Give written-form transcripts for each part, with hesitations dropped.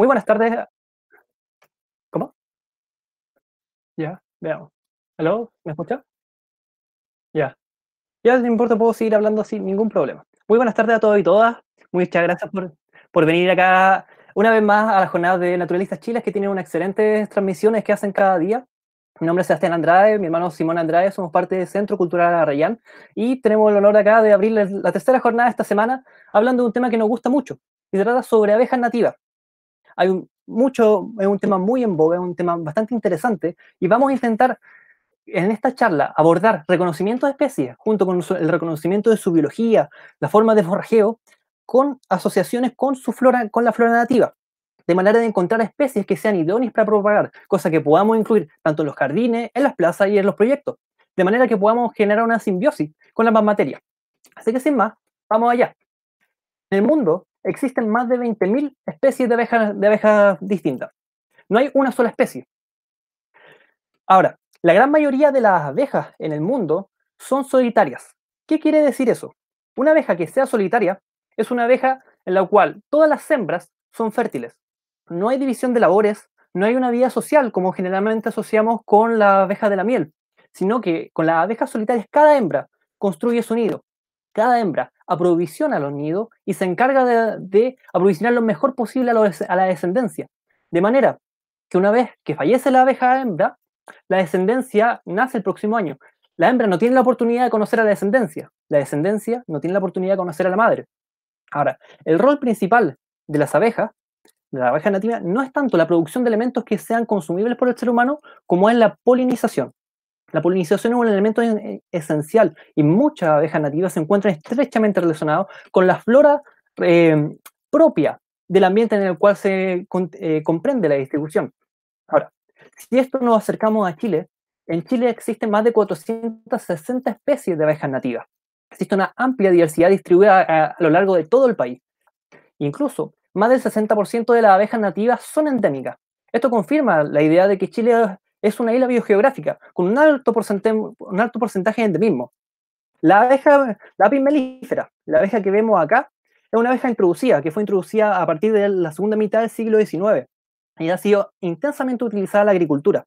Muy buenas tardes. ¿Cómo? Ya, veamos. ¿Aló? ¿Me escucha? Ya. Ya, no importa, puedo seguir hablando sin ningún problema. Muy buenas tardes a todos y todas. Muchas gracias por venir acá una vez más a las jornadas de Naturalistas Chiles, que tienen unas excelentes transmisiones que hacen cada día. Mi nombre es Sebastián Andrade, mi hermano Simón Andrade, somos parte del Centro Cultural Arrayán y tenemos el honor acá de abrir la tercera jornada esta semana hablando de un tema que nos gusta mucho y se trata sobre abejas nativas. Es un tema muy en boga, es un tema bastante interesante y vamos a intentar en esta charla abordar reconocimiento de especies junto con el reconocimiento de su biología, la forma de forrajeo, con asociaciones con su flora, con la flora nativa, de manera de encontrar especies que sean idóneas para propagar, cosa que podamos incluir tanto en los jardines, en las plazas y en los proyectos, de manera que podamos generar una simbiosis con la más materia. Así que sin más, vamos allá. En el mundo existen más de 20.000 especies de abejas distintas. No hay una sola especie. Ahora, la gran mayoría de las abejas en el mundo son solitarias. ¿Qué quiere decir eso? Una abeja que sea solitaria es una abeja en la cual todas las hembras son fértiles. No hay división de labores, no hay una vida social como generalmente asociamos con la abeja de la miel, sino que con las abejas solitarias cada hembra construye su nido. Cada hembra aprovisiona los nidos y se encarga de aprovisionar lo mejor posible a la descendencia. De manera que una vez que fallece la abeja hembra, la descendencia nace el próximo año. La hembra no tiene la oportunidad de conocer a la descendencia no tiene la oportunidad de conocer a la madre. Ahora, el rol principal de las abejas, de la abeja nativa, no es tanto la producción de elementos que sean consumibles por el ser humano, como es la polinización. La polinización es un elemento esencial y muchas abejas nativas se encuentran estrechamente relacionadas con la flora eh, propia del ambiente en el cual se comprende la distribución. Ahora, si esto nos acercamos a Chile, en Chile existen más de 460 especies de abejas nativas. Existe una amplia diversidad distribuida a lo largo de todo el país. Incluso, más del 60% de las abejas nativas son endémicas. Esto confirma la idea de que Chile es una isla biogeográfica con un alto porcentaje de endemismo. La apis mellifera, la abeja que vemos acá, es una abeja introducida, que fue introducida a partir de la segunda mitad del siglo XIX y ha sido intensamente utilizada en la agricultura.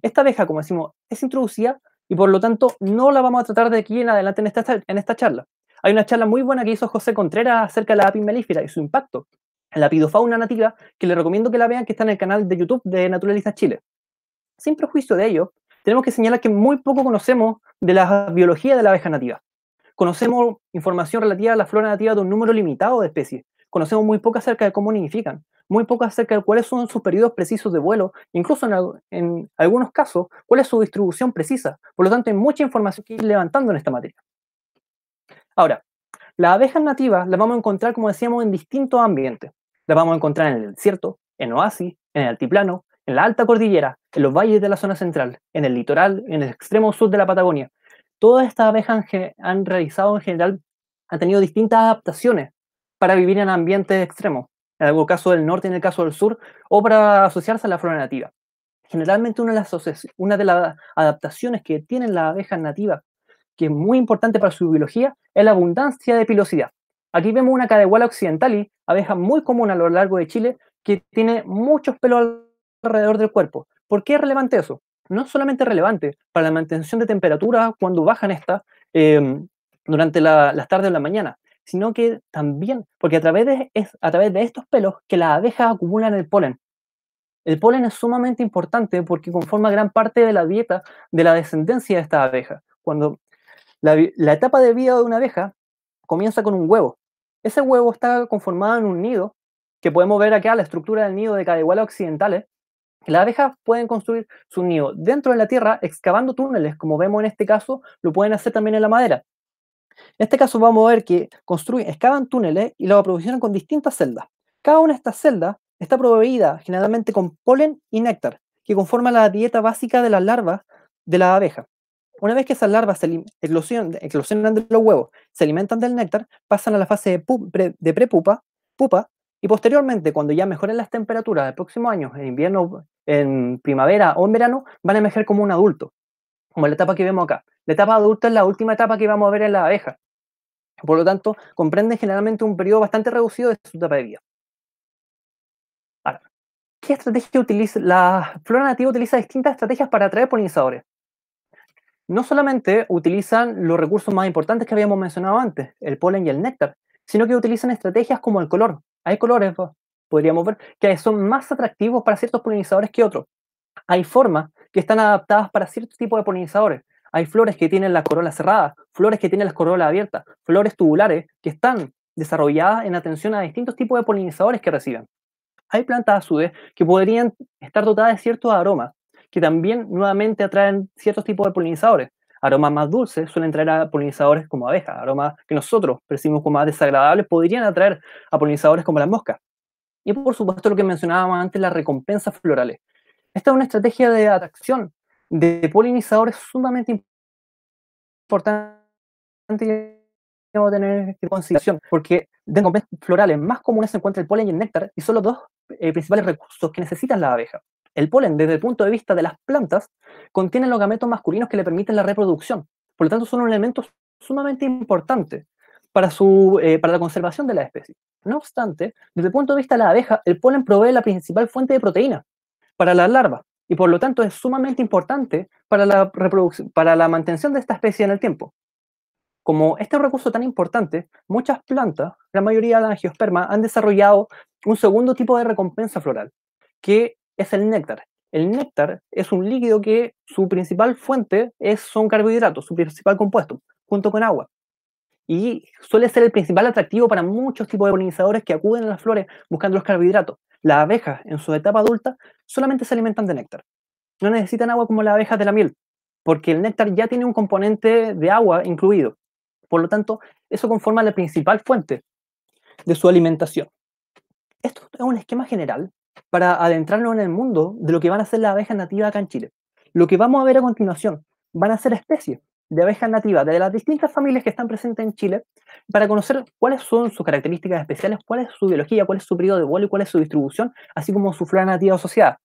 Esta abeja, como decimos, es introducida y por lo tanto no la vamos a tratar de aquí en adelante en esta charla. Hay una charla muy buena que hizo José Contreras acerca de la apis mellifera y su impacto en la pidofauna nativa, que le recomiendo que la vean, que está en el canal de YouTube de Naturalistas Chile. Sin prejuicio de ello, tenemos que señalar que muy poco conocemos de la biología de la abeja nativa. Conocemos información relativa a la flora nativa de un número limitado de especies. Conocemos muy poco acerca de cómo nidifican, muy poco acerca de cuáles son sus periodos precisos de vuelo, incluso en algunos casos, cuál es su distribución precisa. Por lo tanto, hay mucha información que ir levantando en esta materia. Ahora, las abejas nativas las vamos a encontrar, como decíamos, en distintos ambientes. Las vamos a encontrar en el desierto, en oasis, en el altiplano, en la alta cordillera, en los valles de la zona central, en el litoral, en el extremo sur de la Patagonia. Todas estas abejas han realizado en general, han tenido distintas adaptaciones para vivir en ambientes extremos, en algún caso del norte, en el caso del sur, o para asociarse a la flora nativa. Generalmente una de las adaptaciones que tienen las abejas nativas, que es muy importante para su biología, es la abundancia de pilosidad. Aquí vemos una cadehuala occidentalis, abeja muy común a lo largo de Chile, que tiene muchos pelos alrededor del cuerpo. ¿Por qué es relevante eso? No es solamente relevante para la mantención de temperatura cuando bajan estas durante las tardes o la mañana, sino que también, porque es a través de estos pelos que las abejas acumulan el polen. El polen es sumamente importante porque conforma gran parte de la dieta de la descendencia de estas abejas. Cuando la etapa de vida de una abeja comienza con un huevo. Ese huevo está conformado en un nido, que podemos ver acá la estructura del nido de Cadehuala occidentales. Las abejas pueden construir su nido dentro de la tierra excavando túneles, como vemos en este caso, lo pueden hacer también en la madera. En este caso vamos a ver que excavan túneles y los aprovisionan con distintas celdas. Cada una de estas celdas está proveída generalmente con polen y néctar, que conforman la dieta básica de las larvas de las abejas. Una vez que esas larvas eclosionan de los huevos, se alimentan del néctar, pasan a la fase de prepupa, pupa, y posteriormente, cuando ya mejoren las temperaturas del próximo año, en invierno, en primavera o en verano, van a emerger como un adulto, como la etapa que vemos acá. La etapa adulta es la última etapa que vamos a ver en la abeja. Por lo tanto, comprende generalmente un periodo bastante reducido de su etapa de vida. Ahora, la flora nativa utiliza distintas estrategias para atraer polinizadores. No solamente utilizan los recursos más importantes que habíamos mencionado antes, el polen y el néctar, sino que utilizan estrategias como el color. Hay colores, podríamos ver, que son más atractivos para ciertos polinizadores que otros. Hay formas que están adaptadas para ciertos tipos de polinizadores. Hay flores que tienen la corola cerrada, flores que tienen las corolas abiertas, flores tubulares que están desarrolladas en atención a distintos tipos de polinizadores que reciben. Hay plantas a su vez que podrían estar dotadas de ciertos aromas, que también nuevamente atraen ciertos tipos de polinizadores. Aromas más dulces suelen traer a polinizadores como abejas, aromas que nosotros percibimos como más desagradables podrían atraer a polinizadores como las moscas. Y por supuesto lo que mencionábamos antes, las recompensas florales. Esta es una estrategia de atracción de polinizadores sumamente importante que debemos tener en consideración, porque de recompensas florales más comunes se encuentra el polen y el néctar, y son los dos principales recursos que necesitan las abejas. El polen, desde el punto de vista de las plantas, contiene los gametos masculinos que le permiten la reproducción. Por lo tanto, son un elemento sumamente importante para la conservación de la especie. No obstante, desde el punto de vista de la abeja, el polen provee la principal fuente de proteína para las larvas, y por lo tanto es sumamente importante para la reproducción, para la mantención de esta especie en el tiempo. Como este recurso tan importante, muchas plantas, la mayoría de las angiospermas, han desarrollado un segundo tipo de recompensa floral, que es el néctar. El néctar es un líquido que su principal fuente son carbohidratos, su principal compuesto, junto con agua. Y suele ser el principal atractivo para muchos tipos de polinizadores que acuden a las flores buscando los carbohidratos. Las abejas, en su etapa adulta, solamente se alimentan de néctar. No necesitan agua como las abejas de la miel, porque el néctar ya tiene un componente de agua incluido. Por lo tanto, eso conforma la principal fuente de su alimentación. Esto es un esquema general para adentrarnos en el mundo de lo que van a ser las abejas nativas acá en Chile. Lo que vamos a ver a continuación van a ser especies de abejas nativas de las distintas familias que están presentes en Chile para conocer cuáles son sus características especiales, cuál es su biología, cuál es su periodo de vuelo y cuál es su distribución, así como su flora nativa asociada.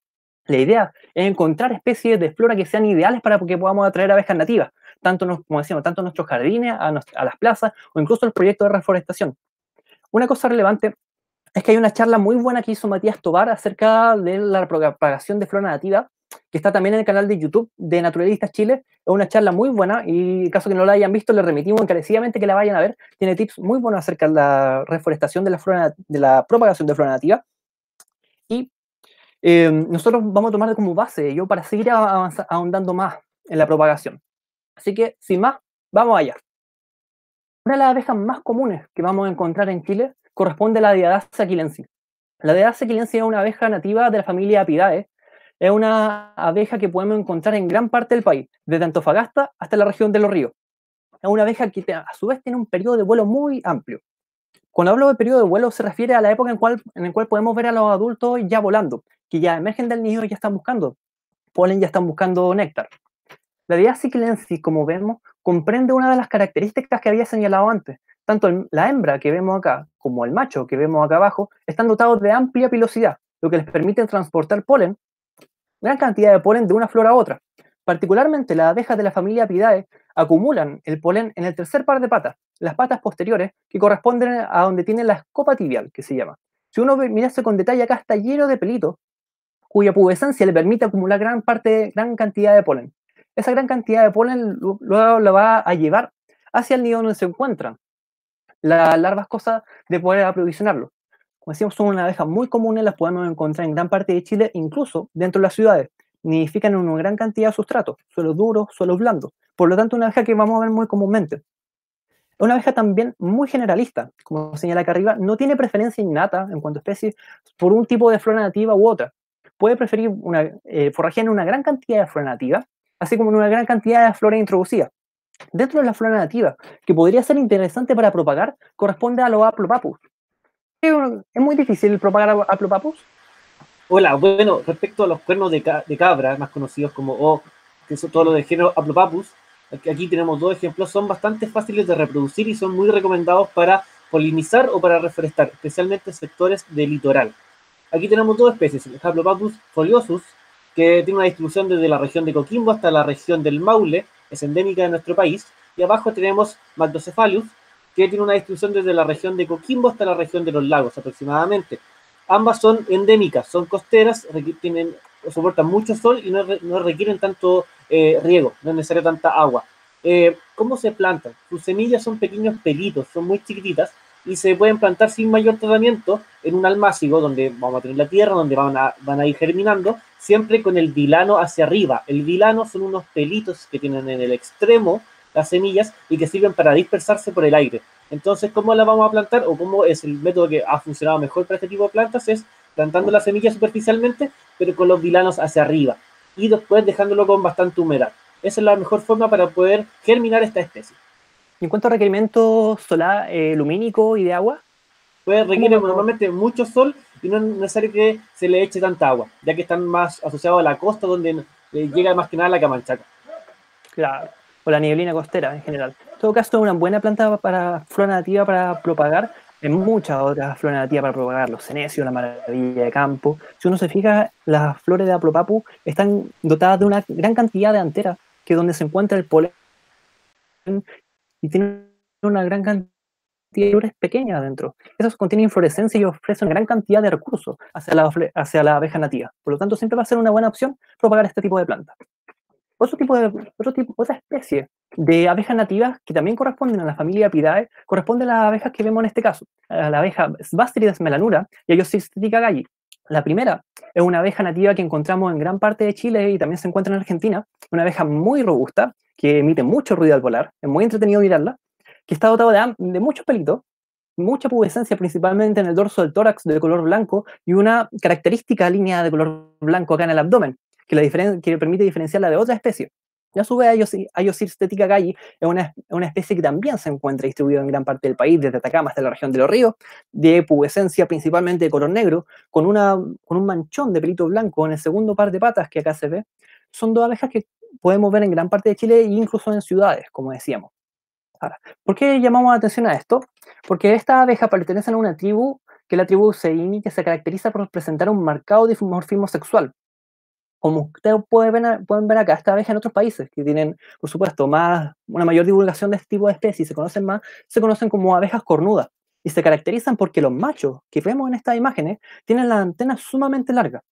La idea es encontrar especies de flora que sean ideales para que podamos atraer abejas nativas, como decíamos, tanto a nuestros jardines, a las plazas o incluso al proyecto de reforestación. Una cosa relevante es que hay una charla muy buena que hizo Matías Tobar acerca de la propagación de flora nativa, que está también en el canal de YouTube de Naturalistas Chile. Es una charla muy buena y en caso que no la hayan visto, les remitimos encarecidamente que la vayan a ver. Tiene tips muy buenos acerca de la reforestación de la propagación de flora nativa. Y nosotros vamos a tomar como base ello para seguir ahondando más en la propagación. Así que, sin más, vamos allá. Una de las abejas más comunes que vamos a encontrar en Chile corresponde a la Diadasa aquilensis. La Diadasa aquilensis es una abeja nativa de la familia Apidae. Es una abeja que podemos encontrar en gran parte del país, desde Antofagasta hasta la región de Los Ríos. Es una abeja que a su vez tiene un periodo de vuelo muy amplio. Cuando hablo de periodo de vuelo se refiere a la época en la cual podemos ver a los adultos ya volando, que ya emergen del nido y ya están buscando polen, ya están buscando néctar. La Diadasa aquilensis, como vemos, comprende una de las características que había señalado antes. Tanto la hembra que vemos acá como el macho que vemos acá abajo están dotados de amplia pilosidad, lo que les permite transportar polen, gran cantidad de polen de una flor a otra. Particularmente las abejas de la familia Apidae acumulan el polen en el tercer par de patas, las patas posteriores, que corresponden a donde tiene la escopa tibial, que se llama. Si uno mirase con detalle, acá está lleno de pelitos, cuya pubescencia le permite acumular gran cantidad de polen. Esa gran cantidad de polen luego la va a llevar hacia el nido donde se encuentran las larvas, cosa de poder aprovisionarlo. Como decíamos, son una abeja muy comunes, las podemos encontrar en gran parte de Chile, incluso dentro de las ciudades. Nidifican en una gran cantidad de sustratos, suelos duros, suelos blandos. Por lo tanto, una abeja que vamos a ver muy comúnmente. Es una abeja también muy generalista, como señala acá arriba, no tiene preferencia innata en cuanto a especies por un tipo de flora nativa u otra. Puede preferir forrajear en una gran cantidad de flora nativa, así como en una gran cantidad de flora introducida. Dentro de la flora nativa, que podría ser interesante para propagar, corresponde a los Aplopapus. ¿Es muy difícil propagar a Aplopapus? Hola, bueno, respecto a los cuernos de cabra, más conocidos como que son todos los del género Aplopapus, aquí tenemos dos ejemplos, son bastante fáciles de reproducir y son muy recomendados para polinizar o para reforestar, especialmente en sectores de litoral. Aquí tenemos dos especies, el Aplopapus foliosus, que tiene una distribución desde la región de Coquimbo hasta la región del Maule, es endémica de nuestro país, y abajo tenemos Magdocephalius, que tiene una distribución desde la región de Coquimbo hasta la región de los lagos aproximadamente. Ambas son endémicas, son costeras, soportan mucho sol y no requieren tanto riego, no es necesario tanta agua. ¿Cómo se plantan? Sus semillas son pequeños pelitos, son muy chiquititas y se pueden plantar sin mayor tratamiento en un almácigo donde vamos a tener la tierra, donde van a ir germinando, siempre con el vilano hacia arriba. El vilano son unos pelitos que tienen en el extremo las semillas y que sirven para dispersarse por el aire. Entonces, ¿cómo la vamos a plantar o cómo es el método que ha funcionado mejor para este tipo de plantas? Es plantando la semilla superficialmente, pero con los vilanos hacia arriba y después dejándolo con bastante humedad. Esa es la mejor forma para poder germinar esta especie. Y en cuanto a requerimientos solar, lumínico y de agua, Pues ¿cómo requiere normalmente mucho sol y no es necesario que se le eche tanta agua, ya que están más asociados a la costa donde llega más que nada la camanchaca. claro, o la nieblina costera en general? En todo caso, es una buena planta para flora nativa para propagar. En muchas otras flores nativas para propagar, los cenecios, la maravilla de campo. Si uno se fija, las flores de Aplopapu están dotadas de una gran cantidad de anteras, que es donde se encuentra el polen y tienen una gran cantidad de flores pequeñas adentro. Esos contienen inflorescencia y ofrecen gran cantidad de recursos hacia la abeja nativa. Por lo tanto, siempre va a ser una buena opción propagar este tipo de plantas. Otra especie de abejas nativas que también corresponden a la familia Apidae, corresponde a las abejas que vemos en este caso, a la abeja Sbastridis melanura y a Yosysthetica galli. La primera es una abeja nativa que encontramos en gran parte de Chile y también se encuentra en Argentina, una abeja muy robusta, que emite mucho ruido al volar, es muy entretenido mirarla, que está dotado de muchos pelitos, mucha pubescencia principalmente en el dorso del tórax de color blanco y una característica línea de color blanco acá en el abdomen, que le permite diferenciarla de otra especie. Y a su vez, Ayosirstetica galli es una especie que también se encuentra distribuida en gran parte del país, desde Atacama hasta la región de Los Ríos, de pubescencia principalmente de color negro, con un manchón de pelito blanco en el segundo par de patas que acá se ve. Son dos abejas que podemos ver en gran parte de Chile e incluso en ciudades, como decíamos. Ahora, ¿por qué llamamos la atención a esto? Porque estas abejas pertenecen a una tribu, que es la tribu Seini, que se caracteriza por presentar un marcado dimorfismo sexual. Como ustedes pueden ver acá, estas abejas en otros países que tienen, por supuesto, una mayor divulgación de este tipo de especies, se conocen como abejas cornudas. Y se caracterizan porque los machos que vemos en estas imágenes tienen las antenas sumamente largas.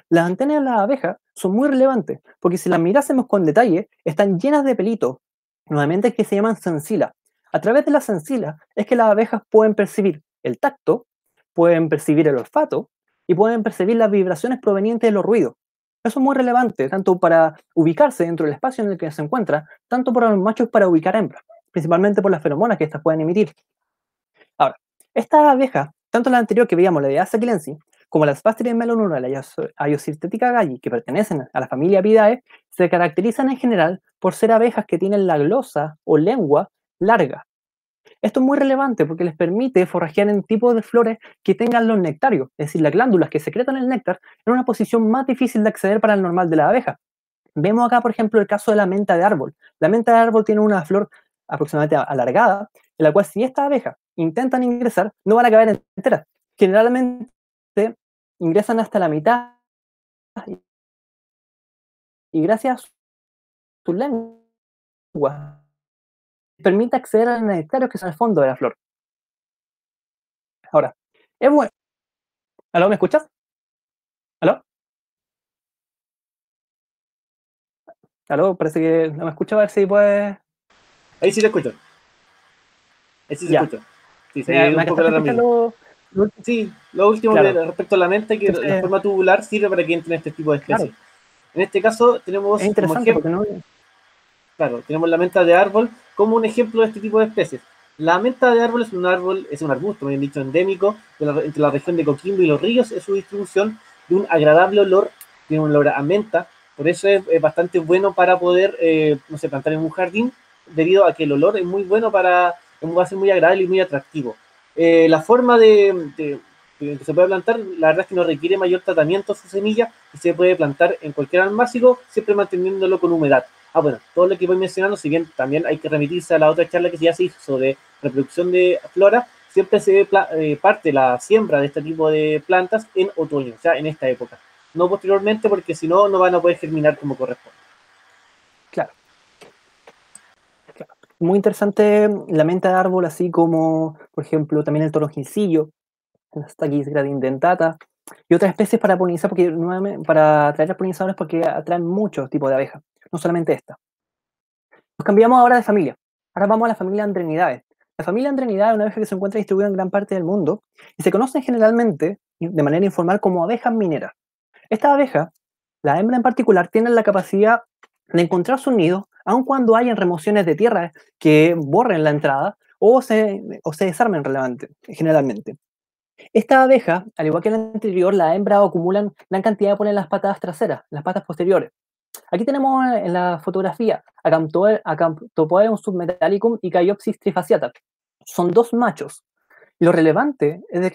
Las antenas de las abejas son muy relevantes, porque si las mirásemos con detalle, están llenas de pelitos, nuevamente que se llaman sensila. A través de la sensila es que las abejas pueden percibir el tacto, pueden percibir el olfato y pueden percibir las vibraciones provenientes de los ruidos. Eso es muy relevante, tanto para ubicarse dentro del espacio en el que se encuentra, tanto para los machos para ubicar hembras, principalmente por las feromonas que estas pueden emitir. Ahora, estas abejas, tanto la anterior que veíamos, la de Asa quilensis, como las Spastrid melonura y la Ayosirtetica galli, que pertenecen a la familia Apidae, se caracterizan en general por ser abejas que tienen la glosa o lengua larga. Esto es muy relevante porque les permite forrajear en tipos de flores que tengan los nectarios, es decir, las glándulas que secretan el néctar, en una posición más difícil de acceder para el normal de la abeja. Vemos acá, por ejemplo, el caso de la menta de árbol. La menta de árbol tiene una flor aproximadamente alargada, en la cual si estas abejas intentan ingresar, no van a caber enteras. Generalmente ingresan hasta la mitad y gracias a su lengua permite acceder al nectario que es el fondo de la flor. Ahora, es bueno. ¿Aló, me escuchas? ¿Aló? ¿Aló? Parece que no me escucha, a ver si puedes. Ahí sí te escucho. Ahí sí se Ya. escucha. Sí, se ¿Me un poco alcanzaste la a escuchar mismo. lo último? Sí, lo último que Claro. respecto a la menta, que la Entonces, forma tubular sirve para que entren este tipo de claro, especies. En este caso es tenemos como interesante ejemplo, porque no. claro, tenemos la menta de árbol como un ejemplo de este tipo de especies. La menta de árbol, es un arbusto, me han dicho, endémico entre la región de Coquimbo y Los Ríos, es su distribución de un agradable olor, tiene un olor a menta, por eso es bastante bueno para poder, no sé, plantar en un jardín, debido a que el olor es muy bueno va a ser muy agradable y muy atractivo. La forma que se puede plantar, la verdad es que no requiere mayor tratamiento su semilla y se puede plantar en cualquier almácigo, siempre manteniéndolo con humedad. Ah, bueno, todo lo que voy mencionando, si bien también hay que remitirse a la otra charla que ya se hizo sobre reproducción de flora, siempre se parte la siembra de este tipo de plantas en otoño, o sea, en esta época. No posteriormente, porque si no, no van a poder germinar como corresponde. Claro, claro. Muy interesante la menta de árbol, así como, por ejemplo, también el toronjincillo, la Stachys gradindentata, y otras especies para polinizar, porque nuevamente, para atraer polinizadores porque atraen muchos tipos de abejas, no solamente esta. Nos cambiamos ahora de familia. Ahora vamos a la familia Andrenidae. La familia Andrenidae es una abeja que se encuentra distribuida en gran parte del mundo y se conocen generalmente de manera informal como abejas mineras. Estas abejas, la hembra en particular, tienen la capacidad de encontrar sus nidos aun cuando hayan remociones de tierra que borren la entrada o se desarmen generalmente. Esta abeja, al igual que la anterior, la hembra acumulan gran cantidad de polen en las patas traseras, en las patas posteriores. Aquí tenemos en la fotografía Acanthopoeum submetallicum y Caiopsis trifasciata. Son dos machos. Lo relevante es de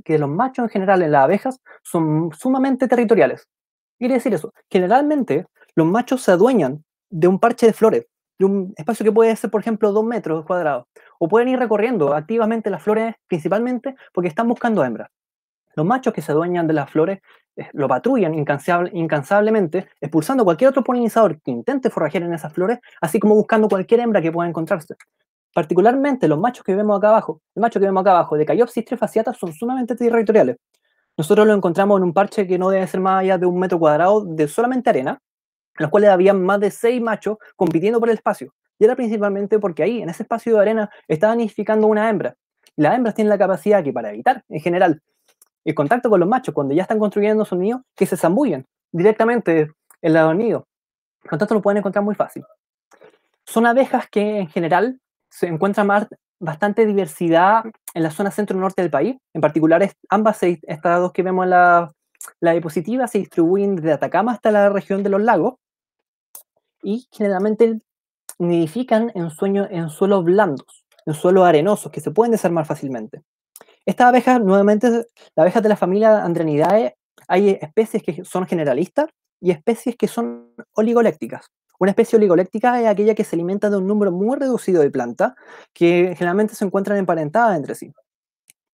que los machos en general en las abejas son sumamente territoriales. ¿Qué quiere decir eso? Generalmente los machos se adueñan de un parche de flores, de un espacio que puede ser, por ejemplo, 2 metros cuadrados, o pueden ir recorriendo activamente las flores principalmente porque están buscando hembras. Los machos que se adueñan de las flores lo patrullan incansablemente, expulsando cualquier otro polinizador que intente forrajear en esas flores, así como buscando cualquier hembra que pueda encontrarse. Particularmente los machos que vemos acá abajo, el macho que vemos acá abajo de Caiopsis trifasciata son sumamente territoriales. Nosotros lo encontramos en un parche que no debe ser más allá de 1 metro cuadrado de solamente arena, en los cuales había más de 6 machos compitiendo por el espacio. Y era principalmente porque ahí, en ese espacio de arena, estaban nidificando una hembra. Y las hembras tienen la capacidad que para evitar, en general, el contacto con los machos cuando ya están construyendo su nido, que se zambullen directamente en el nido. Por lo tanto, lo pueden encontrar muy fácil. Son abejas que en general se encuentra bastante diversidad en la zona centro-norte del país. En particular, estas dos que vemos en la diapositiva se distribuyen desde Atacama hasta la región de los lagos y generalmente nidifican en suelos blandos, en suelos arenosos que se pueden desarmar fácilmente. Estas abejas, nuevamente, las abejas de la familia Andrenidae, hay especies que son generalistas y especies que son oligolécticas. Una especie oligoléctica es aquella que se alimenta de un número muy reducido de plantas que generalmente se encuentran emparentadas entre sí.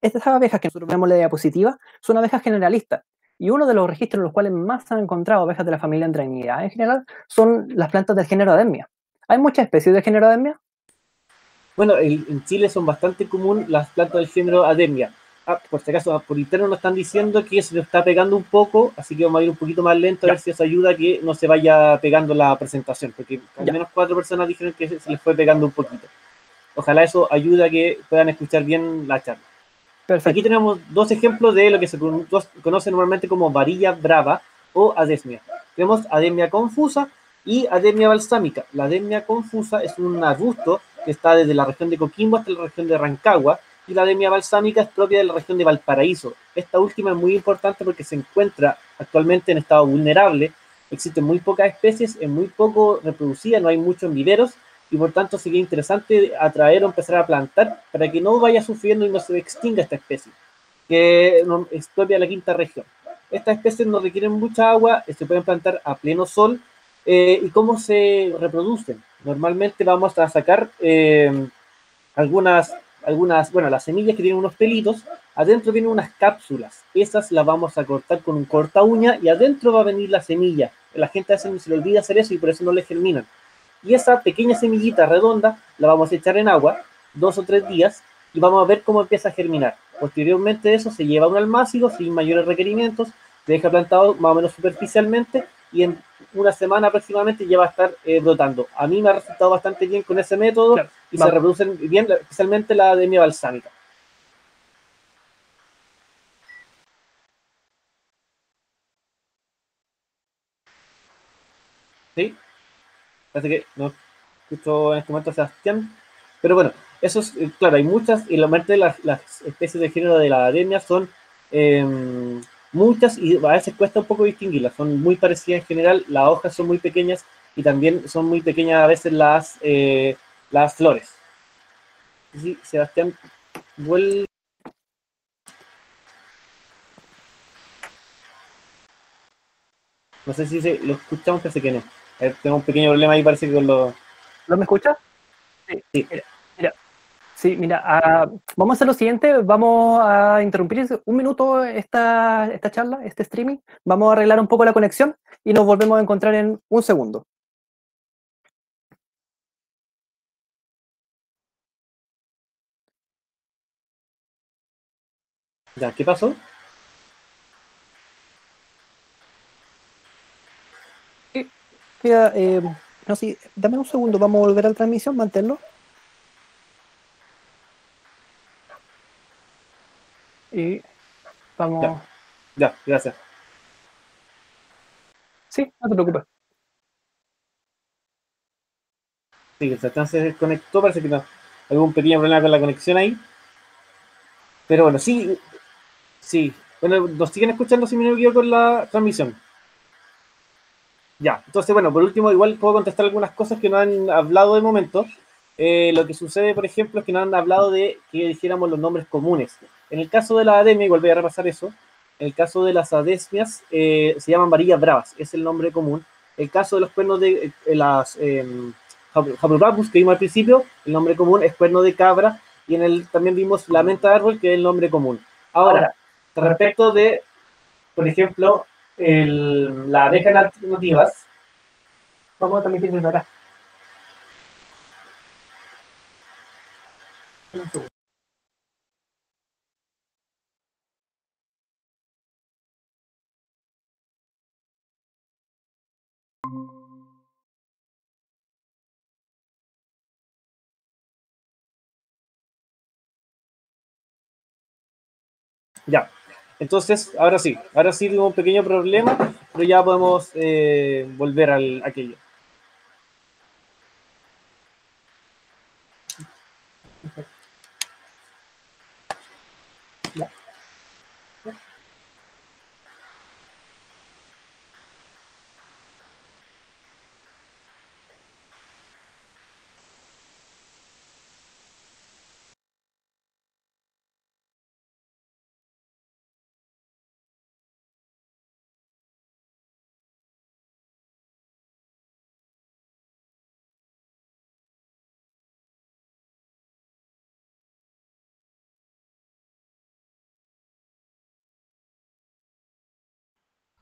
Estas abejas que nosotros vemos en la diapositiva son abejas generalistas. Y uno de los registros en los cuales más se han encontrado abejas de la familia Andrenidae en general son las plantas del género Ademia. ¿Hay muchas especies del género Ademia? Bueno, en Chile son bastante comunes las plantas del género Ademia. Por si acaso, por interno nos están diciendo que se nos está pegando un poco, así que vamos a ir un poquito más lento a ver si eso ayuda a que no se vaya pegando la presentación, porque al menos 4 personas dijeron que se les fue pegando un poquito. Ojalá eso ayude a que puedan escuchar bien la charla. Perfecto. Aquí tenemos dos ejemplos de lo que se conoce normalmente como varilla brava o adesmia. Tenemos Ademia confusa y Ademia balsámica. La Ademia confusa es un arbusto que está desde la región de Coquimbo hasta la región de Rancagua, y la Ademia balsámica es propia de la región de Valparaíso. Esta última es muy importante porque se encuentra actualmente en estado vulnerable, existen muy pocas especies, es muy poco reproducida, no hay mucho en viveros, y por tanto sería interesante atraer o empezar a plantar para que no vaya sufriendo y no se extinga esta especie, que es propia de la quinta región. Estas especies no requieren mucha agua, se pueden plantar a pleno sol. ¿Y cómo se reproducen? Normalmente vamos a sacar algunas, bueno, las semillas que tienen unos pelitos, adentro vienen unas cápsulas, esas las vamos a cortar con un corta uña y adentro va a venir la semilla. La gente a veces se le olvida hacer eso y por eso no le germinan. Y esa pequeña semillita redonda la vamos a echar en agua 2 o 3 días y vamos a ver cómo empieza a germinar. Posteriormente de eso se lleva a un almácigo sin mayores requerimientos, se deja plantado más o menos superficialmente y en una semana aproximadamente ya va a estar brotando. A mí me ha resultado bastante bien con ese método, claro, y se reproducen bien, especialmente la Ademia balsámica. ¿Sí? Parece que no escucho en este momento a Sebastián. Pero bueno, eso es, claro, hay muchas, y la mayoría de las especies de género de la Ademia son muchas y a veces cuesta un poco distinguirlas. Son muy parecidas en general, las hojas son muy pequeñas y también son muy pequeñas a veces las flores. Sí, Sebastián, vuelve. No sé si lo escuchamos, parece que no. Tengo un pequeño problema ahí, parece que con lo... ¿No me escuchas? Sí. Sí. Mira, sí, mira, vamos a hacer lo siguiente, vamos a interrumpir 1 minuto esta charla, este streaming, vamos a arreglar un poco la conexión y nos volvemos a encontrar en 1 segundo. Ya, ¿qué pasó? Queda, no, sí, dame un segundo, vamos a volver a la transmisión, manténlo. Y Ya, vamos. ya, gracias. Sí, no te preocupes. Sí, el Satán se desconectó, parece que no. Algún pequeño problema con la conexión ahí. Pero bueno, sí, sí. Bueno, nos siguen escuchando si me no equivoco con la transmisión. Ya, entonces, bueno, por último, igual puedo contestar algunas cosas que no han hablado de momento. Lo que sucede, por ejemplo, es que no han hablado de que dijéramos los nombres comunes. En el caso de la ademia, igual voy a repasar eso. En el caso de las adesmias, se llaman varillas bravas, es el nombre común. El caso de los cuernos de las Haplopapus, que vimos al principio, el nombre común es cuerno de cabra. Y también vimos la menta de árbol, que es el nombre común. Ahora, respecto de, por ejemplo, las abejas alternativas. Vamos a transmitir desde acá. Ya, entonces, ahora sí tuvo un pequeño problema, pero ya podemos volver al aquello. Ya.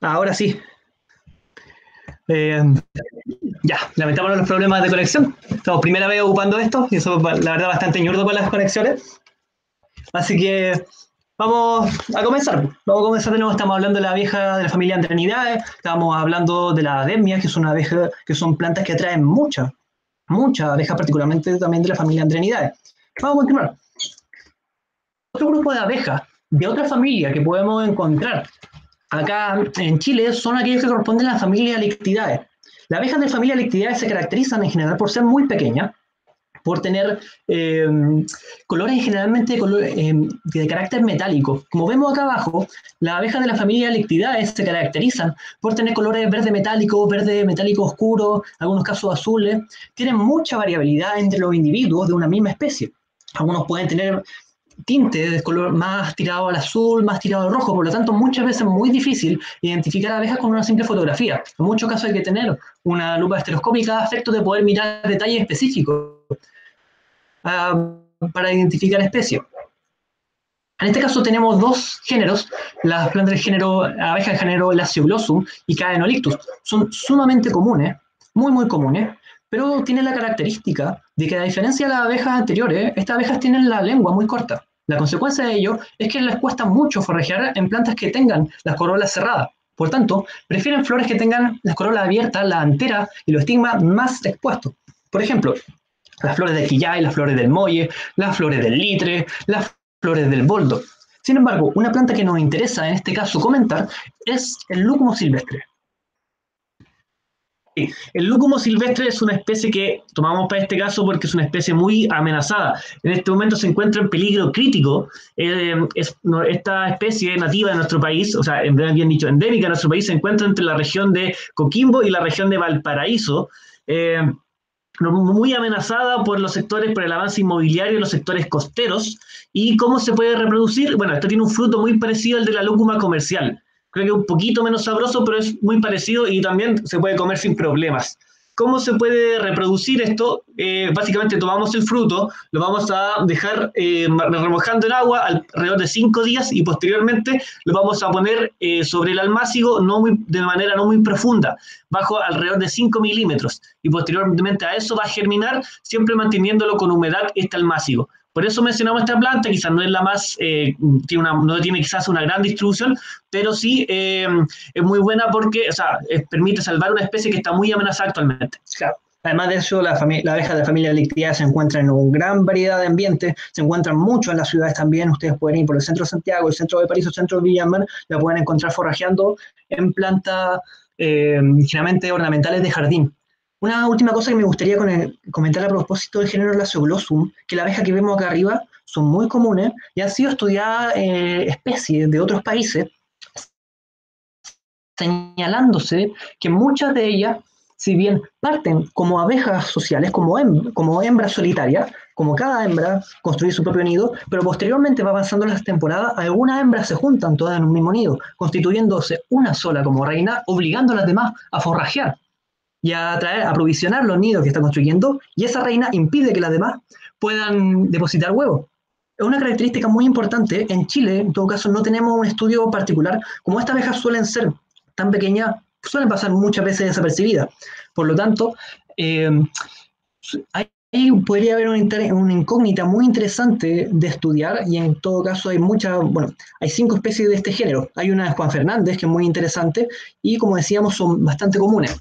Ahora sí. Eh, ya, lamentamos los problemas de conexión. Estamos primera vez ocupando esto y eso, la verdad, bastante ñurdo con las conexiones. Así que vamos a comenzar. Vamos a comenzar de nuevo. Estamos hablando de la abeja de la familia Andrenidae. Estamos hablando de la ademia, que es una abeja, que son plantas que atraen muchas abejas, particularmente también de la familia Andrenidae. Vamos a continuar. Otro grupo de abejas de otra familia que podemos encontrar acá en Chile son aquellos que corresponden a la familia Lictidae. Las abejas de familia Lictidae se caracterizan en general por ser muy pequeñas, por tener colores generalmente de carácter metálico. Como vemos acá abajo, las abejas de la familia Lictidae se caracterizan por tener colores verde metálico oscuro, en algunos casos azules. Tienen mucha variabilidad entre los individuos de una misma especie. Algunos pueden tener tinte de color más tirado al azul, más tirado al rojo, por lo tanto muchas veces es muy difícil identificar abejas con una simple fotografía. En muchos casos hay que tener una lupa estereoscópica a efectos de poder mirar detalles específicos para identificar especies. En este caso tenemos dos géneros, las plantas del género, abejas del género Lactoblossum y Caenolictus. Son sumamente comunes, muy comunes, pero tienen la característica de que a diferencia de las abejas anteriores, estas abejas tienen la lengua muy corta. La consecuencia de ello es que les cuesta mucho forrajear en plantas que tengan las corolas cerradas. Por tanto, prefieren flores que tengan las corolas abiertas, la antera y los estigmas más expuestos. Por ejemplo, las flores del quillay, las flores del molle, las flores del litre, las flores del boldo. Sin embargo, una planta que nos interesa en este caso comentar es el lúcumo silvestre. El lúcumo silvestre es una especie que tomamos para este caso porque es una especie muy amenazada. En este momento se encuentra en peligro crítico. Esta especie nativa de nuestro país, o sea, bien dicho, endémica de nuestro país, se encuentra entre la región de Coquimbo y la región de Valparaíso. Muy amenazada por los sectores, por el avance inmobiliario en los sectores costeros. ¿Y cómo se puede reproducir? Bueno, esto tiene un fruto muy parecido al de la lúcuma comercial. Creo que un poquito menos sabroso, pero es muy parecido y también se puede comer sin problemas. ¿Cómo se puede reproducir esto? Básicamente tomamos el fruto, lo vamos a dejar remojando en agua alrededor de 5 días y posteriormente lo vamos a poner sobre el almácigo de manera no muy profunda, bajo alrededor de 5 milímetros. Y posteriormente a eso va a germinar, siempre manteniéndolo con humedad este almácigo. Por eso mencionamos esta planta, quizás no es la más, no tiene quizás una gran distribución, pero sí es muy buena porque, o sea, permite salvar una especie que está muy amenazada actualmente. Claro. Además de eso, la abeja de la familia Delictiva se encuentra en una gran variedad de ambientes, se encuentran mucho en las ciudades también. Ustedes pueden ir por el centro de Santiago, el centro de París o el centro de Villamar, la pueden encontrar forrajeando en plantas generalmente ornamentales de jardín. Una última cosa que me gustaría comentar a propósito del género Lactoblossum, que la abeja que vemos acá arriba son muy comunes y han sido estudiadas especies de otros países, señalándose que muchas de ellas, si bien parten como abejas sociales, como hembras solitarias, como cada hembra construye su propio nido, pero posteriormente va avanzando las temporadas, algunas hembras se juntan todas en un mismo nido, constituyéndose una sola como reina, obligando a las demás a forrajear y a aprovisionar los nidos que está construyendo, y esa reina impide que las demás puedan depositar huevos. Es una característica muy importante. En Chile, en todo caso, no tenemos un estudio particular. Como estas abejas suelen ser tan pequeñas, suelen pasar muchas veces desapercibidas. Por lo tanto, ahí podría haber una incógnita muy interesante de estudiar, y en todo caso hay 5 especies de este género. Hay una de Juan Fernández, que es muy interesante, y como decíamos, son bastante comunes.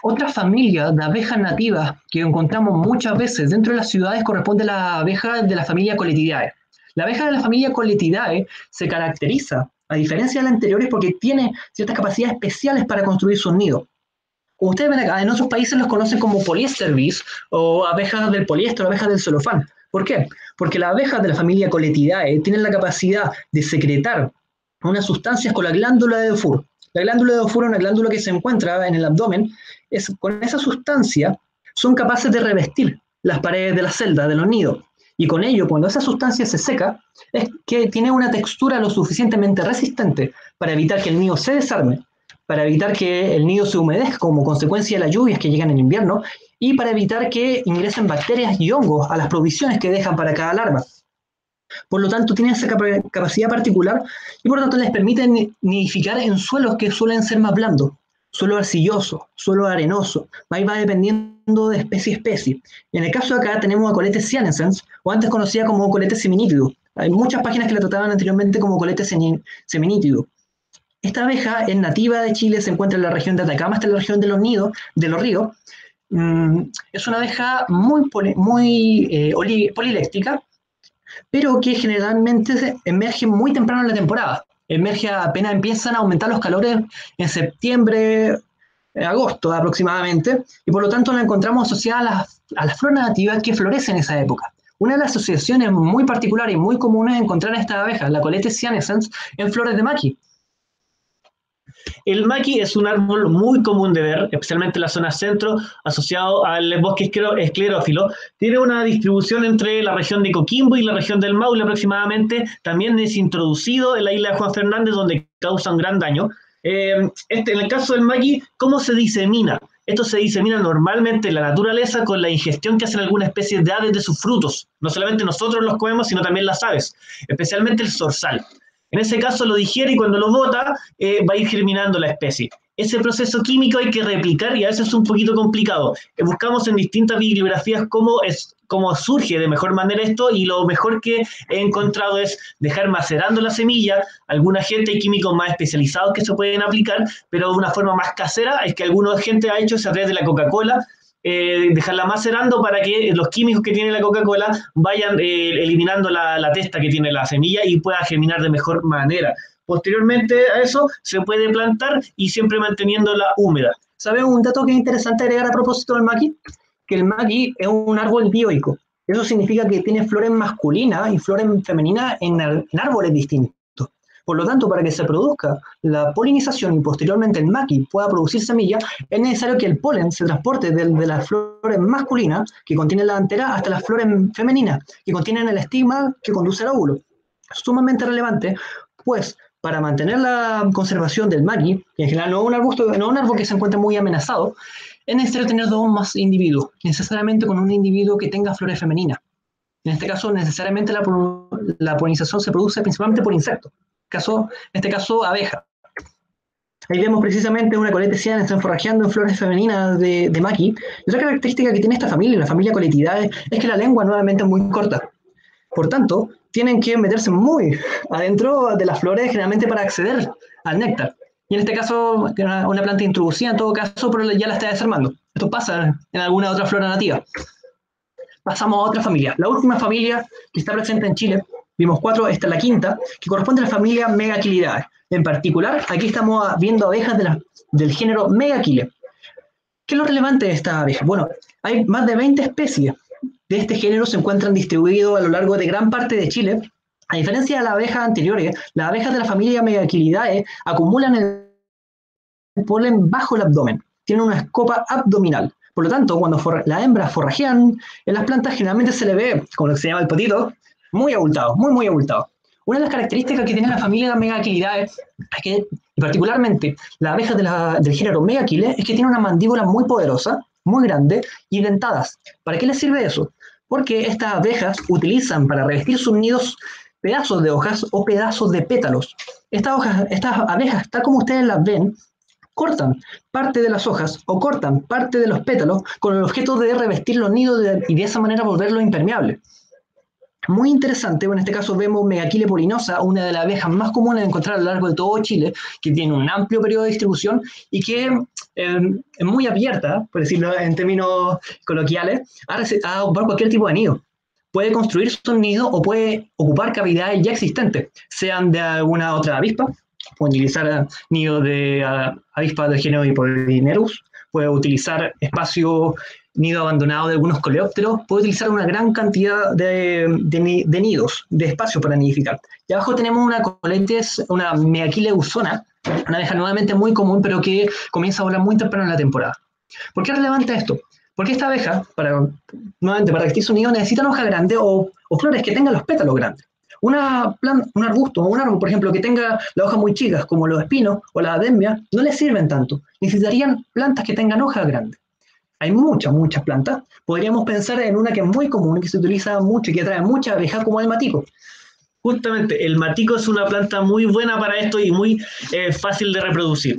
Otra familia de abejas nativas que encontramos muchas veces dentro de las ciudades corresponde a la abeja de la familia Coletidae. La abeja de la familia Coletidae se caracteriza, a diferencia de las anteriores, porque tiene ciertas capacidades especiales para construir sus nidos. Como ustedes ven acá, en otros países los conocen como polyester bees, o abejas del poliéster, abejas del celofán. ¿Por qué? Porque las abejas de la familia Coletidae tienen la capacidad de secretar unas sustancias con la glándula de Dufour. La glándula de Dufour es una glándula que se encuentra en el abdomen. Con esa sustancia son capaces de revestir las paredes de la celda, de los nidos. Y con ello, cuando esa sustancia se seca, es que tiene una textura lo suficientemente resistente para evitar que el nido se desarme, para evitar que el nido se humedezca como consecuencia de las lluvias que llegan en invierno, y para evitar que ingresen bacterias y hongos a las provisiones que dejan para cada larva. Por lo tanto, tienen esa capacidad particular y por lo tanto les permite nidificar en suelos que suelen ser más blandos, suelo arcilloso, suelo arenoso. Ahí va dependiendo de especie a especie. En el caso de acá tenemos a Coletes cyanescens, o antes conocida como Coletes seminitidus. Hay muchas páginas que la trataban anteriormente como Coletes seminitidus. Esta abeja es nativa de Chile, se encuentra en la región de Atacama hasta la región de los ríos. Es una abeja muy poliléctrica, pero que generalmente emerge muy temprano en la temporada. Emerge apenas empiezan a aumentar los calores en septiembre, agosto aproximadamente, y por lo tanto la encontramos asociada a las flores nativas que florecen en esa época. Una de las asociaciones muy particulares y muy comunes es encontrar a esta abeja, la Coletes cyanescens, en flores de maqui. El maqui es un árbol muy común de ver, especialmente en la zona centro, asociado al bosque esclerófilo. Tiene una distribución entre la región de Coquimbo y la región del Maule aproximadamente. También es introducido en la isla de Juan Fernández, donde causa un gran daño. En el caso del maqui, ¿cómo se disemina? Esto se disemina normalmente en la naturaleza con la ingestión que hacen algunas especies de aves de sus frutos. No solamente nosotros los comemos, sino también las aves, especialmente el zorzal. En ese caso lo digiere y cuando lo bota va a ir germinando la especie. Ese proceso químico hay que replicar y a veces es un poquito complicado. Buscamos en distintas bibliografías cómo surge de mejor manera esto, y lo mejor que he encontrado es dejar macerando la semilla. Alguna gente, hay químicos más especializados que se pueden aplicar, pero de una forma más casera es que alguna gente ha hecho a través de la Coca-Cola. Dejarla macerando para que los químicos que tiene la Coca-Cola vayan eliminando la testa que tiene la semilla y pueda germinar de mejor manera. Posteriormente a eso se puede plantar y siempre manteniéndola húmeda. ¿Sabes un dato que es interesante agregar a propósito del maqui? Que el maqui es un árbol dioico. Eso significa que tiene flores masculinas y flores femeninas en árboles distintos. Por lo tanto, para que se produzca la polinización y posteriormente el maqui pueda producir semillas, es necesario que el polen se transporte de las flores masculinas, que contienen la antera, hasta las flores femeninas, que contienen el estigma que conduce al óvulo. Sumamente relevante, pues para mantener la conservación del maqui, que en general no es un arbusto, no es un árbol que se encuentre muy amenazado, es necesario tener 2 o más individuos, necesariamente con un individuo que tenga flores femeninas. En este caso, necesariamente la polinización se produce principalmente por insectos. En este caso, abeja. Ahí vemos precisamente una colete están forrajeando en flores femeninas de maqui. Y otra característica que tiene esta familia, la familia Coletidae, es que la lengua nuevamente es muy corta. Por tanto, tienen que meterse muy adentro de las flores generalmente para acceder al néctar. Y en este caso, una planta introducida en todo caso, pero ya la está desarmando. Esto pasa en alguna otra flora nativa. Pasamos a otra familia. La última familia que está presente en Chile, vimos 4, esta es la quinta, que corresponde a la familia Megaquilidae. En particular, aquí estamos viendo abejas del género Megachile. ¿Qué es lo relevante de esta abeja? Bueno, hay más de 20 especies de este género se encuentran distribuidos a lo largo de gran parte de Chile. A diferencia de las abejas anteriores, las abejas de la familia Megaquilidae acumulan el polen bajo el abdomen. Tienen una escopa abdominal. Por lo tanto, cuando las hembras forrajean en las plantas, generalmente se le ve, como lo que se llama el potito, muy abultado, muy abultado. Una de las características que tiene la familia Megaquilidae es que, particularmente, las abejas del género Megachile, es que tiene una mandíbula muy poderosa, muy grande y dentadas. ¿Para qué les sirve eso? Porque estas abejas utilizan para revestir sus nidos pedazos de hojas o pedazos de pétalos. Estas abejas, tal como ustedes las ven, cortan parte de las hojas o cortan parte de los pétalos con el objeto de revestir los nidos y de esa manera volverlo impermeable. Muy interesante, en este caso vemos Megachile polinosa, una de las abejas más comunes de encontrar a lo largo de todo Chile, que tiene un amplio periodo de distribución y que es muy abierta, por decirlo en términos coloquiales, a ocupar cualquier tipo de nido. Puede construir su nido o puede ocupar cavidades ya existentes, sean de alguna otra avispa, puede utilizar nidos de avispas del género Hippodinerus, puede utilizar espacio nido abandonado de algunos coleópteros, puede utilizar una gran cantidad de nidos, de espacio para nidificar. Y abajo tenemos una Megachile usona, una abeja nuevamente muy común, pero que comienza a volar muy temprano en la temporada. ¿Por qué es relevante esto? Porque esta abeja, nuevamente, para vestir su nido, necesita una hoja grande o flores que tengan los pétalos grandes. Un arbusto o un árbol, por ejemplo, que tenga las hojas muy chicas, como los espinos o la adembia, no les sirven tanto. Necesitarían plantas que tengan hojas grandes. Hay muchas plantas. Podríamos pensar en una que es muy común, que se utiliza mucho y que atrae muchas abejas, como el matico. Justamente, el matico es una planta muy buena para esto y muy fácil de reproducir.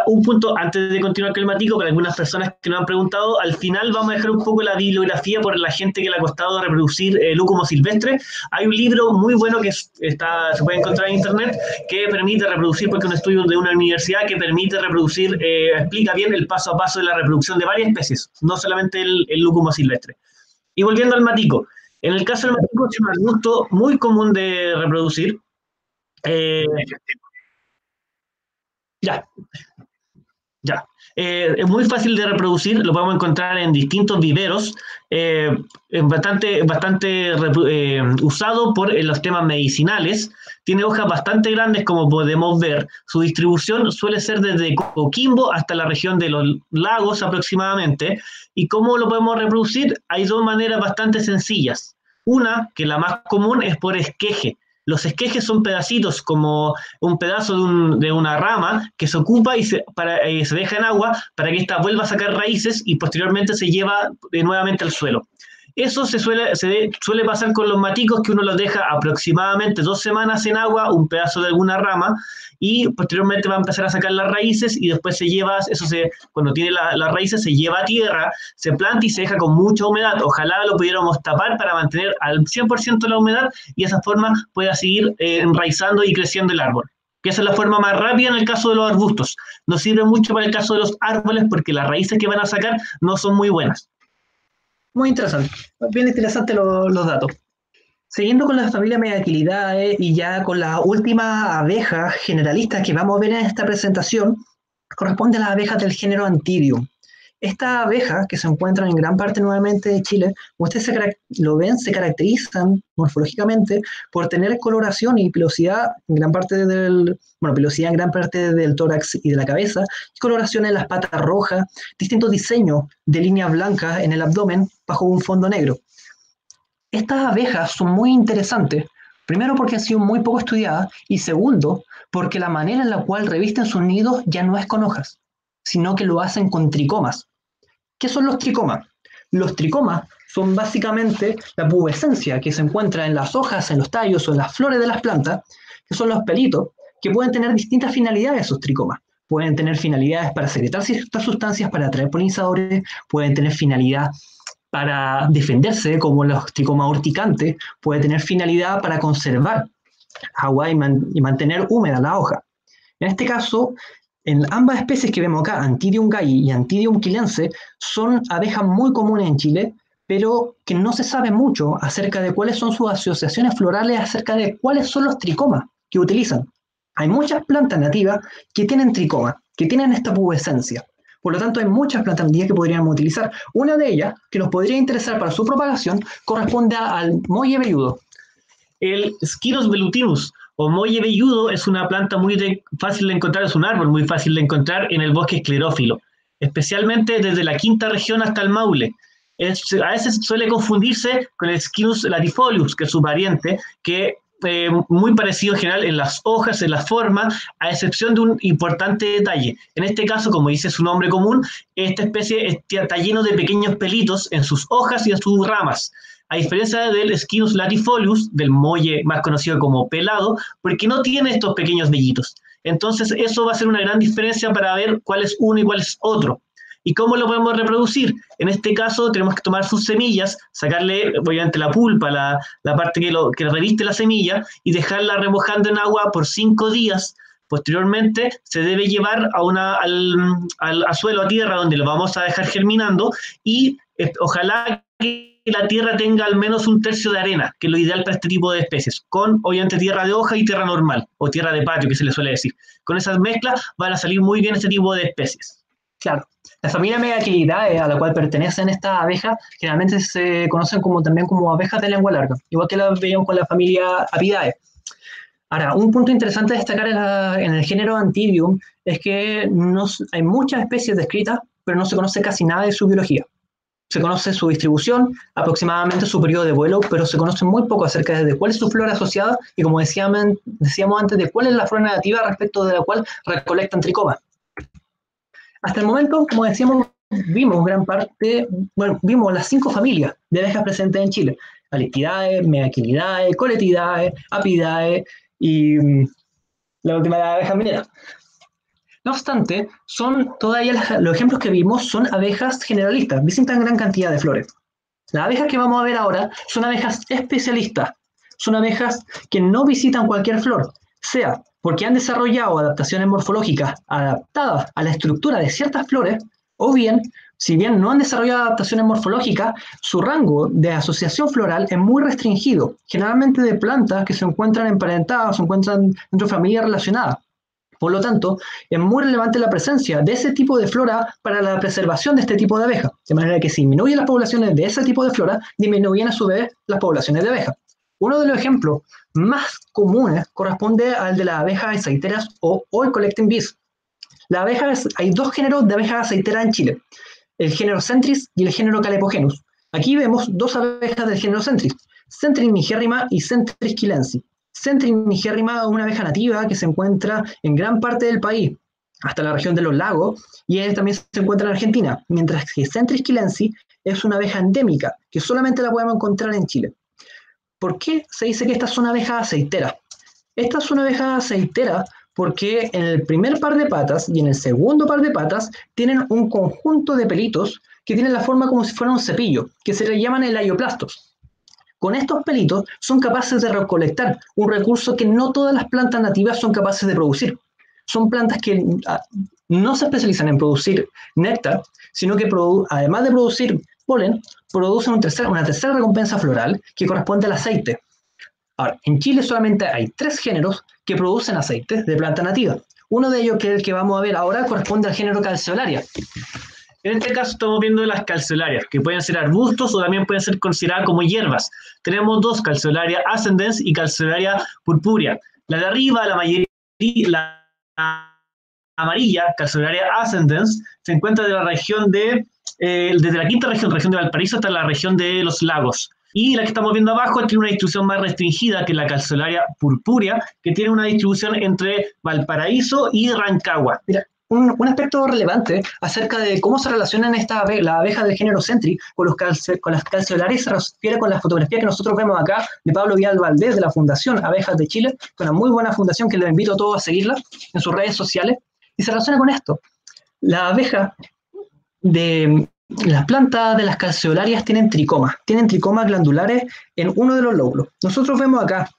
Un punto antes de continuar con el matico, para algunas personas que nos han preguntado, al final vamos a dejar un poco la bibliografía por la gente que le ha costado reproducir Lúcumo silvestre. Hay un libro muy bueno que se puede encontrar en internet que permite reproducir, porque es un estudio de una universidad que permite reproducir, explica bien el paso a paso de la reproducción de varias especies, no solamente el Lúcumo silvestre. Y volviendo al matico. En el caso del matico es un arbusto muy común de reproducir. Es muy fácil de reproducir, lo podemos encontrar en distintos viveros, es bastante usado por los temas medicinales, tiene hojas bastante grandes como podemos ver, su distribución suele ser desde Coquimbo hasta la región de los lagos aproximadamente, y ¿cómo lo podemos reproducir? Hay dos maneras bastante sencillas. Una, que la más común, es por esqueje. Los esquejes son pedacitos, como un pedazo de una rama que se ocupa y se deja en agua para que ésta vuelva a sacar raíces y posteriormente se lleva nuevamente al suelo. Eso se suele pasar con los maticos, que uno los deja aproximadamente 2 semanas en agua, un pedazo de alguna rama, y posteriormente va a empezar a sacar las raíces y después cuando tiene las raíces se lleva a tierra, se planta y se deja con mucha humedad. Ojalá lo pudiéramos tapar para mantener al 100% la humedad y de esa forma pueda seguir enraizando y creciendo el árbol. Que esa es la forma más rápida en el caso de los arbustos. No sirve mucho para el caso de los árboles porque las raíces que van a sacar no son muy buenas. Muy interesante, bien interesantes los datos. Siguiendo con la familia Megaquilidae y ya con la última abeja generalista que vamos a ver en esta presentación, corresponde a las abejas del género Antidium. Estas abejas, que se encuentran en gran parte nuevamente de Chile, como ustedes lo ven, se caracterizan morfológicamente por tener coloración y pilosidad en gran parte pilosidad en gran parte del tórax y de la cabeza, y coloración en las patas rojas, distintos diseños de líneas blancas en el abdomen bajo un fondo negro. Estas abejas son muy interesantes, primero porque han sido muy poco estudiadas y segundo porque la manera en la cual revisten sus nidos ya no es con hojas, sino que lo hacen con tricomas. ¿Qué son los tricomas? Los tricomas son básicamente la pubescencia que se encuentra en las hojas, en los tallos o en las flores de las plantas, que son los pelitos, que pueden tener distintas finalidades esos tricomas. pueden tener finalidades para secretar ciertas sustancias, para atraer polinizadores, pueden tener finalidad para defenderse, como los tricomas urticantes, puede tener finalidad para conservar agua y mantener húmeda la hoja. En este caso, en ambas especies que vemos acá, Antidium galli y Antidium chilense, son abejas muy comunes en Chile, pero que no se sabe mucho acerca de cuáles son sus asociaciones florales, acerca de cuáles son los tricomas que utilizan. Hay muchas plantas nativas que tienen tricomas, que tienen esta pubescencia. Por lo tanto, hay muchas plantas nativas que podríamos utilizar. Una de ellas, que nos podría interesar para su propagación, corresponde al molle velludo. El Scirus velutinus, o molle velludo, es una planta muy fácil de encontrar, es un árbol muy fácil de encontrar en el bosque esclerófilo, especialmente desde la quinta región hasta el Maule. A veces suele confundirse con el Scirus latifolius, que es su pariente, que muy parecido en general en las hojas, en la forma, a excepción de un importante detalle. En este caso, como dice su nombre común, esta especie está lleno de pequeños pelitos en sus hojas y en sus ramas, a diferencia del Scirus latifolius, del molle más conocido como pelado, porque no tiene estos pequeños vellitos. Entonces, eso va a ser una gran diferencia para ver cuál es uno y cuál es otro. ¿Y cómo lo podemos reproducir? En este caso tenemos que tomar sus semillas, sacarle obviamente la pulpa, la parte que reviste la semilla, y dejarla remojando en agua por 5 días. Posteriormente se debe llevar a suelo, a tierra, donde lo vamos a dejar germinando, y ojalá que la tierra tenga al menos 1/3 de arena, que es lo ideal para este tipo de especies, con obviamente tierra de hoja y tierra normal, o tierra de patio, que se le suele decir. Con esas mezclas van a salir muy bien este tipo de especies. Claro. La familia Megaquilidae, a la cual pertenecen estas abejas, generalmente se conocen también como abejas de lengua larga, igual que las veíamos con la familia Apidae. Ahora, un punto interesante a destacar en el género Antidium es que hay muchas especies descritas, pero no se conoce casi nada de su biología. Se conoce su distribución, aproximadamente su periodo de vuelo, pero se conoce muy poco acerca de cuál es su flora asociada y, como decíamos antes, de cuál es la flora nativa respecto de la cual recolectan tricomas. Hasta el momento, como decíamos, vimos las 5 familias de abejas presentes en Chile: Alectidae, Megaquilidae, Coletidae, Apidae y la última de las abejas mineras. No obstante, los ejemplos que vimos son abejas generalistas, visitan gran cantidad de flores. Las abejas que vamos a ver ahora son abejas especialistas, son abejas que no visitan cualquier flor, sea porque han desarrollado adaptaciones morfológicas adaptadas a la estructura de ciertas flores, o bien, si bien no han desarrollado adaptaciones morfológicas, su rango de asociación floral es muy restringido, generalmente de plantas que se encuentran emparentadas, se encuentran dentro de familias relacionadas. Por lo tanto, es muy relevante la presencia de ese tipo de flora para la preservación de este tipo de abejas, de manera que si disminuyen las poblaciones de ese tipo de flora, disminuyen a su vez las poblaciones de abejas. Uno de los ejemplos más comunes corresponde al de las abejas aceiteras o oil collecting bees. Hay 2 géneros de abejas aceiteras en Chile, el género Centris y el género Calepogenus. Aquí vemos 2 abejas del género Centris, Centris nigérrima y Centris chilensis. Centris nigérrima es una abeja nativa que se encuentra en gran parte del país, hasta la región de los lagos, y también se encuentra en Argentina, mientras que Centris chilensis es una abeja endémica, que solamente la podemos encontrar en Chile. ¿Por qué se dice que estas son abejas aceiteras? Estas son abejas aceiteras porque en el primer par de patas y en el segundo par de patas tienen un conjunto de pelitos que tienen la forma como si fuera un cepillo, que se le llaman elaioplastos. Con estos pelitos son capaces de recolectar un recurso que no todas las plantas nativas son capaces de producir. Son plantas que no se especializan en producir néctar, sino que además de producir polen, producen una tercera recompensa floral que corresponde al aceite. Ahora, en Chile solamente hay 3 géneros que producen aceites de planta nativa. Uno de ellos, que es el que vamos a ver ahora, corresponde al género Calceolaria. En este caso estamos viendo las calceolarias, que pueden ser arbustos o también pueden ser consideradas como hierbas. Tenemos 2, Calceolaria ascendens y Calceolaria purpurea. La de arriba, la amarilla, Calceolaria ascendens, se encuentra de la región desde la quinta región de Valparaíso hasta la región de los lagos. Y la que estamos viendo abajo tiene una distribución más restringida que la Calceolaria purpurea, que tiene una distribución entre Valparaíso y Rancagua. Mira, un aspecto relevante acerca de cómo se relacionan las abejas del género Centri con las calceolarias se refiere con la fotografía que nosotros vemos acá de Pablo Vidal Valdés de la Fundación Abejas de Chile, una muy buena fundación que les invito a todos a seguirla en sus redes sociales. Y se relaciona con esto. La abeja de las plantas de las calceolarias tienen tricomas glandulares en uno de los lóbulos. Nosotros vemos acá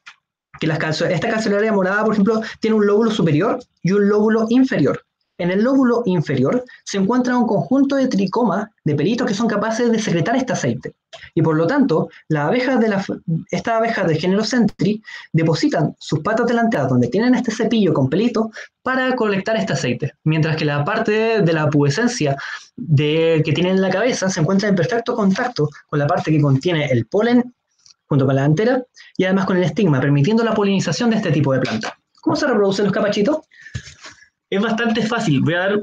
que esta calceolaria morada, por ejemplo, tiene un lóbulo superior y un lóbulo inferior. En el lóbulo inferior se encuentra un conjunto de tricomas, de pelitos que son capaces de secretar este aceite. Y por lo tanto, estas abejas del género Sentry depositan sus patas delanteras, donde tienen este cepillo con pelitos, para colectar este aceite. Mientras que la parte de la pubescencia que tienen en la cabeza se encuentra en perfecto contacto con la parte que contiene el polen, junto con la antera, y además con el estigma, permitiendo la polinización de este tipo de planta. ¿Cómo se reproducen los capachitos? Es bastante fácil. Voy a dar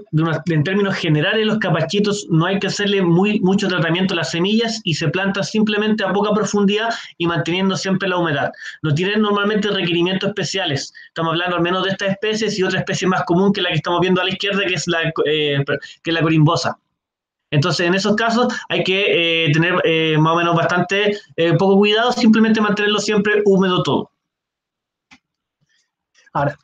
en términos generales, los capachitos no hay que hacerle mucho tratamiento a las semillas y se planta simplemente a poca profundidad y manteniendo siempre la humedad. No tienen normalmente requerimientos especiales. Estamos hablando al menos de estas especies y otra especie más común que la que estamos viendo a la izquierda, que es la corimbosa. Entonces, en esos casos hay que tener más o menos bastante poco cuidado, simplemente mantenerlo siempre húmedo todo. Ahora,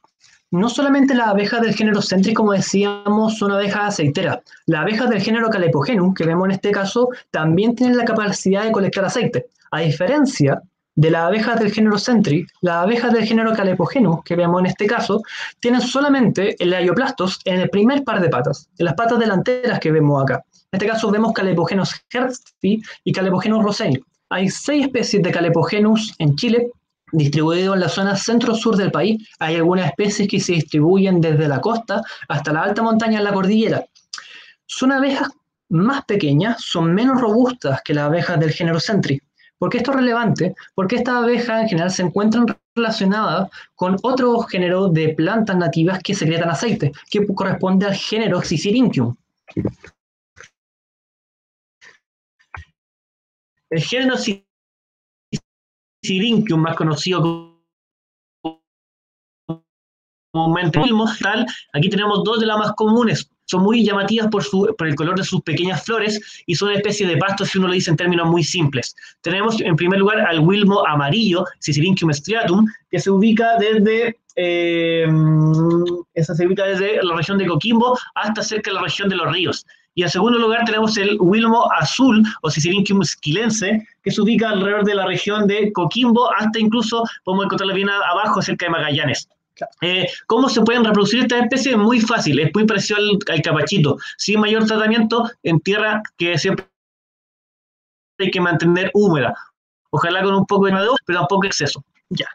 no solamente las abejas del género Sentry, como decíamos, son abejas aceiteras. Las abejas del género Calepogenum, que vemos en este caso, también tienen la capacidad de colectar aceite. A diferencia de las abejas del género Sentry, las abejas del género Calepogenum, que vemos en este caso, tienen solamente el Leioplastos en el primer par de patas, en las patas delanteras que vemos acá. En este caso vemos Calepogenus hertzfi y Calepogenus roseni. Hay 6 especies de Calepogenus en Chile, distribuido en la zona centro-sur del país. Hay algunas especies que se distribuyen desde la costa hasta la alta montaña en la cordillera. Son abejas más pequeñas, son menos robustas que las abejas del género Sentry. ¿Por qué esto es relevante? Porque estas abejas en general se encuentran relacionadas con otro género de plantas nativas que secretan aceite, que corresponde al género Xysirincium. El género Xysirincium, más conocido comúnmente tal, aquí tenemos 2 de las más comunes. Son muy llamativas por el color de sus pequeñas flores y son una especie de pasto, si uno lo dice en términos muy simples. Tenemos en primer lugar al Wilmo amarillo, Xysirincium striatum, que se ubica desde la región de Coquimbo hasta cerca de la región de Los Ríos. Y en segundo lugar tenemos el Wilmo azul, o Xysirincium esquilense, que se ubica alrededor de la región de Coquimbo hasta incluso, podemos encontrarla bien abajo, cerca de Magallanes. ¿Cómo se pueden reproducir estas especies? Muy fácil, es muy parecido al capachito, sin mayor tratamiento, en tierra que siempre hay que mantener húmeda, ojalá con un poco de humedad, pero tampoco exceso. Ya.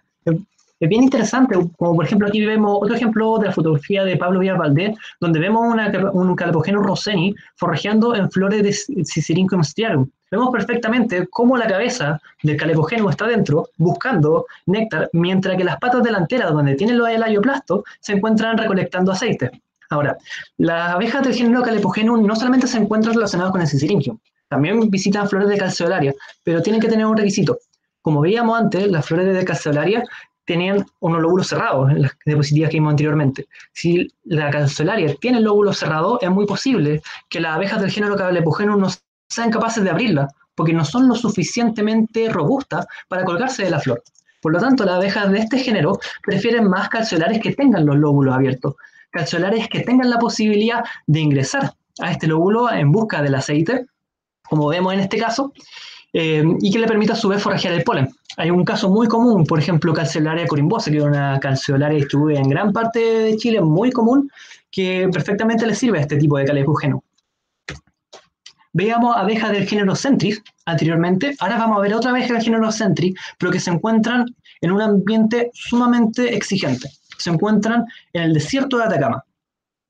Es bien interesante, como por ejemplo aquí vemos otro ejemplo de la fotografía de Pablo Villar Valdés, donde vemos un Calepogenus roseni forrajeando en flores de Xysirincium striatum. Vemos perfectamente cómo la cabeza del Calepogenus está dentro, buscando néctar, mientras que las patas delanteras, donde tienen los Leioplastos, se encuentran recolectando aceite. Ahora, las abejas del género Calepogenum no solamente se encuentran relacionadas con el Xysirincium, también visitan flores de calceolaria, pero tienen que tener un requisito. Como veíamos antes, las flores de calceolaria tenían unos lóbulos cerrados en las diapositivas que vimos anteriormente. Si la calceolaria tiene el lóbulo cerrado, es muy posible que las abejas del género Calepogenum no sean capaces de abrirla, porque no son lo suficientemente robustas para colgarse de la flor. Por lo tanto, las abejas de este género prefieren más calceolares que tengan los lóbulos abiertos, calceolares que tengan la posibilidad de ingresar a este lóbulo en busca del aceite, como vemos en este caso, y que le permita a su vez forrajear el polen. Hay un caso muy común, por ejemplo, Calceolaria corimbosa, que es una calceolaria distribuida en gran parte de Chile, muy común, que perfectamente le sirve a este tipo de Calepogenum. Veíamos abejas del género Sentry anteriormente, ahora vamos a ver otra abeja del género Sentry, pero que se encuentran en un ambiente sumamente exigente. Se encuentran en el desierto de Atacama,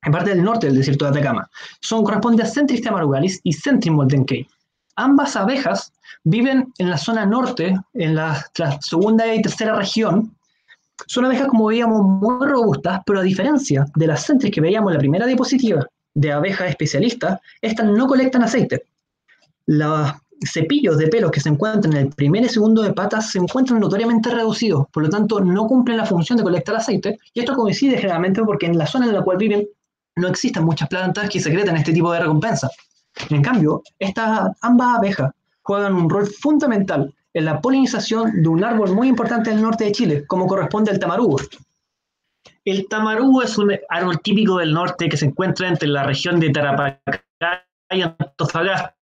en parte del norte del desierto de Atacama. Corresponde a Centris tamarugalis y Centris moldenkei. Ambas abejas viven en la zona norte, en la segunda y tercera región. Son abejas, como veíamos, muy robustas, pero a diferencia de las Centris que veíamos en la primera diapositiva de abejas especialistas, estas no colectan aceite. Los cepillos de pelos que se encuentran en el primer y segundo de patas se encuentran notoriamente reducidos, por lo tanto no cumplen la función de colectar aceite, y esto coincide generalmente porque en la zona en la cual viven no existen muchas plantas que secretan este tipo de recompensa. En cambio, ambas abejas juegan un rol fundamental en la polinización de un árbol muy importante del norte de Chile, como corresponde al tamarugo. El tamarugo es un árbol típico del norte que se encuentra entre la región de Tarapacá y Antofagasta,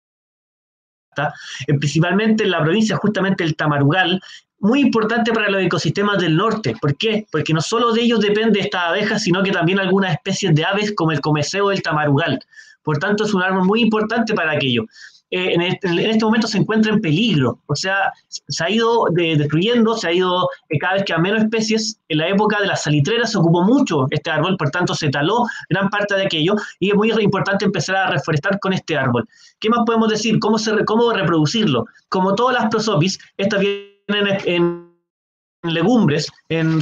principalmente en la provincia justamente del Tamarugal, muy importante para los ecosistemas del norte. ¿Por qué? Porque no solo de ellos depende esta abeja, sino que también algunas especies de aves como el comeceo del Tamarugal. Por tanto, es un árbol muy importante para aquello. En este momento se encuentra en peligro, o sea, se ha ido destruyendo, se ha ido cada vez que a menos especies. En la época de las salitreras se ocupó mucho este árbol, por tanto se taló gran parte de aquello, y es muy importante empezar a reforestar con este árbol. ¿Qué más podemos decir? ¿Cómo reproducirlo? Como todas las prosopis, estas vienen en legumbres,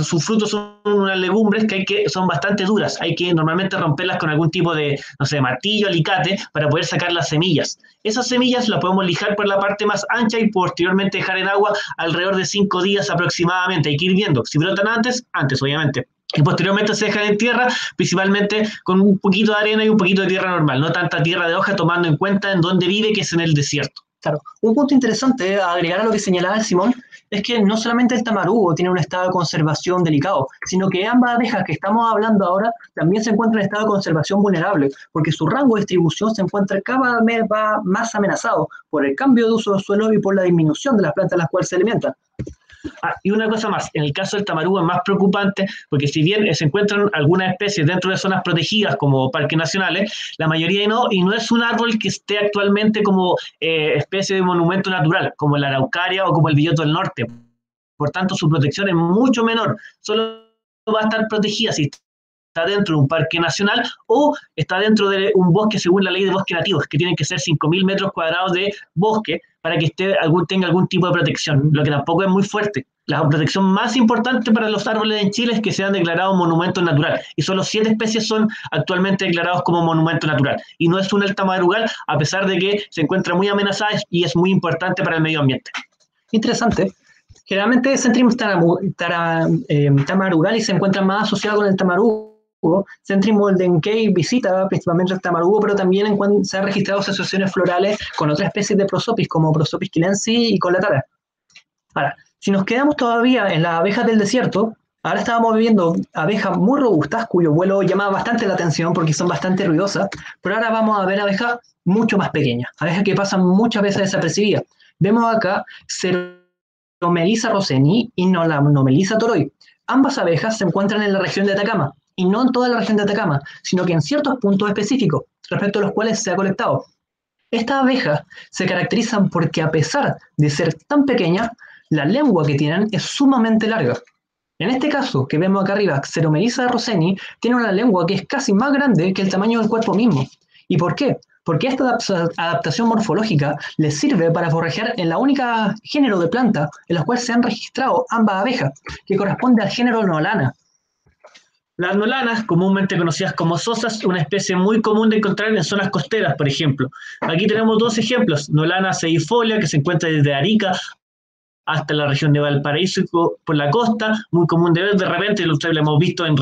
sus frutos son unas legumbres que son bastante duras, hay que normalmente romperlas con algún tipo de, no sé, martillo, alicate, para poder sacar las semillas. Esas semillas las podemos lijar por la parte más ancha y posteriormente dejar en agua alrededor de 5 días aproximadamente. Hay que ir viendo, si brotan antes obviamente. Y posteriormente se dejan en tierra, principalmente con un poquito de arena y un poquito de tierra normal, no tanta tierra de hoja, tomando en cuenta en dónde vive, que es en el desierto. Claro, un punto interesante a agregar a lo que señalaba el Simón es que no solamente el tamarugo tiene un estado de conservación delicado, sino que ambas abejas que estamos hablando ahora también se encuentran en estado de conservación vulnerable, porque su rango de distribución se encuentra cada vez más amenazado por el cambio de uso del suelo y por la disminución de las plantas a las cuales se alimentan. Y una cosa más, en el caso del tamarugo es más preocupante porque si bien se encuentran algunas especies dentro de zonas protegidas como parques nacionales, la mayoría no, y no es un árbol que esté actualmente como especie de monumento natural, como la araucaria o como el billoto del norte. Por tanto, su protección es mucho menor, solo va a estar protegida si está dentro de un parque nacional o está dentro de un bosque según la ley de bosques nativos, que tienen que ser 5.000 metros cuadrados de bosque para que tenga algún tipo de protección, lo que tampoco es muy fuerte. La protección más importante para los árboles en Chile es que sean declarados monumentos naturales, y solo 7 especies son actualmente declarados como monumento natural, y no es un el tamarugal, a pesar de que se encuentra muy amenazada y es muy importante para el medio ambiente. Interesante. Generalmente Centrimus tamarugali se encuentra más asociado con el tamarugo. Centrimus moldenkei visita principalmente el tamarugo, pero también se han registrado asociaciones florales con otras especies de prosopis, como Prosopis quilensis y colatara. Ahora, si nos quedamos todavía en las abejas del desierto, ahora estábamos viendo abejas muy robustas, cuyo vuelo llama bastante la atención porque son bastante ruidosas, pero ahora vamos a ver abejas mucho más pequeñas, abejas que pasan muchas veces desapercibidas. Vemos acá Ceromelisa rosseni y Nomelisa toroi. Ambas abejas se encuentran en la región de Atacama, y no en toda la región de Atacama, sino que en ciertos puntos específicos, respecto a los cuales se ha colectado. Estas abejas se caracterizan porque, a pesar de ser tan pequeñas, la lengua que tienen es sumamente larga. En este caso, que vemos acá arriba, Ceromelisa rosseni tiene una lengua que es casi más grande que el tamaño del cuerpo mismo. ¿Y por qué? Porque esta adaptación morfológica les sirve para forrajear en la única género de planta en la cual se han registrado ambas abejas, que corresponde al género Nolana. Las nolanas, comúnmente conocidas como sosas, una especie muy común de encontrar en zonas costeras, por ejemplo. Aquí tenemos 2 ejemplos. Nolana seifolia, que se encuentra desde Arica hasta la región de Valparaíso por la costa, muy común de ver, de repente lo hemos visto en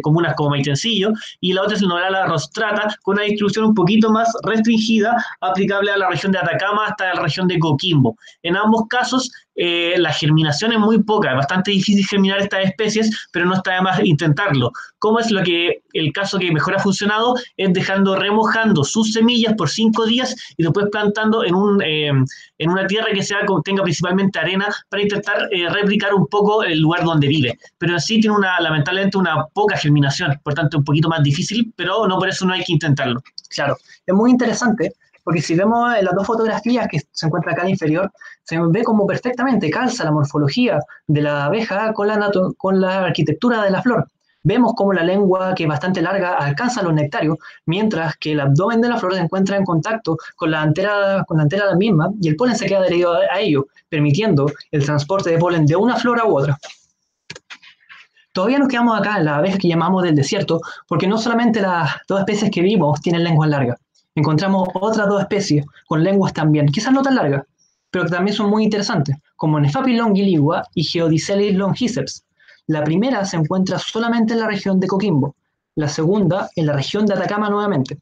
comunas como Maitencillo, y la otra es el Nolana rostrata, con una distribución un poquito más restringida, aplicable a la región de Atacama hasta la región de Coquimbo. En ambos casos, la germinación es muy poca, es bastante difícil germinar estas especies, pero no está de más intentarlo. ¿Cómo es el caso que mejor ha funcionado? Es remojando sus semillas por 5 días y después plantando en una tierra que tenga principalmente arena para intentar replicar un poco el lugar donde vive. Pero en sí tiene lamentablemente una poca germinación, por tanto un poquito más difícil, pero no por eso no hay que intentarlo. Claro, es muy interesante, porque si vemos en las 2 fotografías que se encuentran acá al inferior, se ve como perfectamente calza la morfología de la abeja con la arquitectura de la flor. Vemos como la lengua, que es bastante larga, alcanza los nectarios, mientras que el abdomen de la flor se encuentra en contacto con la antera de la misma, y el polen se queda adherido a ello, permitiendo el transporte de polen de una flor a otra. Todavía nos quedamos acá en las abejas que llamamos del desierto, porque no solamente las 2 especies que vimos tienen lenguas largas. Encontramos otras 2 especies con lenguas también, quizás no tan largas, pero que también son muy interesantes, como Nephapis longiligua y Geodicelis longiceps. La primera se encuentra solamente en la región de Coquimbo, la segunda en la región de Atacama nuevamente.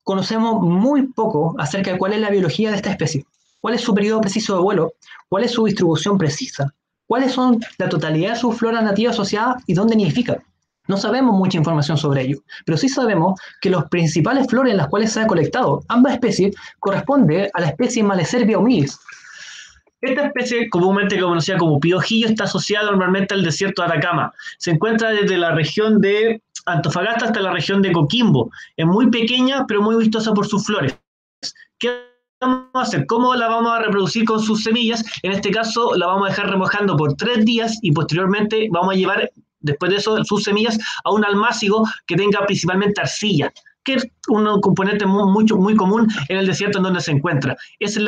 Conocemos muy poco acerca de cuál es la biología de esta especie, cuál es su periodo preciso de vuelo, cuál es su distribución precisa, cuáles son la totalidad de su flora nativa asociada y dónde nidifica. No sabemos mucha información sobre ello, pero sí sabemos que los principales flores en las cuales se ha colectado ambas especies corresponde a la especie Maleservia humilis. Esta especie, comúnmente conocida como piojillo, está asociada normalmente al desierto de Atacama. Se encuentra desde la región de Antofagasta hasta la región de Coquimbo. Es muy pequeña, pero muy vistosa por sus flores. ¿Qué vamos a hacer? ¿Cómo la vamos a reproducir con sus semillas? En este caso, la vamos a dejar remojando por 3 días y posteriormente vamos a llevar, después de eso, sus semillas a un almácigo que tenga principalmente arcilla, que es un componente muy común en el desierto en donde se encuentra. Esa es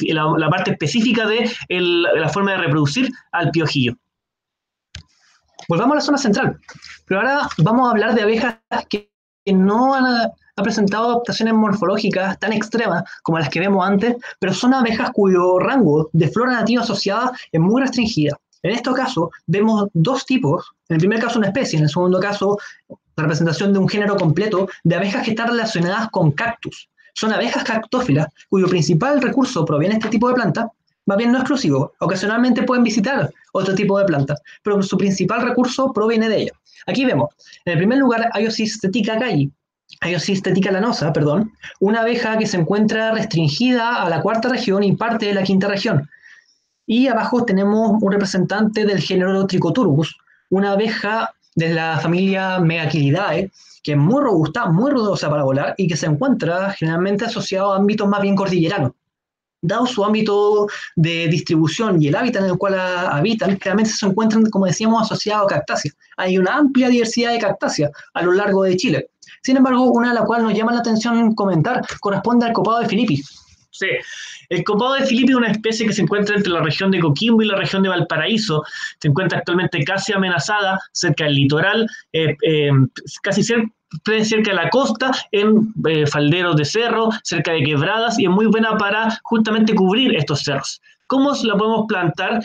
la parte específica de la forma de reproducir al piojillo. Volvamos a la zona central, pero ahora vamos a hablar de abejas que no han presentado adaptaciones morfológicas tan extremas como las que vemos antes, pero son abejas cuyo rango de flora nativa asociada es muy restringida. En este caso, vemos 2 tipos, en el primer caso una especie, en el segundo caso la representación de un género completo de abejas que están relacionadas con cactus. Son abejas cactófilas, cuyo principal recurso proviene de este tipo de planta, más bien no exclusivo, ocasionalmente pueden visitar otro tipo de plantas, pero su principal recurso proviene de ella. Aquí vemos, en el primer lugar, Iocistetica lanosa, una abeja que se encuentra restringida a la 4ª región y parte de la 5ª región. Y abajo tenemos un representante del género Trichoturgus, una abeja de la familia Megaquilidae, que es muy robusta, muy ruidosa para volar y que se encuentra generalmente asociado a ámbitos más bien cordilleranos. Dado su ámbito de distribución y el hábitat en el cual habitan, generalmente se encuentran, como decíamos, asociados a cactáceas. Hay una amplia diversidad de cactáceas a lo largo de Chile. Sin embargo, una de las cuales nos llama la atención comentar corresponde al copado de Filippi. Sí, el copado de Filippi es una especie que se encuentra entre la región de Coquimbo y la región de Valparaíso. Se encuentra actualmente casi amenazada cerca del litoral, casi cerca de la costa, en falderos de cerro, cerca de quebradas, y es muy buena para justamente cubrir estos cerros. ¿Cómo la podemos plantar?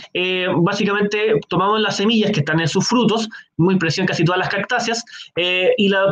Básicamente tomamos las semillas que están en sus frutos, muy presión casi todas las cactáceas, y la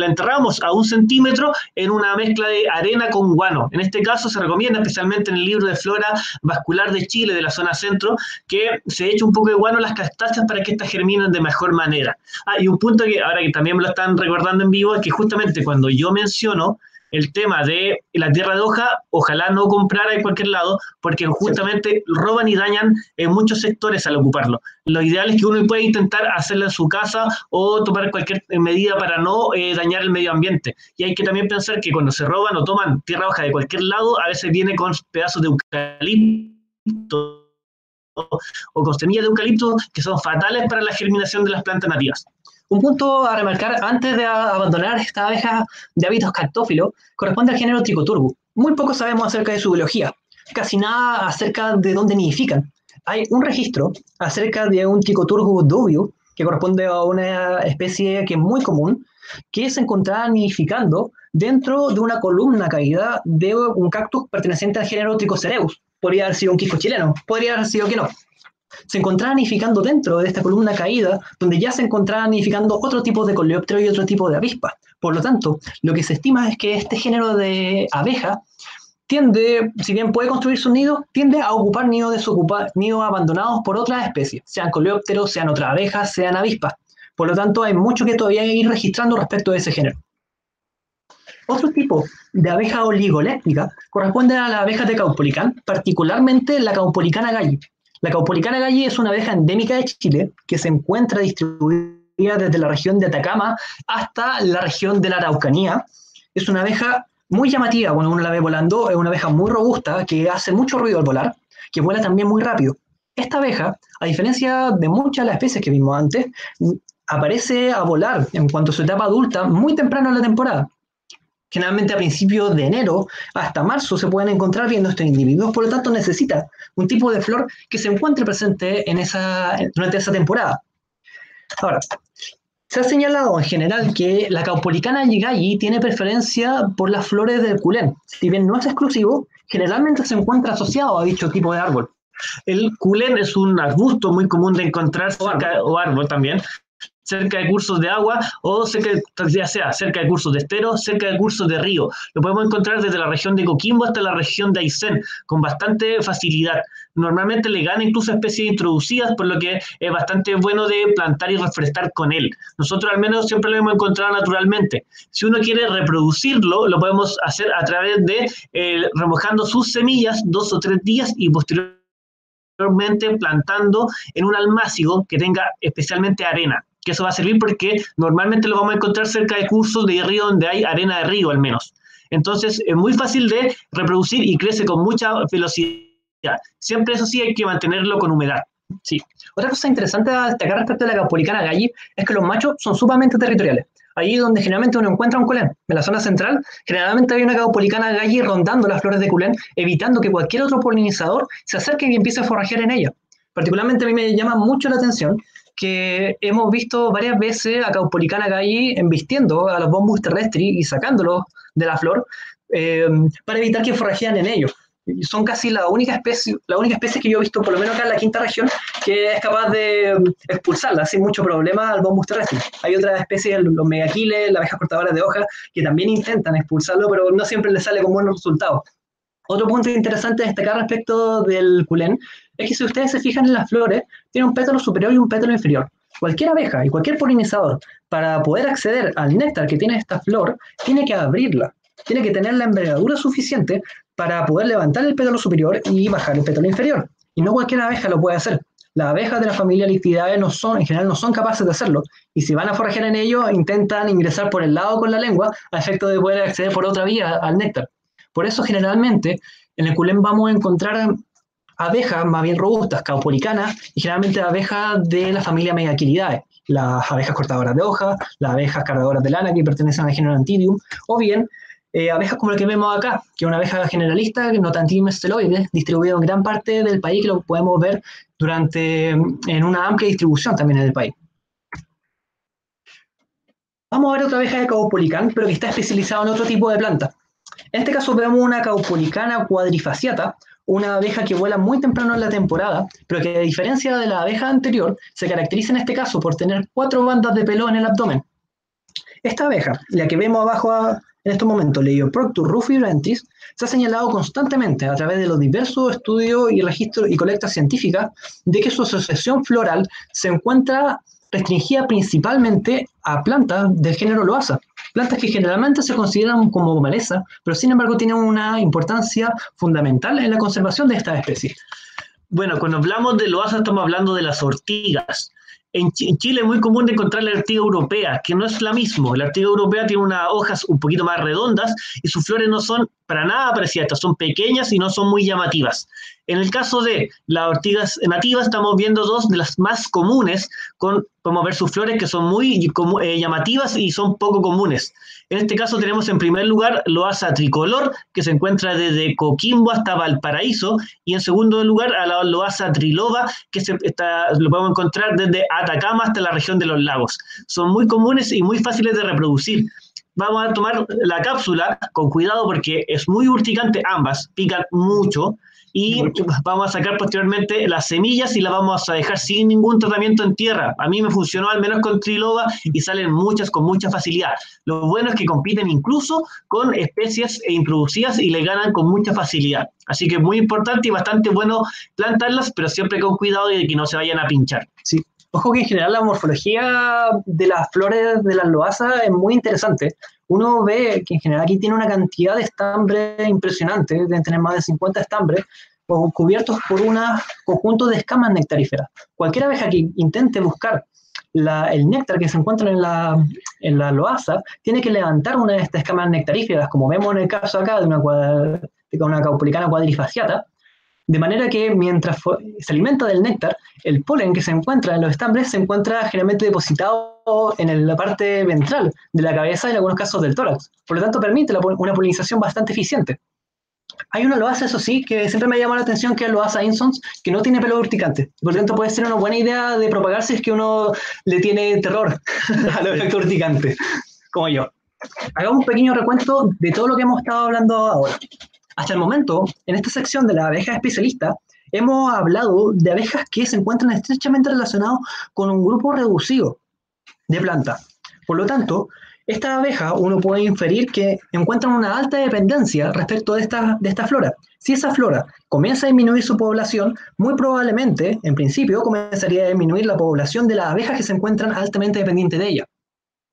enterramos a 1 centímetro en una mezcla de arena con guano. En este caso se recomienda, especialmente en el libro de Flora Vascular de Chile, de la zona centro, que se eche un poco de guano a las cactáceas para que éstas germinen de mejor manera. Y un punto que ahora que también me lo están recordando en vivo, es que justamente cuando yo menciono el tema de la tierra de hoja, ojalá no comprara en cualquier lado, porque justamente roban y dañan en muchos sectores al ocuparlo. Lo ideal es que uno pueda intentar hacerlo en su casa o tomar cualquier medida para no dañar el medio ambiente. Y hay que también pensar que cuando se roban o toman tierra de hoja de cualquier lado, a veces viene con pedazos de eucalipto o con semillas de eucalipto que son fatales para la germinación de las plantas nativas. Un punto a remarcar antes de abandonar esta abeja de hábitos cactófilos corresponde al género Trichoturgus. Muy poco sabemos acerca de su biología, casi nada acerca de dónde nidifican. Hay un registro acerca de un Trichoturgus dubio, que corresponde a una especie que es muy común, que se encontraba nidificando dentro de una columna caída de un cactus perteneciente al género Trichocereus. Podría haber sido un quisco chileno, podría haber sido que no. Se encontraba nidificando dentro de esta columna caída, donde ya se encontraba nidificando otro tipo de coleóptero y otro tipo de avispa. Por lo tanto, lo que se estima es que este género de abeja tiende, si bien puede construir sus nidos, tiende a ocupar nidos abandonados por otras especies, sean coleópteros, sean otras abejas, sean avispas. Por lo tanto, hay mucho que todavía ir registrando respecto de ese género. Otro tipo de abeja oligoléctrica corresponde a las abejas de Caupolicán, particularmente la Caupolicana galli. La Caupolicana galli es una abeja endémica de Chile que se encuentra distribuida desde la región de Atacama hasta la región de la Araucanía. Es una abeja muy llamativa cuando uno la ve volando, es una abeja muy robusta que hace mucho ruido al volar, que vuela también muy rápido. Esta abeja, a diferencia de muchas de las especies que vimos antes, aparece a volar en cuanto a su etapa adulta muy temprano en la temporada. Generalmente a principios de enero hasta marzo se pueden encontrar viendo estos individuos, por lo tanto necesita un tipo de flor que se encuentre presente durante esa temporada. Ahora, se ha señalado en general que la Caupolicana galli tiene preferencia por las flores del culén. Si bien no es exclusivo, generalmente se encuentra asociado a dicho tipo de árbol. El culén es un arbusto muy común de encontrar cerca, o árbol también, cerca de cursos de agua o ya sea cerca de cursos de estero, cerca de cursos de río. Lo podemos encontrar desde la región de Coquimbo hasta la región de Aysén con bastante facilidad. Normalmente le gana incluso especies introducidas, por lo que es bastante bueno de plantar y refrescar con él. Nosotros al menos siempre lo hemos encontrado naturalmente. Si uno quiere reproducirlo, lo podemos hacer a través de remojando sus semillas 2 o 3 días y posteriormente plantando en un almácigo que tenga especialmente arena, que eso va a servir porque normalmente lo vamos a encontrar cerca de cursos de río donde hay arena de río al menos. Entonces es muy fácil de reproducir y crece con mucha velocidad. Siempre eso sí hay que mantenerlo con humedad. Sí. Otra cosa interesante a destacar respecto a la Caupolicana galli es que los machos son sumamente territoriales. Allí donde generalmente uno encuentra un culén, en la zona central, generalmente hay una Caupolicana galli rondando las flores de culén, evitando que cualquier otro polinizador se acerque y empiece a forrajear en ella. Particularmente a mí me llama mucho la atención que hemos visto varias veces a Caupolicana galli embistiendo a los bombus terrestri y sacándolos de la flor para evitar que forrajean en ellos. Son casi la única especie que yo he visto, por lo menos acá en la quinta región, que es capaz de expulsarla sin mucho problema al bombus terrestre. Hay otras especies, los megaquiles, las abejas cortadoras de hojas, que también intentan expulsarlo, pero no siempre les sale con buenos resultados. Otro punto interesante a destacar respecto del culén es que si ustedes se fijan en las flores, tiene un pétalo superior y un pétalo inferior. Cualquier abeja y cualquier polinizador, para poder acceder al néctar que tiene esta flor, tiene que abrirla. Tiene que tener la envergadura suficiente para poder levantar el pétalo superior y bajar el pétalo inferior. Y no cualquier abeja lo puede hacer. Las abejas de la familia Listidae en general no son capaces de hacerlo. Y si van a forrajear en ello, intentan ingresar por el lado con la lengua a efecto de poder acceder por otra vía al néctar. Por eso generalmente en el culén vamos a encontrar abejas más bien robustas, caupolicanas, y generalmente abejas de la familia Megaquilidae. Las abejas cortadoras de hojas, las abejas cargadoras de lana que pertenecen al género Antidium, o bien abejas como la que vemos acá, que es una abeja generalista, Notantidium steloides, distribuido en gran parte del país, que lo podemos ver en una amplia distribución también en el país. Vamos a ver otra abeja de Caupolicán, pero que está especializada en otro tipo de planta. En este caso vemos una Caupolicana quadrifaciata, una abeja que vuela muy temprano en la temporada, pero que a diferencia de la abeja anterior, se caracteriza en este caso por tener 4 bandas de pelo en el abdomen. Esta abeja, la que vemos abajo en estos momentos, Leioprodctus rufibrantis, se ha señalado constantemente a través de los diversos estudios y registros y colectas científicas de que su asociación floral se encuentra restringida principalmente a plantas del género Loasa, plantas que generalmente se consideran como maleza, pero sin embargo tienen una importancia fundamental en la conservación de estas especies. Bueno, cuando hablamos de Loasa estamos hablando de las ortigas. En Chile es muy común encontrar la ortiga europea, que no es la misma. La ortiga europea tiene unas hojas un poquito más redondas y sus flores no son para nada parecidas, estas son pequeñas y no son muy llamativas. En el caso de las ortigas nativas estamos viendo 2 de las más comunes, podemos ver sus flores que son muy llamativas y son poco comunes. En este caso tenemos en primer lugar Loasa tricolor, que se encuentra desde Coquimbo hasta Valparaíso, y en segundo lugar a la Loasa triloba, que lo podemos encontrar desde Atacama hasta la región de los lagos. Son muy comunes y muy fáciles de reproducir. Vamos a tomar la cápsula con cuidado porque es muy urticante ambas, pican mucho, y vamos a sacar posteriormente las semillas y las vamos a dejar sin ningún tratamiento en tierra. A mí me funcionó al menos con triloba y salen muchas con mucha facilidad. Lo bueno es que compiten incluso con especies introducidas y le ganan con mucha facilidad. Así que es muy importante y bastante bueno plantarlas, pero siempre con cuidado de que no se vayan a pinchar. Sí. Ojo que en general la morfología de las flores de las loasas es muy interesante. Uno ve que en general aquí tiene una cantidad de estambres impresionante, deben tener más de 50 estambres, cubiertos por un conjunto de escamas nectaríferas. Cualquier abeja que intente buscar el néctar que se encuentra en la loasa tiene que levantar una de estas escamas nectaríferas, como vemos en el caso acá de una Caupolicana quadrifaciata, de manera que mientras se alimenta del néctar, el polen que se encuentra en los estambres se encuentra generalmente depositado en la parte ventral de la cabeza y en algunos casos del tórax. Por lo tanto, permite una polinización bastante eficiente. Hay una loasa, eso sí, que siempre me llama la atención, que es Loasa insons, que no tiene pelo urticante. Por lo tanto, puede ser una buena idea de propagar si es que uno le tiene terror al efecto urticante, como yo. Hagamos un pequeño recuento de todo lo que hemos estado hablando ahora. Hasta el momento, en esta sección de la abeja especialista, hemos hablado de abejas que se encuentran estrechamente relacionadas con un grupo reducido. de planta. Por lo tanto, estas abejas uno puede inferir que encuentran una alta dependencia respecto de esta flora. Si esa flora comienza a disminuir su población, muy probablemente, en principio, comenzaría a disminuir la población de las abejas que se encuentran altamente dependientes de ella.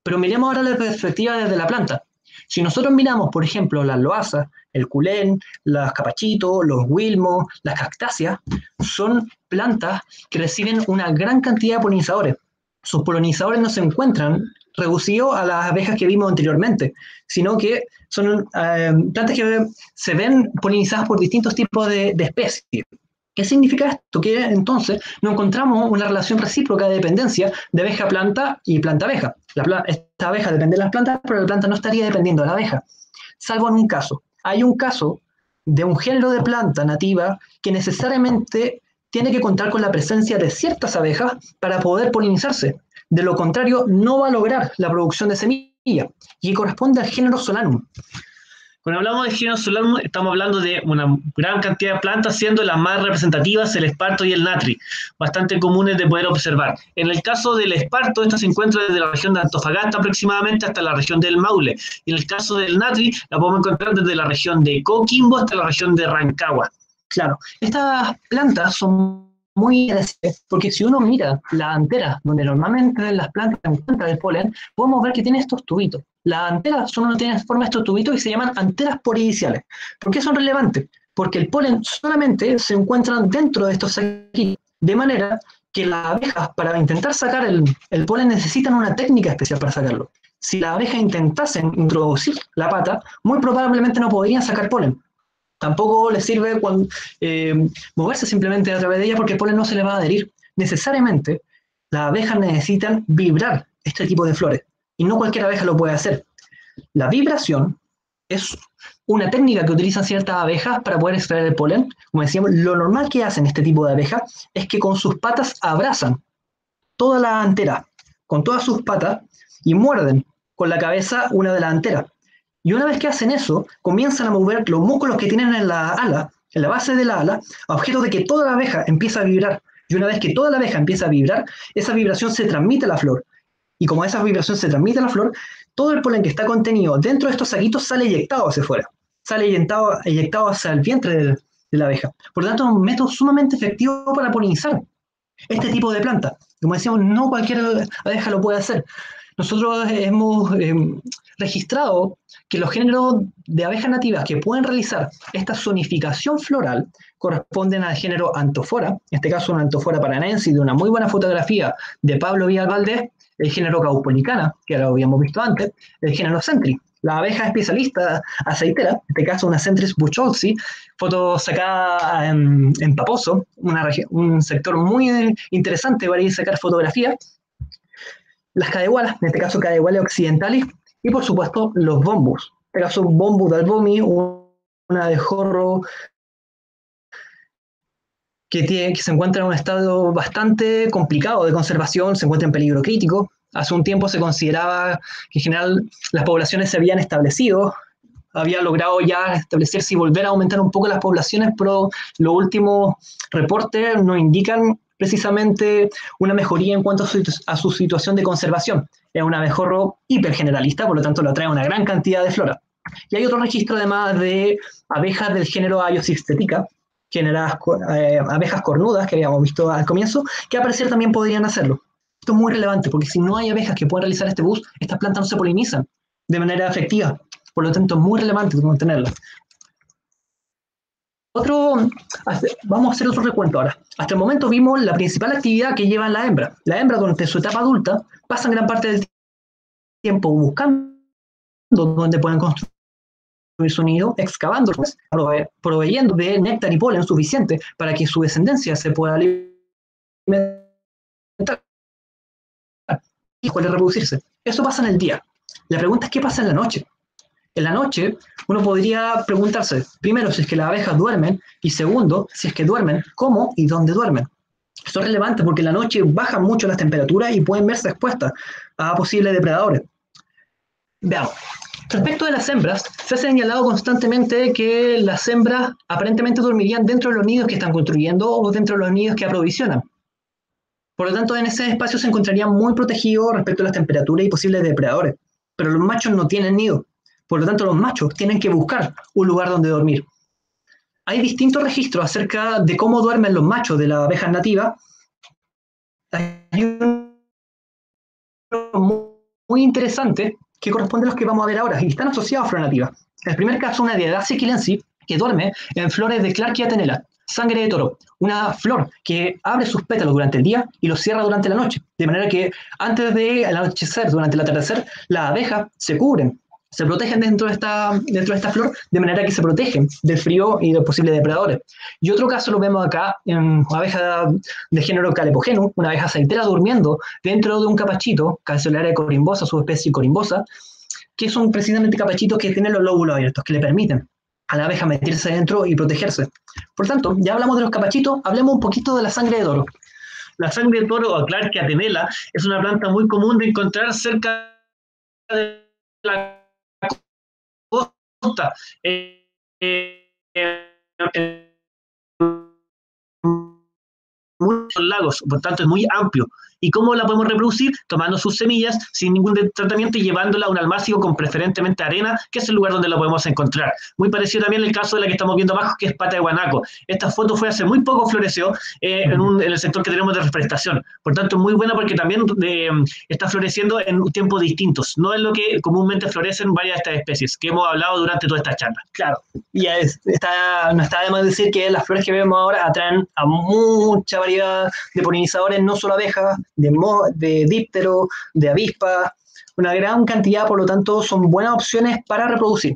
Pero miremos ahora la perspectiva desde la planta. Si nosotros miramos, por ejemplo, las loasas, el culén, los capachitos, los wilmos, las cactáceas, son plantas que reciben una gran cantidad de polinizadores. Sus polinizadores no se encuentran reducidos a las abejas que vimos anteriormente, sino que son plantas que se ven polinizadas por distintos tipos de especies. ¿Qué significa esto? Que entonces no encontramos una relación recíproca de dependencia de abeja-planta y planta-abeja. Esta abeja depende de las plantas, pero la planta no estaría dependiendo de la abeja, salvo en un caso. Hay un caso de un género de planta nativa que necesariamente tiene que contar con la presencia de ciertas abejas para poder polinizarse. De lo contrario, no va a lograr la producción de semilla, y corresponde al género Solanum. Cuando hablamos de género Solanum, estamos hablando de una gran cantidad de plantas, siendo las más representativas el esparto y el natri, bastante comunes de poder observar. En el caso del esparto, esto se encuentra desde la región de Antofagasta aproximadamente hasta la región del Maule. Y en el caso del natri, la podemos encontrar desde la región de Coquimbo hasta la región de Rancagua. Claro, estas plantas son muy interesantes porque si uno mira la antera, donde normalmente las plantas encuentran el polen, podemos ver que tiene estos tubitos. Las anteras son tienen forma de estos tubitos y se llaman anteras poridiciales. ¿Por qué son relevantes? Porque el polen solamente se encuentra dentro de estos saquitos, de manera que las abejas, para intentar sacar el polen, necesitan una técnica especial para sacarlo. Si las abejas intentasen introducir la pata, muy probablemente no podrían sacar polen. Tampoco les sirve moverse simplemente a través de ella porque el polen no se le va a adherir. Necesariamente, las abejas necesitan vibrar este tipo de flores y no cualquier abeja lo puede hacer. La vibración es una técnica que utilizan ciertas abejas para poder extraer el polen. Como decíamos, lo normal que hacen este tipo de abejas es que con sus patas abrazan toda la antera, con todas sus patas, y muerden con la cabeza una de las anteras. Y una vez que hacen eso, comienzan a mover los músculos que tienen en la ala, en la base de la ala, a objeto de que toda la abeja empieza a vibrar. Y una vez que toda la abeja empieza a vibrar, esa vibración se transmite a la flor. Y como esa vibración se transmite a la flor, todo el polen que está contenido dentro de estos saquitos sale eyectado hacia afuera. Sale eyectado hacia el vientre de la abeja. Por lo tanto, es un método sumamente efectivo para polinizar este tipo de planta. Como decíamos, no cualquier abeja lo puede hacer. Nosotros hemos registrado que los géneros de abejas nativas que pueden realizar esta zonificación floral corresponden al género Anthophorae, en este caso una Anthophorae paranaensis de una muy buena fotografía de Pablo Vidal Valdés, el género Caupolicana, que lo habíamos visto antes, el género Centri, la abeja especialista aceitera, en este caso una Centris buchholzi, foto sacada en Paposo, un sector muy interesante para ir a sacar fotografías. Las cadehualas, en este caso Cadehuala occidentalis, y por supuesto los bombus. En este caso Bombus dalbomi, una abejorro que se encuentra en un estado bastante complicado de conservación, se encuentra en peligro crítico. Hace un tiempo se consideraba que en general las poblaciones se habían establecido, había logrado ya establecerse y volver a aumentar un poco las poblaciones, pero los últimos reportes nos indican precisamente una mejoría en cuanto a su situación de conservación. Es un abejorro hipergeneralista, por lo tanto lo atrae una gran cantidad de flora. Y hay otro registro además de abejas del género Aeosysthetica, abejas cornudas que habíamos visto al comienzo, que a parecer también podrían hacerlo. Esto es muy relevante porque si no hay abejas que puedan realizar este bus, estas plantas no se polinizan de manera efectiva. Por lo tanto, es muy relevante mantenerlas. Vamos a hacer otro recuento ahora. Hasta el momento vimos la principal actividad que llevan la hembra. La hembra durante su etapa adulta pasan gran parte del tiempo buscando donde pueden construir su nido, excavando, proveyendo de néctar y polen suficiente para que su descendencia se pueda alimentar y pueda reproducirse. Eso pasa en el día. La pregunta es ¿qué pasa en la noche? En la noche uno podría preguntarse, primero, si es que las abejas duermen, y segundo, si es que duermen, cómo y dónde duermen. Esto es relevante porque en la noche bajan mucho las temperaturas y pueden verse expuestas a posibles depredadores. Veamos. Respecto de las hembras, se ha señalado constantemente que las hembras aparentemente dormirían dentro de los nidos que están construyendo o dentro de los nidos que aprovisionan. Por lo tanto, en ese espacio se encontraría muy protegido respecto a las temperaturas y posibles depredadores. Pero los machos no tienen nido. Por lo tanto, los machos tienen que buscar un lugar donde dormir. Hay distintos registros acerca de cómo duermen los machos de las abejas nativas. Hay uno muy interesante que corresponde a los que vamos a ver ahora y están asociados a flora nativa. En el primer caso, una Diodacia quilensis que duerme en flores de Clarkia tenella, sangre de toro, una flor que abre sus pétalos durante el día y los cierra durante la noche, de manera que antes del anochecer, durante el atardecer, las abejas se cubren, se protegen dentro de esta flor, de manera que se protegen del frío y de los posibles depredadores. Y otro caso lo vemos acá en una abeja de género Calepogenum, una abeja aceitera durmiendo dentro de un capachito, Calceolaria corimbosa, subespecie corimbosa, que son precisamente capachitos que tienen los lóbulos abiertos, que le permiten a la abeja meterse dentro y protegerse. Por tanto, ya hablamos de los capachitos, hablemos un poquito de la sangre de toro. La sangre de toro o Clarkia tenella es una planta muy común de encontrar cerca de la costa. Muchos lagos, por tanto es muy amplio. ¿Y cómo la podemos reproducir? Tomando sus semillas sin ningún tratamiento y llevándola a un almácigo con preferentemente arena, que es el lugar donde la podemos encontrar. Muy parecido también el caso de la que estamos viendo abajo, que es pata de guanaco. Esta foto fue hace muy poco, floreció en el sector que tenemos de reforestación. Por tanto, es muy buena porque también está floreciendo en tiempos distintos. No es lo que comúnmente florecen varias de estas especies, que hemos hablado durante toda esta charla. Claro, y no está de más decir que las flores que vemos ahora atraen a mucha variedad de polinizadores, no solo abejas, de dípteros, de avispas, una gran cantidad, por lo tanto, son buenas opciones para reproducir.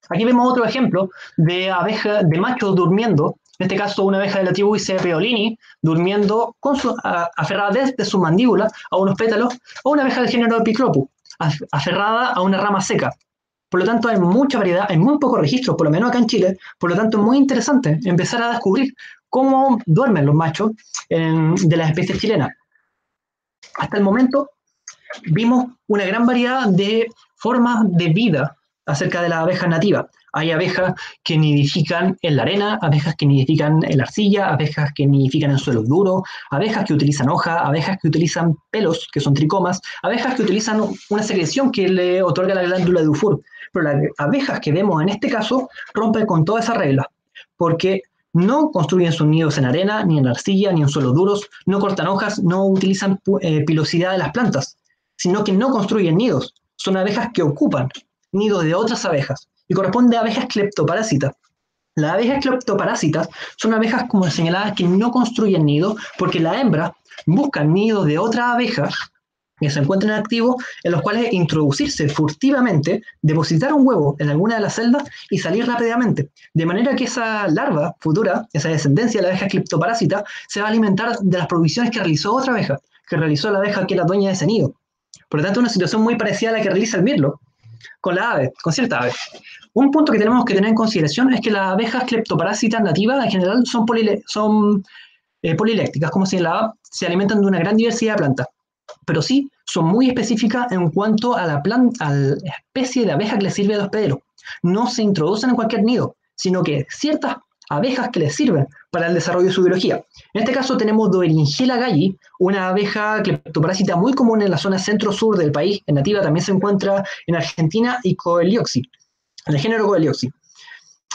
Aquí vemos otro ejemplo de abeja, de machos durmiendo, en este caso una abeja de la tribu Icepeolini, durmiendo aferrada desde su mandíbula a unos pétalos, o una abeja del género Epiclopus, aferrada a una rama seca. Por lo tanto, hay mucha variedad, hay muy pocos registros, por lo menos acá en Chile, por lo tanto es muy interesante empezar a descubrir cómo duermen los machos de las especies chilenas. Hasta el momento vimos una gran variedad de formas de vida acerca de las abejas nativas. Hay abejas que nidifican en la arena, abejas que nidifican en la arcilla, abejas que nidifican en suelos duros, abejas que utilizan hoja, abejas que utilizan pelos, que son tricomas, abejas que utilizan una secreción que le otorga la glándula de Dufour. Pero las abejas que vemos en este caso rompen con toda esa regla, porque no construyen sus nidos en arena, ni en arcilla, ni en suelos duros, no cortan hojas, no utilizan pilosidad de las plantas, sino que no construyen nidos. Son abejas que ocupan nidos de otras abejas y corresponde a abejas cleptoparásitas. Las abejas cleptoparásitas son abejas, como señaladas, que no construyen nidos porque la hembra busca nidos de otras abejas que se encuentran activos, en los cuales introducirse furtivamente, depositar un huevo en alguna de las celdas y salir rápidamente. De manera que esa larva futura, esa descendencia de la abeja cleptoparásita, se va a alimentar de las provisiones que realizó otra abeja, que realizó la abeja que era dueña de ese nido. Por lo tanto, una situación muy parecida a la que realiza el mirlo con la ave, con cierta ave. Un punto que tenemos que tener en consideración es que las abejas cleptoparásitas nativas en general son polilécticas, como señalaba, se alimentan de una gran diversidad de plantas, pero sí son muy específicas en cuanto a la especie de abeja que les sirve de hospedero. No se introducen en cualquier nido, sino que ciertas abejas que les sirven para el desarrollo de su biología. En este caso tenemos Doeringella galli, una abeja cleptoparásita muy común en la zona centro-sur del país, en nativa también se encuentra en Argentina, y Coelioxi, en el género Coelioxi.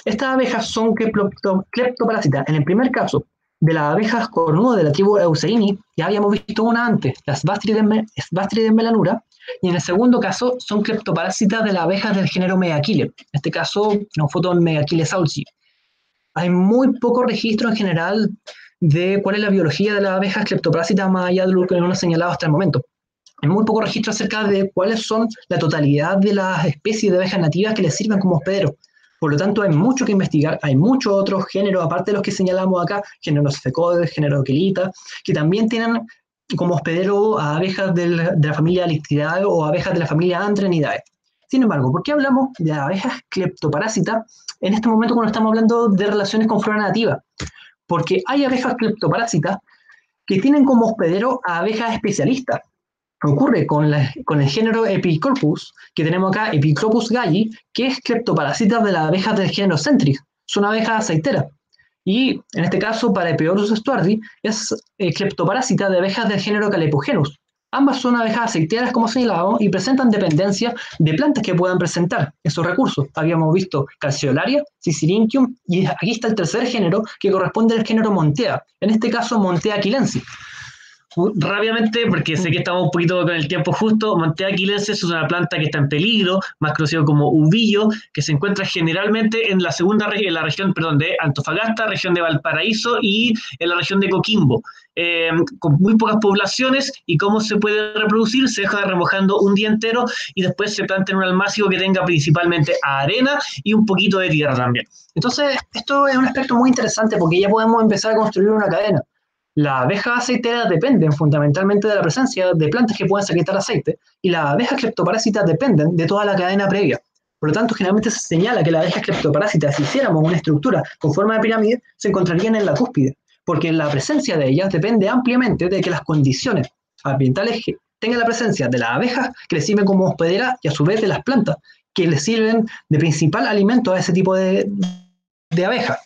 Estas abejas son cleptoparásitas. En el primer caso, de las abejas cornudas de la tribu Eucerini, ya habíamos visto una antes, las Sbastrides melanura, y en el segundo caso son cleptoparásitas de las abejas del género Megaquile, en este caso Neophoton Megaquile sauci. Hay muy poco registro en general de cuál es la biología de las abejas cleptoparásitas más allá de lo que hemos señalado hasta el momento. Hay muy poco registro acerca de cuáles son la totalidad de las especies de abejas nativas que les sirven como hospederos. Por lo tanto, hay mucho que investigar, hay muchos otros géneros, aparte de los que señalamos acá, género Cephecode, género Quelita, que también tienen como hospedero a abejas de la familia Listridae o abejas de la familia Antrenidae. Sin embargo, ¿por qué hablamos de abejas cleptoparásitas en este momento cuando estamos hablando de relaciones con flora nativa? Porque hay abejas cleptoparásitas que tienen como hospedero a abejas especialistas. Ocurre con el género Epicorpus, que tenemos acá, Epiclopus galli, que es cleptoparásita de las abejas del género Centrix. Son abejas aceiteras. Y en este caso, para Epeorus stuardi, es cleptoparásita de abejas del género Calepogenus. Ambas son abejas aceiteras, como señalado, y presentan dependencia de plantas que puedan presentar esos recursos. Habíamos visto Calceolaria, Sisyrinchium, y aquí está el tercer género, que corresponde al género Montea, en este caso Montea aquilensis. Rápidamente, porque sé que estamos un poquito con el tiempo justo, Montea aquilensis es una planta que está en peligro, más conocido como uvillo, que se encuentra generalmente en la región de Antofagasta, región de Valparaíso y en la región de Coquimbo, con muy pocas poblaciones. Y cómo se puede reproducir, se deja remojando un día entero y después se planta en un almácigo que tenga principalmente arena y un poquito de tierra también. Entonces, esto es un aspecto muy interesante porque ya podemos empezar a construir una cadena. Las abejas aceiteras dependen fundamentalmente de la presencia de plantas que puedan secretar aceite, y las abejas cleptoparásitas dependen de toda la cadena previa. Por lo tanto, generalmente se señala que las abejas cleptoparásitas, si hiciéramos una estructura con forma de pirámide, se encontrarían en la cúspide, porque la presencia de ellas depende ampliamente de que las condiciones ambientales tengan la presencia de las abejas que les sirven como hospedera, y a su vez de las plantas que les sirven de principal alimento a ese tipo de abejas.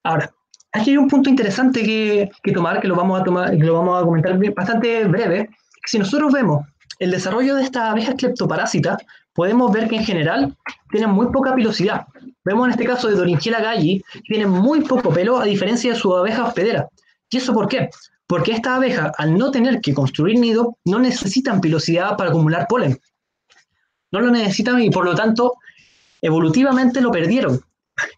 Ahora, aquí hay un punto interesante que lo vamos a comentar bastante breve. Si nosotros vemos el desarrollo de estas abejas cleptoparásitas, podemos ver que en general tienen muy poca pilosidad. Vemos en este caso de Doringela galli, que tienen muy poco pelo a diferencia de su abeja hospedera. ¿Y eso por qué? Porque estas abejas, al no tener que construir nido, no necesitan pilosidad para acumular polen. No lo necesitan y por lo tanto evolutivamente lo perdieron.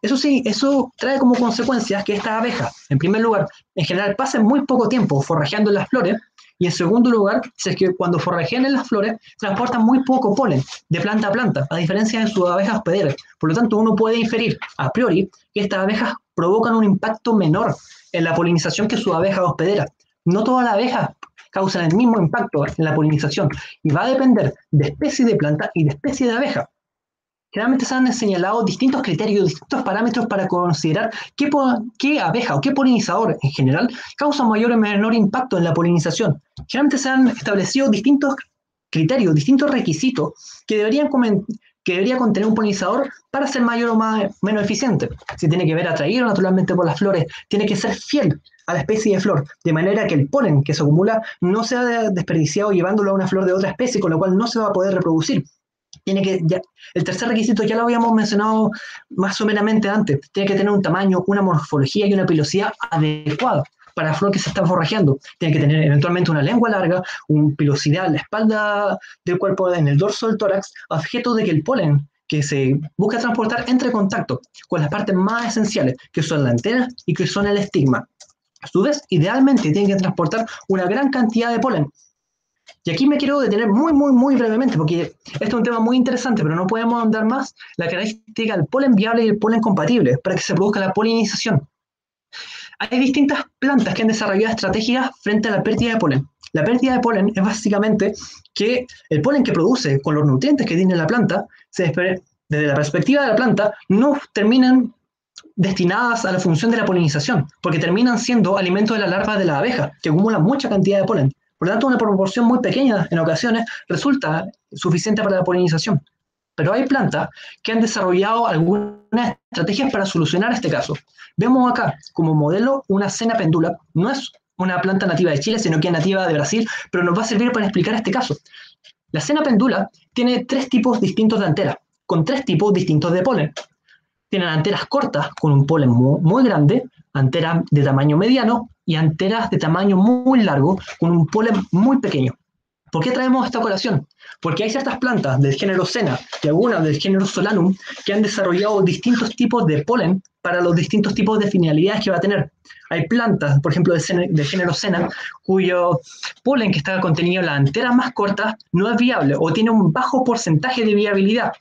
Eso sí, eso trae como consecuencias que estas abejas, en primer lugar, en general pasen muy poco tiempo forrajeando en las flores, y en segundo lugar, si es que cuando forrajean en las flores, transportan muy poco polen de planta a planta, a diferencia de sus abejas hospederas. Por lo tanto, uno puede inferir a priori que estas abejas provocan un impacto menor en la polinización que sus abejas hospederas. No todas las abejas causan el mismo impacto en la polinización, y va a depender de especie de planta y de especie de abeja. Generalmente se han señalado distintos criterios, distintos parámetros para considerar qué abeja o qué polinizador en general causa mayor o menor impacto en la polinización. Generalmente se han establecido distintos criterios, distintos requisitos que debería contener un polinizador para ser mayor o menos eficiente. Si tiene que ver atraído naturalmente por las flores, tiene que ser fiel a la especie de flor, de manera que el polen que se acumula no sea desperdiciado llevándolo a una flor de otra especie, con lo cual no se va a poder reproducir. El tercer requisito ya lo habíamos mencionado más someramente antes, tiene que tener un tamaño, una morfología y una pilosidad adecuada para la flor que se está forrajeando. Tiene que tener eventualmente una lengua larga, una pilosidad en la espalda del cuerpo, en el dorso del tórax, a objeto de que el polen que se busca transportar entre en contacto con las partes más esenciales, que son la antena y que son el estigma. A su vez, idealmente tiene que transportar una gran cantidad de polen. Y aquí me quiero detener muy brevemente, porque este es un tema muy interesante, pero no podemos ahondar más la característica del polen viable y el polen compatible para que se produzca la polinización. Hay distintas plantas que han desarrollado estrategias frente a la pérdida de polen. La pérdida de polen es básicamente que el polen que produce con los nutrientes que tiene la planta, desde la perspectiva de la planta, no terminan destinadas a la función de la polinización, porque terminan siendo alimentos de la larva de la abeja, que acumulan mucha cantidad de polen. Por lo tanto, una proporción muy pequeña en ocasiones resulta suficiente para la polinización. Pero hay plantas que han desarrollado algunas estrategias para solucionar este caso. Vemos acá como modelo una cena pendula. No es una planta nativa de Chile, sino que es nativa de Brasil, pero nos va a servir para explicar este caso. La cena pendula tiene 3 tipos distintos de anteras, con 3 tipos distintos de polen. Tienen anteras cortas, con un polen muy grande, anteras de tamaño mediano y anteras de tamaño muy largo, con un polen muy pequeño. ¿Por qué traemos esta colación? Porque hay ciertas plantas del género Senna y algunas del género Solanum que han desarrollado distintos tipos de polen para los distintos tipos de finalidades que va a tener. Hay plantas, por ejemplo, del género Senna, cuyo polen que está contenido en las anteras más cortas no es viable o tiene un bajo porcentaje de viabilidad,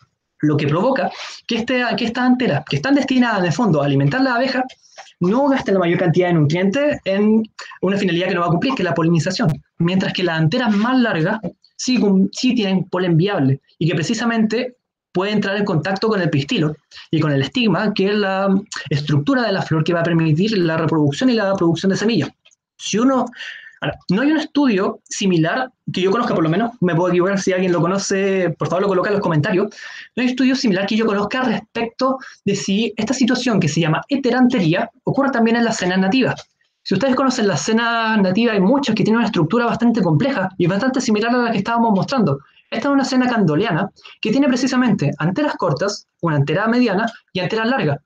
lo que provoca que estas anteras, que están destinadas en el fondo a alimentar a la abeja, no gasten la mayor cantidad de nutrientes en una finalidad que no va a cumplir, que es la polinización. Mientras que las anteras más largas sí tienen polen viable y que precisamente puede entrar en contacto con el pistilo y con el estigma, que es la estructura de la flor que va a permitir la reproducción y la producción de semillas. Si uno Ahora, no hay un estudio similar que yo conozca, por lo menos, me puedo equivocar si alguien lo conoce, por favor lo coloca en los comentarios. No hay un estudio similar que yo conozca respecto de si esta situación que se llama heterantería ocurre también en las cenas nativas. Si ustedes conocen las cenas nativas, hay muchas que tienen una estructura bastante compleja y bastante similar a la que estábamos mostrando. Esta es una cena candoleana que tiene precisamente anteras cortas, una antera mediana y anteras largas.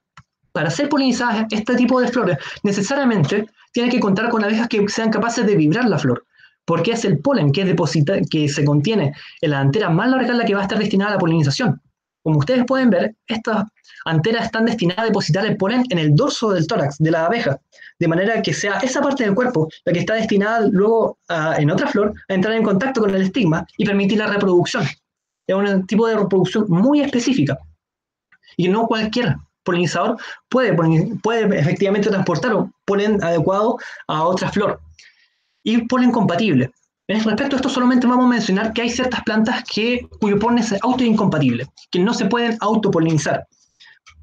Para ser polinizadas este tipo de flores, necesariamente tiene que contar con abejas que sean capaces de vibrar la flor, porque es el polen que se contiene en la antera más larga la que va a estar destinada a la polinización. Como ustedes pueden ver, estas anteras están destinadas a depositar el polen en el dorso del tórax de la abeja, de manera que sea esa parte del cuerpo la que está destinada luego en otra flor a entrar en contacto con el estigma y permitir la reproducción. Es un tipo de reproducción muy específica y no cualquier polinizador puede efectivamente transportar un polen adecuado a otra flor y polen compatible. Respecto a esto solamente vamos a mencionar que hay ciertas plantas cuyo polen es autoincompatible, que no se pueden autopolinizar.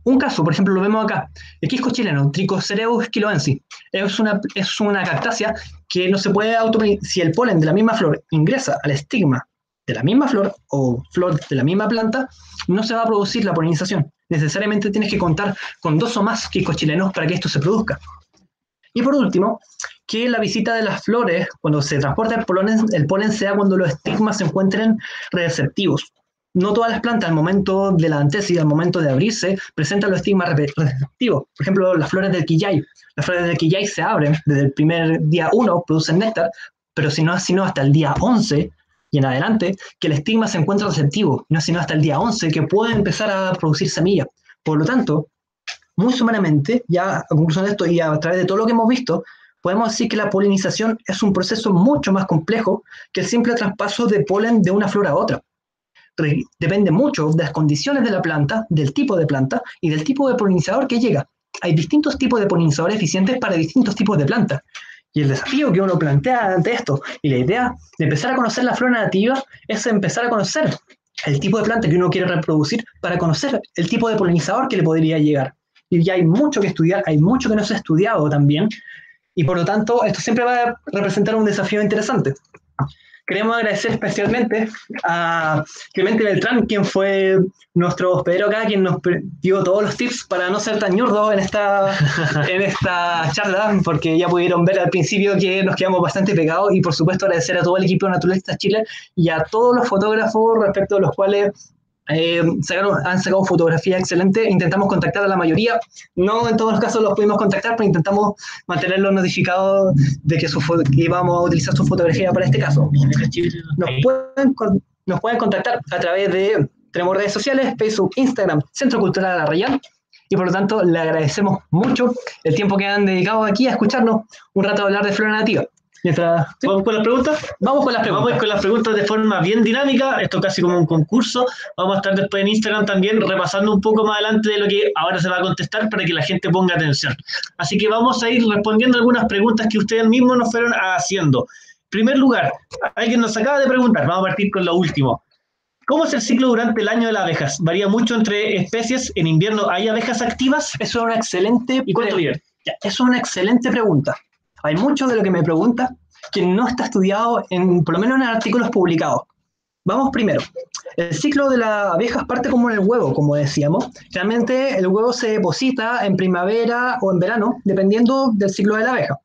Un caso, por ejemplo, lo vemos acá, el quisco chileno, Trichocereus quiloensis. Es una cactácea que no se puede autopolinizar. Si el polen de la misma flor ingresa al estigma de la misma flor o flor de la misma planta, no se va a producir la polinización. Necesariamente tienes que contar con 2 o más quiscos chilenos para que esto se produzca. Y por último, que la visita de las flores, cuando se transporta el polen sea cuando los estigmas se encuentren receptivos. No todas las plantas al momento de la antesis, al momento de abrirse, presentan los estigmas receptivos. Por ejemplo, las flores del quillay. Las flores del quillay se abren desde el primer día 1, producen néctar, pero si no hasta el día 11 y en adelante, que el estigma se encuentra receptivo, no sino hasta el día 11 que puede empezar a producir semillas. Por lo tanto, muy sumeramente, ya a conclusión de esto y a través de todo lo que hemos visto, podemos decir que la polinización es un proceso mucho más complejo que el simple traspaso de polen de una flor a otra. Depende mucho de las condiciones de la planta, del tipo de planta y del tipo de polinizador que llega. Hay distintos tipos de polinizadores eficientes para distintos tipos de plantas. Y el desafío que uno plantea ante esto, y la idea de empezar a conocer la flora nativa, es empezar a conocer el tipo de planta que uno quiere reproducir para conocer el tipo de polinizador que le podría llegar. Y ya hay mucho que estudiar, hay mucho que no se ha estudiado también, y por lo tanto esto siempre va a representar un desafío interesante. Queremos agradecer especialmente a Clemente Beltrán, quien fue nuestro hospedero acá, quien nos dio todos los tips para no ser tan ñurdos en esta charla, porque ya pudieron ver al principio que nos quedamos bastante pegados, y por supuesto agradecer a todo el equipo de Naturalistas Chile y a todos los fotógrafos respecto a los cuales han sacado fotografías excelentes. Intentamos contactar a la mayoría, no en todos los casos los pudimos contactar, pero intentamos mantenerlos notificados de que íbamos a utilizar su fotografía para este caso. Nos pueden contactar a través de, tenemos redes sociales, Facebook, Instagram, Centro Cultural Arrayán, y por lo tanto le agradecemos mucho el tiempo que han dedicado aquí a escucharnos un rato a hablar de flora nativa. ¿Vamos con las preguntas? Vamos con las preguntas. Vamos con las preguntas de forma bien dinámica, esto casi como un concurso. Vamos a estar después en Instagram también repasando un poco más adelante de lo que ahora se va a contestar para que la gente ponga atención. Así que vamos a ir respondiendo algunas preguntas que ustedes mismos nos fueron haciendo. En primer lugar, alguien nos acaba de preguntar, vamos a partir con lo último. ¿Cómo es el ciclo durante el año de las abejas? ¿Varía mucho entre especies? ¿En invierno hay abejas activas? Eso es una excelente ¿Y cuánto viven? Es una excelente pregunta. Hay mucho de lo que me pregunta que no está estudiado, por lo menos en artículos publicados. Vamos primero. El ciclo de las abejas parte como en el huevo, como decíamos. Realmente el huevo se deposita en primavera o en verano, dependiendo del ciclo de la abeja.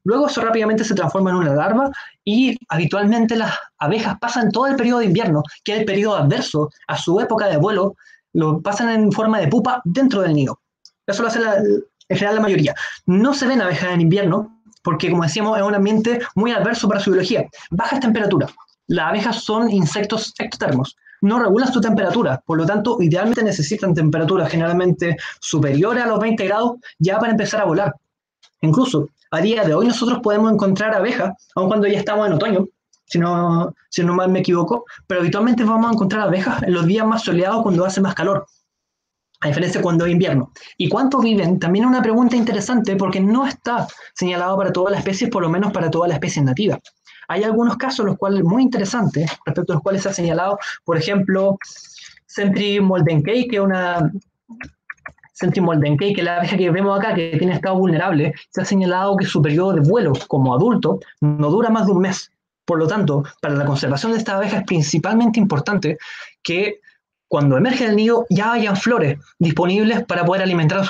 Luego eso rápidamente se transforma en una larva y habitualmente las abejas pasan todo el periodo de invierno, que es el periodo adverso a su época de vuelo, lo pasan en forma de pupa dentro del nido. Eso lo hace en general la mayoría. No se ven abejas en invierno, porque como decíamos es un ambiente muy adverso para su biología. Bajas temperaturas. Las abejas son insectos ectotermos. No regulan su temperatura, por lo tanto idealmente necesitan temperaturas generalmente superiores a los 20 grados ya para empezar a volar. Incluso a día de hoy nosotros podemos encontrar abejas, aun cuando ya estamos en otoño, si no mal me equivoco, pero habitualmente vamos a encontrar abejas en los días más soleados cuando hace más calor, a diferencia cuando es invierno. ¿Y cuánto viven? También es una pregunta interesante porque no está señalado para todas las especies, por lo menos para todas las especies nativas. Hay algunos casos los cuales muy interesantes, respecto a los cuales se ha señalado, por ejemplo, Sentry moldenkei, que es una Centrum moldenkei, que es la abeja que vemos acá, que tiene estado vulnerable, se ha señalado que su periodo de vuelo como adulto no dura más de un mes. Por lo tanto, para la conservación de esta abeja es principalmente importante que cuando emerge del nido ya hayan flores disponibles para poder alimentar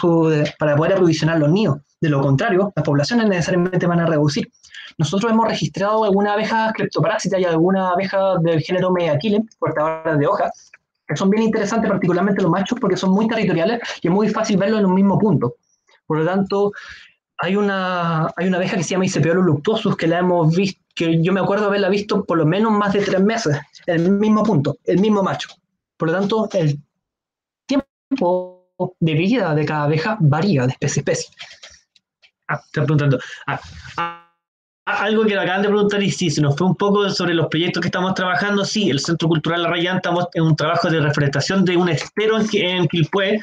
para poder aprovisionar los nidos. De lo contrario, las poblaciones necesariamente van a reducir. Nosotros hemos registrado alguna abeja cleptoparásita y alguna abeja del género Mediaquile, cortadoras de hojas, que son bien interesantes, particularmente los machos, porque son muy territoriales y es muy fácil verlos en un mismo punto. Por lo tanto, hay una abeja que se llama Isepeolus luctuosus, que la hemos visto, que yo me acuerdo haberla visto por lo menos más de 3 meses, en el mismo punto, el mismo macho. Por lo tanto, el tiempo de vida de cada abeja varía de especie a especie. Estoy preguntando. Algo que me acaban de preguntar y sí, se nos fue un poco sobre los proyectos que estamos trabajando. Sí, el Centro Cultural La Rayán estamos en un trabajo de reforestación de un estero en Quilpué,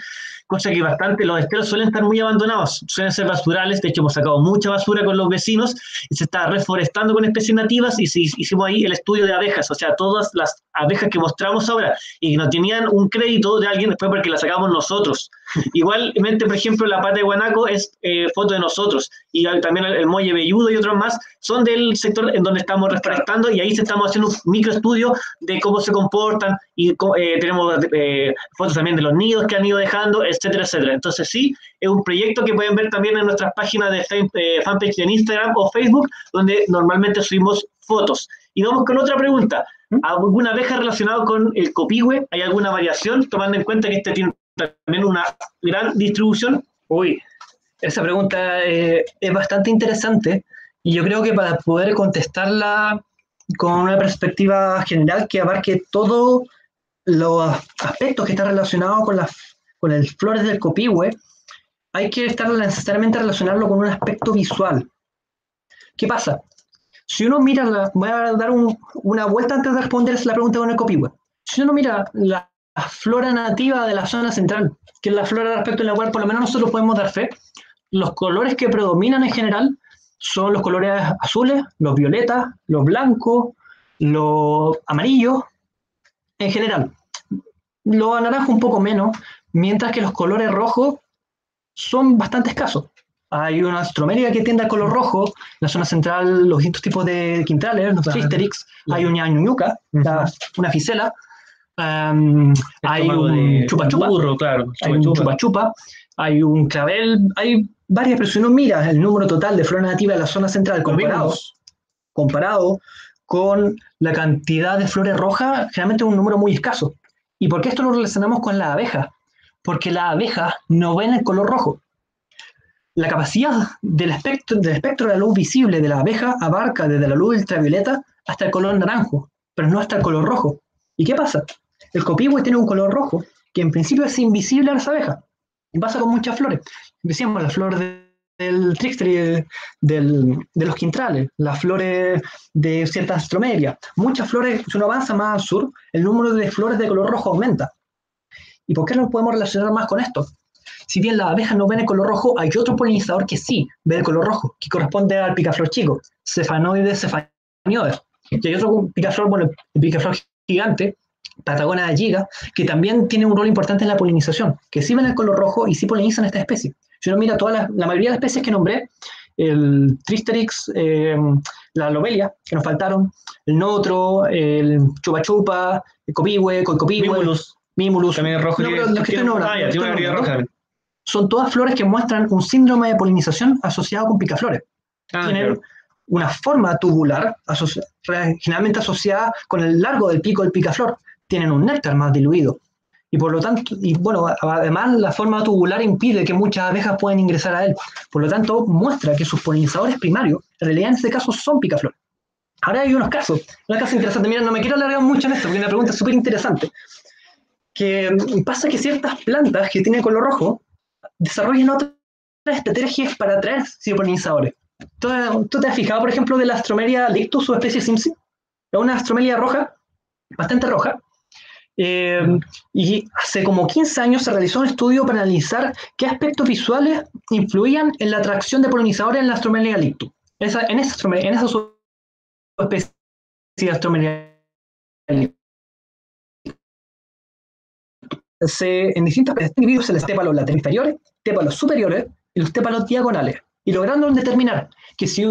cosa que los esteros suelen estar muy abandonados, suelen ser basurales. De hecho, hemos sacado mucha basura con los vecinos y se está reforestando con especies nativas y hicimos ahí el estudio de abejas, o sea, todas las abejas que mostramos ahora y que no tenían un crédito de alguien fue porque las sacamos nosotros. Igualmente, por ejemplo, la pata de guanaco es foto de nosotros, y también el muelle velludo y otros más son del sector en donde estamos reforestando, y ahí se estamos haciendo un microestudio de cómo se comportan, y tenemos fotos también de los nidos que han ido dejando, etcétera, etcétera. Entonces sí, es un proyecto que pueden ver también en nuestras páginas de fanpage en Instagram o Facebook, donde normalmente subimos fotos. Y vamos con otra pregunta. ¿Alguna abeja relacionada con el copihue? ¿Hay alguna variación, tomando en cuenta que este tiene también una gran distribución? Uy, esa pregunta es bastante interesante y yo creo que para poder contestarla con una perspectiva general que abarque todos los aspectos que están relacionados con las flores del copihue, hay que estar necesariamente relacionarlo con un aspecto visual. ¿Qué pasa? Si uno mira, voy a dar una vuelta antes de responder la pregunta con el copihue. Si uno mira la flora nativa de la zona central, que es la flora respecto a la cual por lo menos nosotros podemos dar fe, los colores que predominan en general son los colores azules, los violetas, los blancos, los amarillos, en general. Los naranjos un poco menos, mientras que los colores rojos son bastante escasos. Hay una astromeria que tiende al color rojo, en la zona central los distintos tipos de quintrales, los tristerix, hay una ñuñuca, una ficela, hay un chupa-chupa, claro, hay un chupa-chupa, hay un clavel, hay varias, pero si uno mira el número total de flora nativa de la zona central comparado con la cantidad de flores rojas, generalmente es un número muy escaso. ¿Y por qué esto lo relacionamos con las abejas? Porque las abejas no ven el color rojo. La capacidad del espectro de la luz visible de la abeja abarca desde la luz ultravioleta hasta el color naranjo, pero no hasta el color rojo. ¿Y qué pasa? El copihue tiene un color rojo que en principio es invisible a las abejas. Y pasa con muchas flores. Decíamos la flor del trixter, de los quintrales, las flores de ciertas astromerias. Muchas flores, si uno avanza más al sur, el número de flores de color rojo aumenta. ¿Y por qué no podemos relacionar más con esto? Si bien las abejas no ven el color rojo, hay otro polinizador que sí ve el color rojo, que corresponde al picaflor chico, Cephanoides cephanioides. Y hay otro picaflor, bueno, el picaflor gigante, Patagonia giga, que también tiene un rol importante en la polinización, que sí ven el color rojo y sí polinizan esta especie. Si uno mira la mayoría de las especies que nombré, el Tristerix, la lobelia, que nos faltaron, el notro, el chupa-chupa, el copihue, Mimulus, también es rojo. No, pero los que estoy nombrando, tiene una variedad roja. Son todas flores que muestran un síndrome de polinización asociado con picaflores. Tienen una forma tubular, generalmente asociada con el largo del pico del picaflor. Tienen un néctar más diluido. Y por lo tanto, además la forma tubular impide que muchas abejas puedan ingresar a él. Por lo tanto, muestra que sus polinizadores primarios, en realidad en este caso, son picaflores. Ahora hay unos casos interesantes. Mira, no me quiero alargar mucho en esto, porque es una pregunta súper interesante. Que pasa que ciertas plantas que tienen color rojo desarrollan otras estrategias para atraer polinizadores. ¿Tú te has fijado, por ejemplo, de la Astromeria lictus, su especie Simpson? Es una astromeria roja, bastante roja, y hace como 15 años se realizó un estudio para analizar qué aspectos visuales influían en la atracción de polinizadores en la Astromeria lictus. En esa subespecie de Astromeria lictus. en distintos individuos se les tépalos laterales inferiores, tépalos superiores y los tépalos diagonales, y lograron determinar que si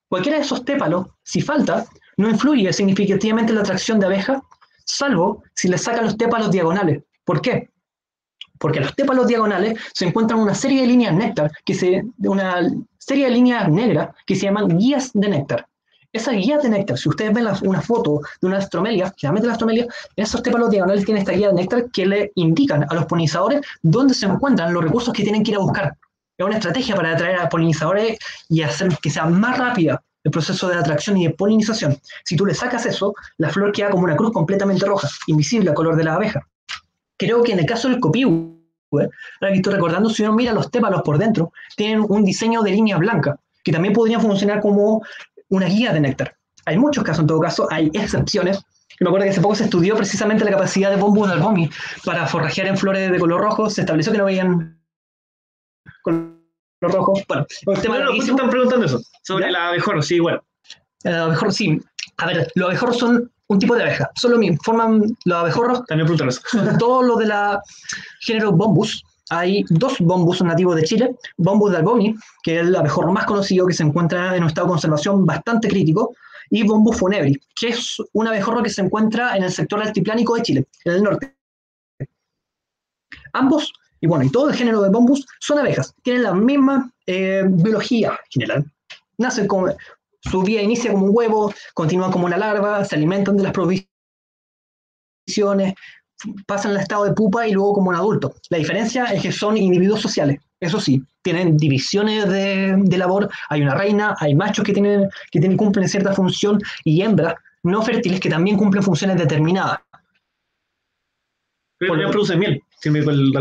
cualquiera de esos tépalos, si falta, no influye significativamente en la atracción de abejas, salvo si le sacan los tépalos diagonales. ¿Por qué? Porque en los tépalos diagonales se encuentran una serie de líneas néctar, una serie de líneas negras que se llaman guías de néctar. Esas guías de néctar, si ustedes ven una foto de una astromelia, generalmente la astromelia, esos tépalos diagonales tienen esta guía de néctar que le indican a los polinizadores dónde se encuentran los recursos que tienen que ir a buscar. Es una estrategia para atraer a polinizadores y hacer que sea más rápida el proceso de atracción y de polinización. Si tú le sacas eso, la flor queda como una cruz completamente roja, invisible al color de la abeja. Creo que en el caso del copihue, ahora que estoy recordando, si uno mira los tépalos por dentro, tienen un diseño de línea blanca, que también podrían funcionar como una guía de néctar. Hay muchos casos, en todo caso, hay excepciones. Me acuerdo que hace poco se estudió precisamente la capacidad de Bombus albomi para forrajear en flores de color rojo. Se estableció que no veían color rojo. Bueno, el tema no, están preguntando eso, sobre el abejorro, sí, bueno. El abejorro, sí. A ver, los abejorros son un tipo de abeja. Son lo mismo. Forman los abejorros. También preguntan eso. Todo lo de la género Bombus. Hay dos bombus nativos de Chile, Bombus de Alboni, que es el abejorro más conocido que se encuentra en un estado de conservación bastante crítico, y Bombus funebri, que es un abejorro que se encuentra en el sector altiplánico de Chile, en el norte. Ambos, y todo el género de Bombus, son abejas, tienen la misma biología general. Nacen como, su vida inicia como un huevo, continúan como una larva, se alimentan de las provisiones, pasan al estado de pupa y luego como un adulto. La diferencia es que son individuos sociales. Eso sí, tienen divisiones de labor. Hay una reina, hay machos que cumplen cierta función y hembras no fértiles que también cumplen funciones determinadas. Pero ya producen miel.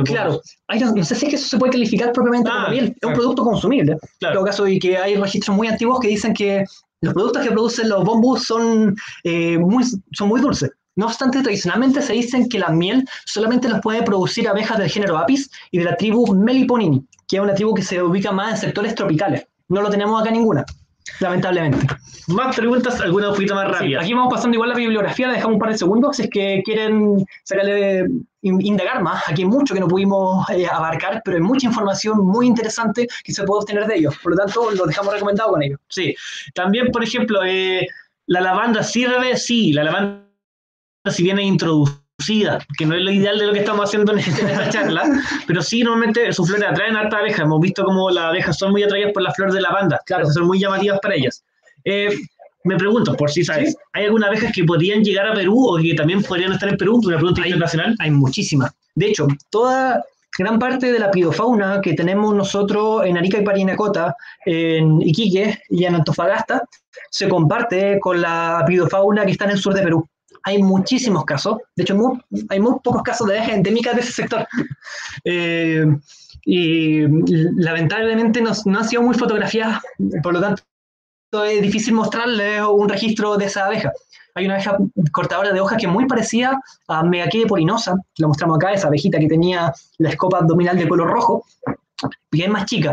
Claro, no sé si es que eso se puede calificar propiamente como miel. Es un producto consumible. Claro. En todo caso, y que hay registros muy antiguos que dicen que los productos que producen los bombus son muy dulces. No obstante, tradicionalmente se dicen que la miel solamente los puede producir abejas del género Apis y de la tribu Meliponini, que es una tribu que se ubica más en sectores tropicales. No lo tenemos acá ninguna, lamentablemente. Más preguntas, alguna un poquito más rápida. Sí, aquí vamos pasando igual la bibliografía, la dejamos un par de segundos, si es que quieren indagar más. Aquí hay mucho que no pudimos abarcar, pero hay mucha información muy interesante que se puede obtener de ellos. Por lo tanto, lo dejamos recomendado con ellos. Sí, también, por ejemplo, la lavanda sirve, sí, la lavanda si viene introducida, que no es lo ideal de lo que estamos haciendo en esta charla, pero sí normalmente sus flores atraen a harta abeja. Hemos visto cómo las abejas son muy atraídas por las flores de lavanda, claro, son muy llamativas para ellas. Me pregunto, por si sabes, ¿sí? ¿Hay algunas abejas que podrían llegar a Perú o que también podrían estar en Perú? Una pregunta internacional. Hay muchísimas. De hecho, gran parte de la pidofauna que tenemos nosotros en Arica y Parinacota, en Iquique y en Antofagasta, se comparte con la pidofauna que está en el sur de Perú. Hay muchísimos casos, de hecho hay muy pocos casos de abejas endémicas de ese sector. Y lamentablemente no han sido muy fotografiadas, por lo tanto es difícil mostrarles un registro de esa abeja. Hay una abeja cortadora de hojas que es muy parecida a Megaquide polinosa, la mostramos acá, esa abejita que tenía la escopa abdominal de color rojo, y es más chica.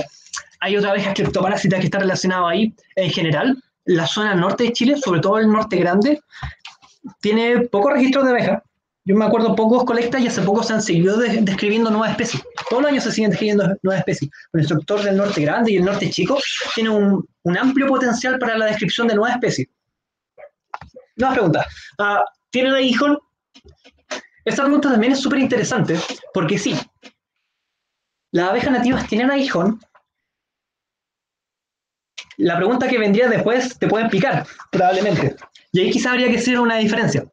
Hay otra abeja cleptoparásita que está relacionada ahí. En general, la zona norte de Chile, sobre todo el norte grande, tiene pocos registros de abejas. Yo me acuerdo pocos colectas y hace poco se han seguido describiendo nuevas especies. Todos los años se siguen describiendo nuevas especies. El sector del norte grande y el norte chico tiene un amplio potencial para la descripción de nuevas especies. Nuevas preguntas. ¿Tienen aguijón? Esta pregunta también es súper interesante, porque sí, las abejas nativas tienen aguijón. La pregunta que vendría después, ¿te pueden picar? Probablemente. Y ahí quizá habría que hacer una diferencia.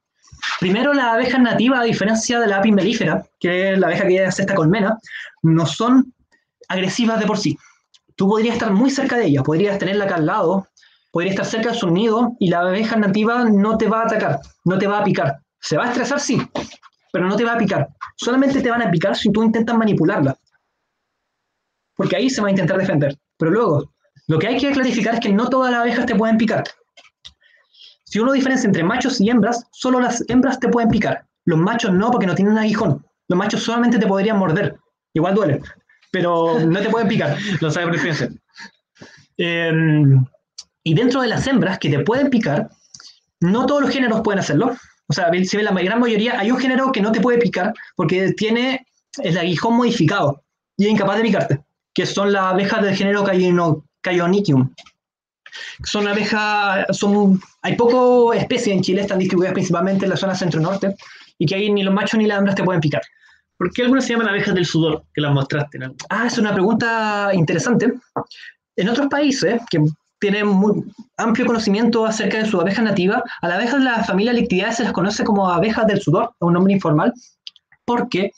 Primero, las abejas nativas, a diferencia de la Apis mellifera, que es la abeja que hace esta colmena, no son agresivas de por sí. Tú podrías estar muy cerca de ella, podrías tenerla acá al lado, podrías estar cerca de su nido y la abeja nativa no te va a atacar, no te va a picar. Se va a estresar, sí, pero no te va a picar. Solamente te van a picar si tú intentas manipularla. Porque ahí se va a intentar defender. Pero luego, lo que hay que clarificar es que no todas las abejas te pueden picar. Si uno diferencia entre machos y hembras, solo las hembras te pueden picar. Los machos no, porque no tienen un aguijón. Los machos solamente te podrían morder. Igual duele, pero no te pueden picar. Lo sabe preferencia. Y dentro de las hembras que te pueden picar, no todos los géneros pueden hacerlo. O sea, si ven la gran mayoría, hay un género que no te puede picar porque tiene el aguijón modificado y es incapaz de picarte, que son las abejas del género Cayonicium. Son abejas, hay pocas especies en Chile, están distribuidas principalmente en la zona centro-norte, y que ahí ni los machos ni las hembras te pueden picar. ¿Por qué algunas se llaman abejas del sudor, que las mostraste, ¿no? Es una pregunta interesante. En otros países que tienen muy amplio conocimiento acerca de sus abejas nativas, a las abejas de la familia Lictidae se les conoce como abejas del sudor, un nombre informal, porque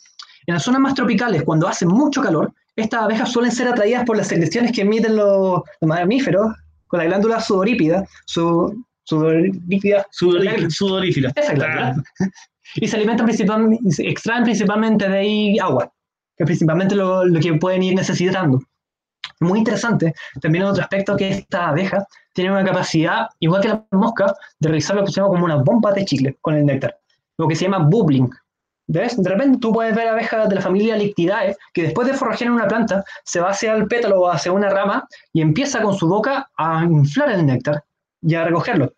en las zonas más tropicales, cuando hace mucho calor, estas abejas suelen ser atraídas por las secreciones que emiten los mamíferos con la glándula sudorípida, sudorífera. Esa glándula. Y se alimentan principalmente, extraen principalmente de ahí agua, que es principalmente lo que pueden ir necesitando. Muy interesante, también otro aspecto que esta abeja tiene una capacidad, igual que la mosca, de realizar lo que se llama como una bomba de chicle con el néctar, lo que se llama bubbling. ¿Ves? De repente tú puedes ver abejas de la familia Lictidae que después de forrajear en una planta se va hacia el pétalo o hacia una rama y empieza con su boca a inflar el néctar y a recogerlo.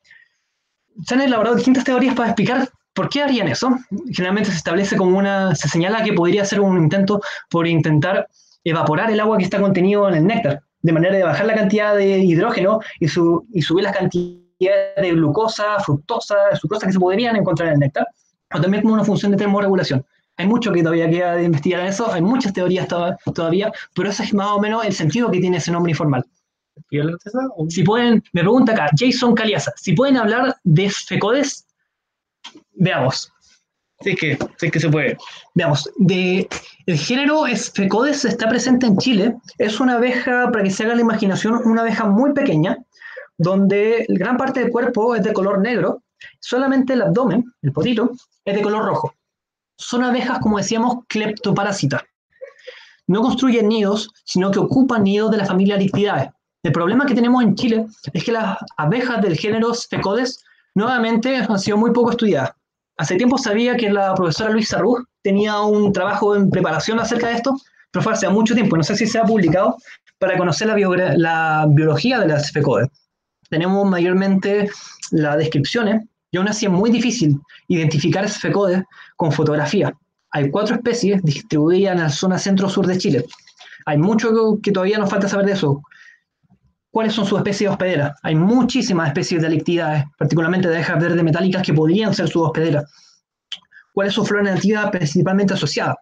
Se han elaborado distintas teorías para explicar por qué harían eso. Generalmente se establece como se señala que podría ser un intento por intentar evaporar el agua que está contenido en el néctar, de manera de bajar la cantidad de hidrógeno y subir las cantidades de glucosa, fructosa, sucrosa que se podrían encontrar en el néctar, o también como una función de termorregulación. Hay mucho que todavía queda de investigar en eso, hay muchas teorías todavía, pero ese es más o menos el sentido que tiene ese nombre informal. Si pueden, me pregunta acá, Jason Caliasa, si pueden hablar de fecodes, veamos. Sí que se puede. Veamos, el género Fecodes está presente en Chile. Es una abeja, para que se haga la imaginación, una abeja muy pequeña, donde gran parte del cuerpo es de color negro, solamente el abdomen, el potito, es de color rojo. Son abejas, como decíamos, cleptoparásitas. No construyen nidos, sino que ocupan nidos de la familia Lictidae. El problema que tenemos en Chile es que las abejas del género Fecodes nuevamente han sido muy poco estudiadas. Hace tiempo sabía que la profesora Luisa Ruz tenía un trabajo en preparación acerca de esto, pero fue hace mucho tiempo, no sé si se ha publicado, para conocer la biología de las fecodes. Tenemos mayormente las descripciones, y aún así es muy difícil identificar esas fecodes con fotografía. Hay 4 especies distribuidas en la zona centro-sur de Chile. Hay mucho que todavía nos falta saber de eso. ¿Cuáles son sus especies hospederas? Hay muchísimas especies de Lictidae, particularmente de abejas verdes metálicas que podrían ser sus hospederas. ¿Cuál es su flora nativa principalmente asociada?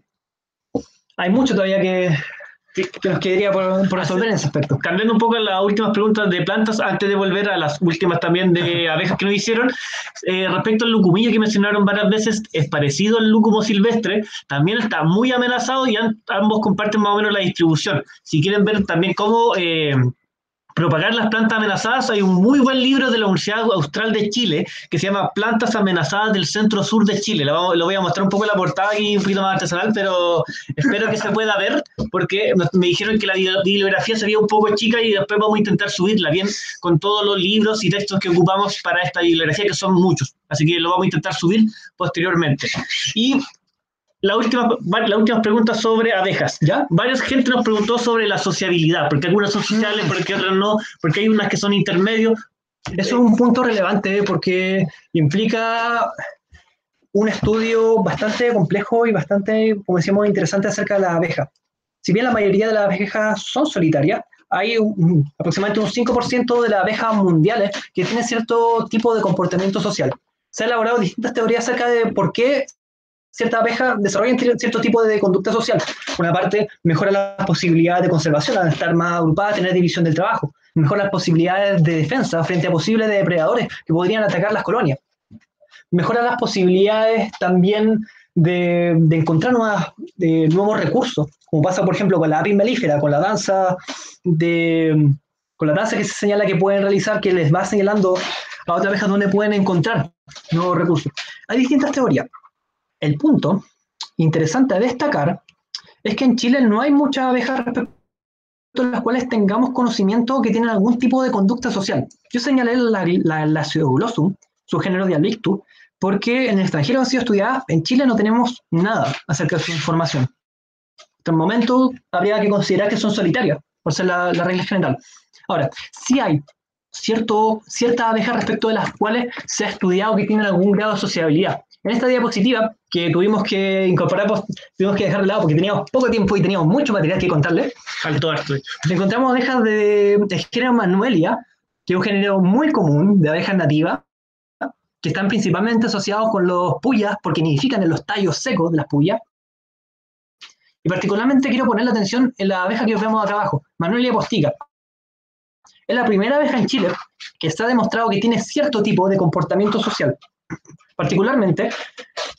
Hay mucho todavía que nos quedaría por resolver en ese aspecto. Cambiando un poco las últimas preguntas de plantas, antes de volver a las últimas también de abejas que nos hicieron, respecto al lucumillo que mencionaron varias veces, es parecido al lúcumo silvestre, también está muy amenazado y ambos comparten más o menos la distribución. Si quieren ver también cómo propagar las plantas amenazadas, hay un muy buen libro de la Universidad Austral de Chile que se llama Plantas amenazadas del centro-sur de Chile. Lo voy a mostrar un poco en la portada aquí, un poquito más artesanal, pero espero que se pueda ver, porque me dijeron que la bibliografía sería un poco chica y después vamos a intentar subirla bien con todos los libros y textos que ocupamos para esta bibliografía, que son muchos. Así que lo vamos a intentar subir posteriormente. Y las últimas preguntas sobre abejas, ¿ya? Varias gente nos preguntó sobre la sociabilidad, porque algunas son sociales, porque otras no, porque hay unas que son intermedios. Eso es un punto relevante porque implica un estudio bastante complejo y bastante, como decíamos, interesante acerca de las abejas. Si bien la mayoría de las abejas son solitarias, hay aproximadamente un 5% de las abejas mundiales que tienen cierto tipo de comportamiento social. Se han elaborado distintas teorías acerca de por qué ciertas abejas desarrollan cierto tipo de conducta social. Por una parte, mejora las posibilidades de conservación al estar más agrupadas, tener división del trabajo. Mejora las posibilidades de defensa frente a posibles depredadores que podrían atacar las colonias. Mejora las posibilidades también de encontrar nuevos recursos, como pasa, por ejemplo, con la apis melífera, con la danza que se señala que pueden realizar, que les va señalando a otras abejas donde pueden encontrar nuevos recursos. Hay distintas teorías. El punto interesante a destacar es que en Chile no hay muchas abejas respecto a las cuales tengamos conocimiento que tienen algún tipo de conducta social. Yo señalé la Pseudoblossum, su género Dialictus, porque en el extranjero han sido estudiadas, en Chile no tenemos nada acerca de su información. Hasta el momento habría que considerar que son solitarias, por ser la regla general. Ahora, sí hay ciertas abejas respecto de las cuales se ha estudiado que tienen algún grado de sociabilidad. En esta diapositiva, que tuvimos que incorporar, tuvimos que dejar de lado porque teníamos poco tiempo y teníamos mucho material que contarles, Faltó harto. encontramos abejas de género Manuelia, que es un género muy común de abejas nativas, que están principalmente asociados con los puyas, porque nidifican en los tallos secos de las puyas. Y particularmente quiero poner la atención en la abeja que vemos acá abajo, Manuelia postica. Es la primera abeja en Chile que está demostrado que tiene cierto tipo de comportamiento social. Particularmente,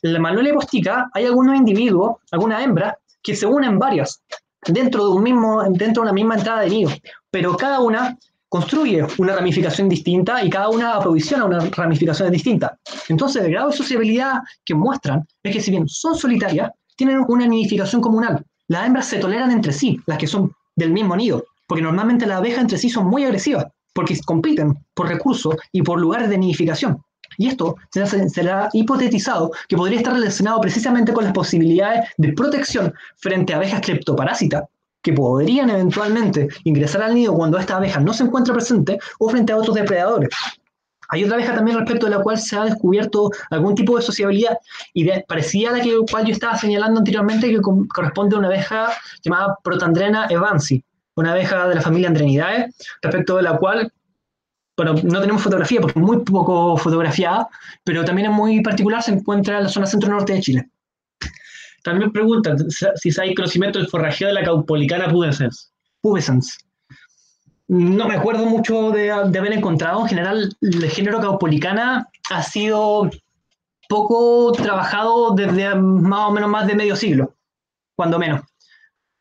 en la Manuelia postica hay algunos individuos, algunas hembras, que se unen varias dentro de una misma entrada de nido, pero cada una construye una ramificación distinta y cada una aprovisiona unas ramificaciones distintas. Entonces, el grado de sociabilidad que muestran es que si bien son solitarias, tienen una nidificación comunal. Las hembras se toleran entre sí, las que son del mismo nido, porque normalmente las abejas entre sí son muy agresivas, porque compiten por recursos y por lugares de nidificación. Y esto se ha hipotetizado que podría estar relacionado precisamente con las posibilidades de protección frente a abejas cleptoparásitas, que podrían eventualmente ingresar al nido cuando esta abeja no se encuentra presente, o frente a otros depredadores. Hay otra abeja también respecto de la cual se ha descubierto algún tipo de sociabilidad, y parecida a la cual yo estaba señalando anteriormente, que corresponde a una abeja llamada Protandrena evansi, una abeja de la familia Andrenidae, respecto de la cual, bueno, no tenemos fotografía porque es muy poco fotografiada, pero también es muy particular, se encuentra en la zona centro-norte de Chile. También preguntan si hay conocimiento del forrajeo de la Caupolicana pubescens. Pubescens. No me acuerdo mucho de haber encontrado. En general, el género Caupolicana ha sido poco trabajado desde más o menos más de medio siglo, cuando menos.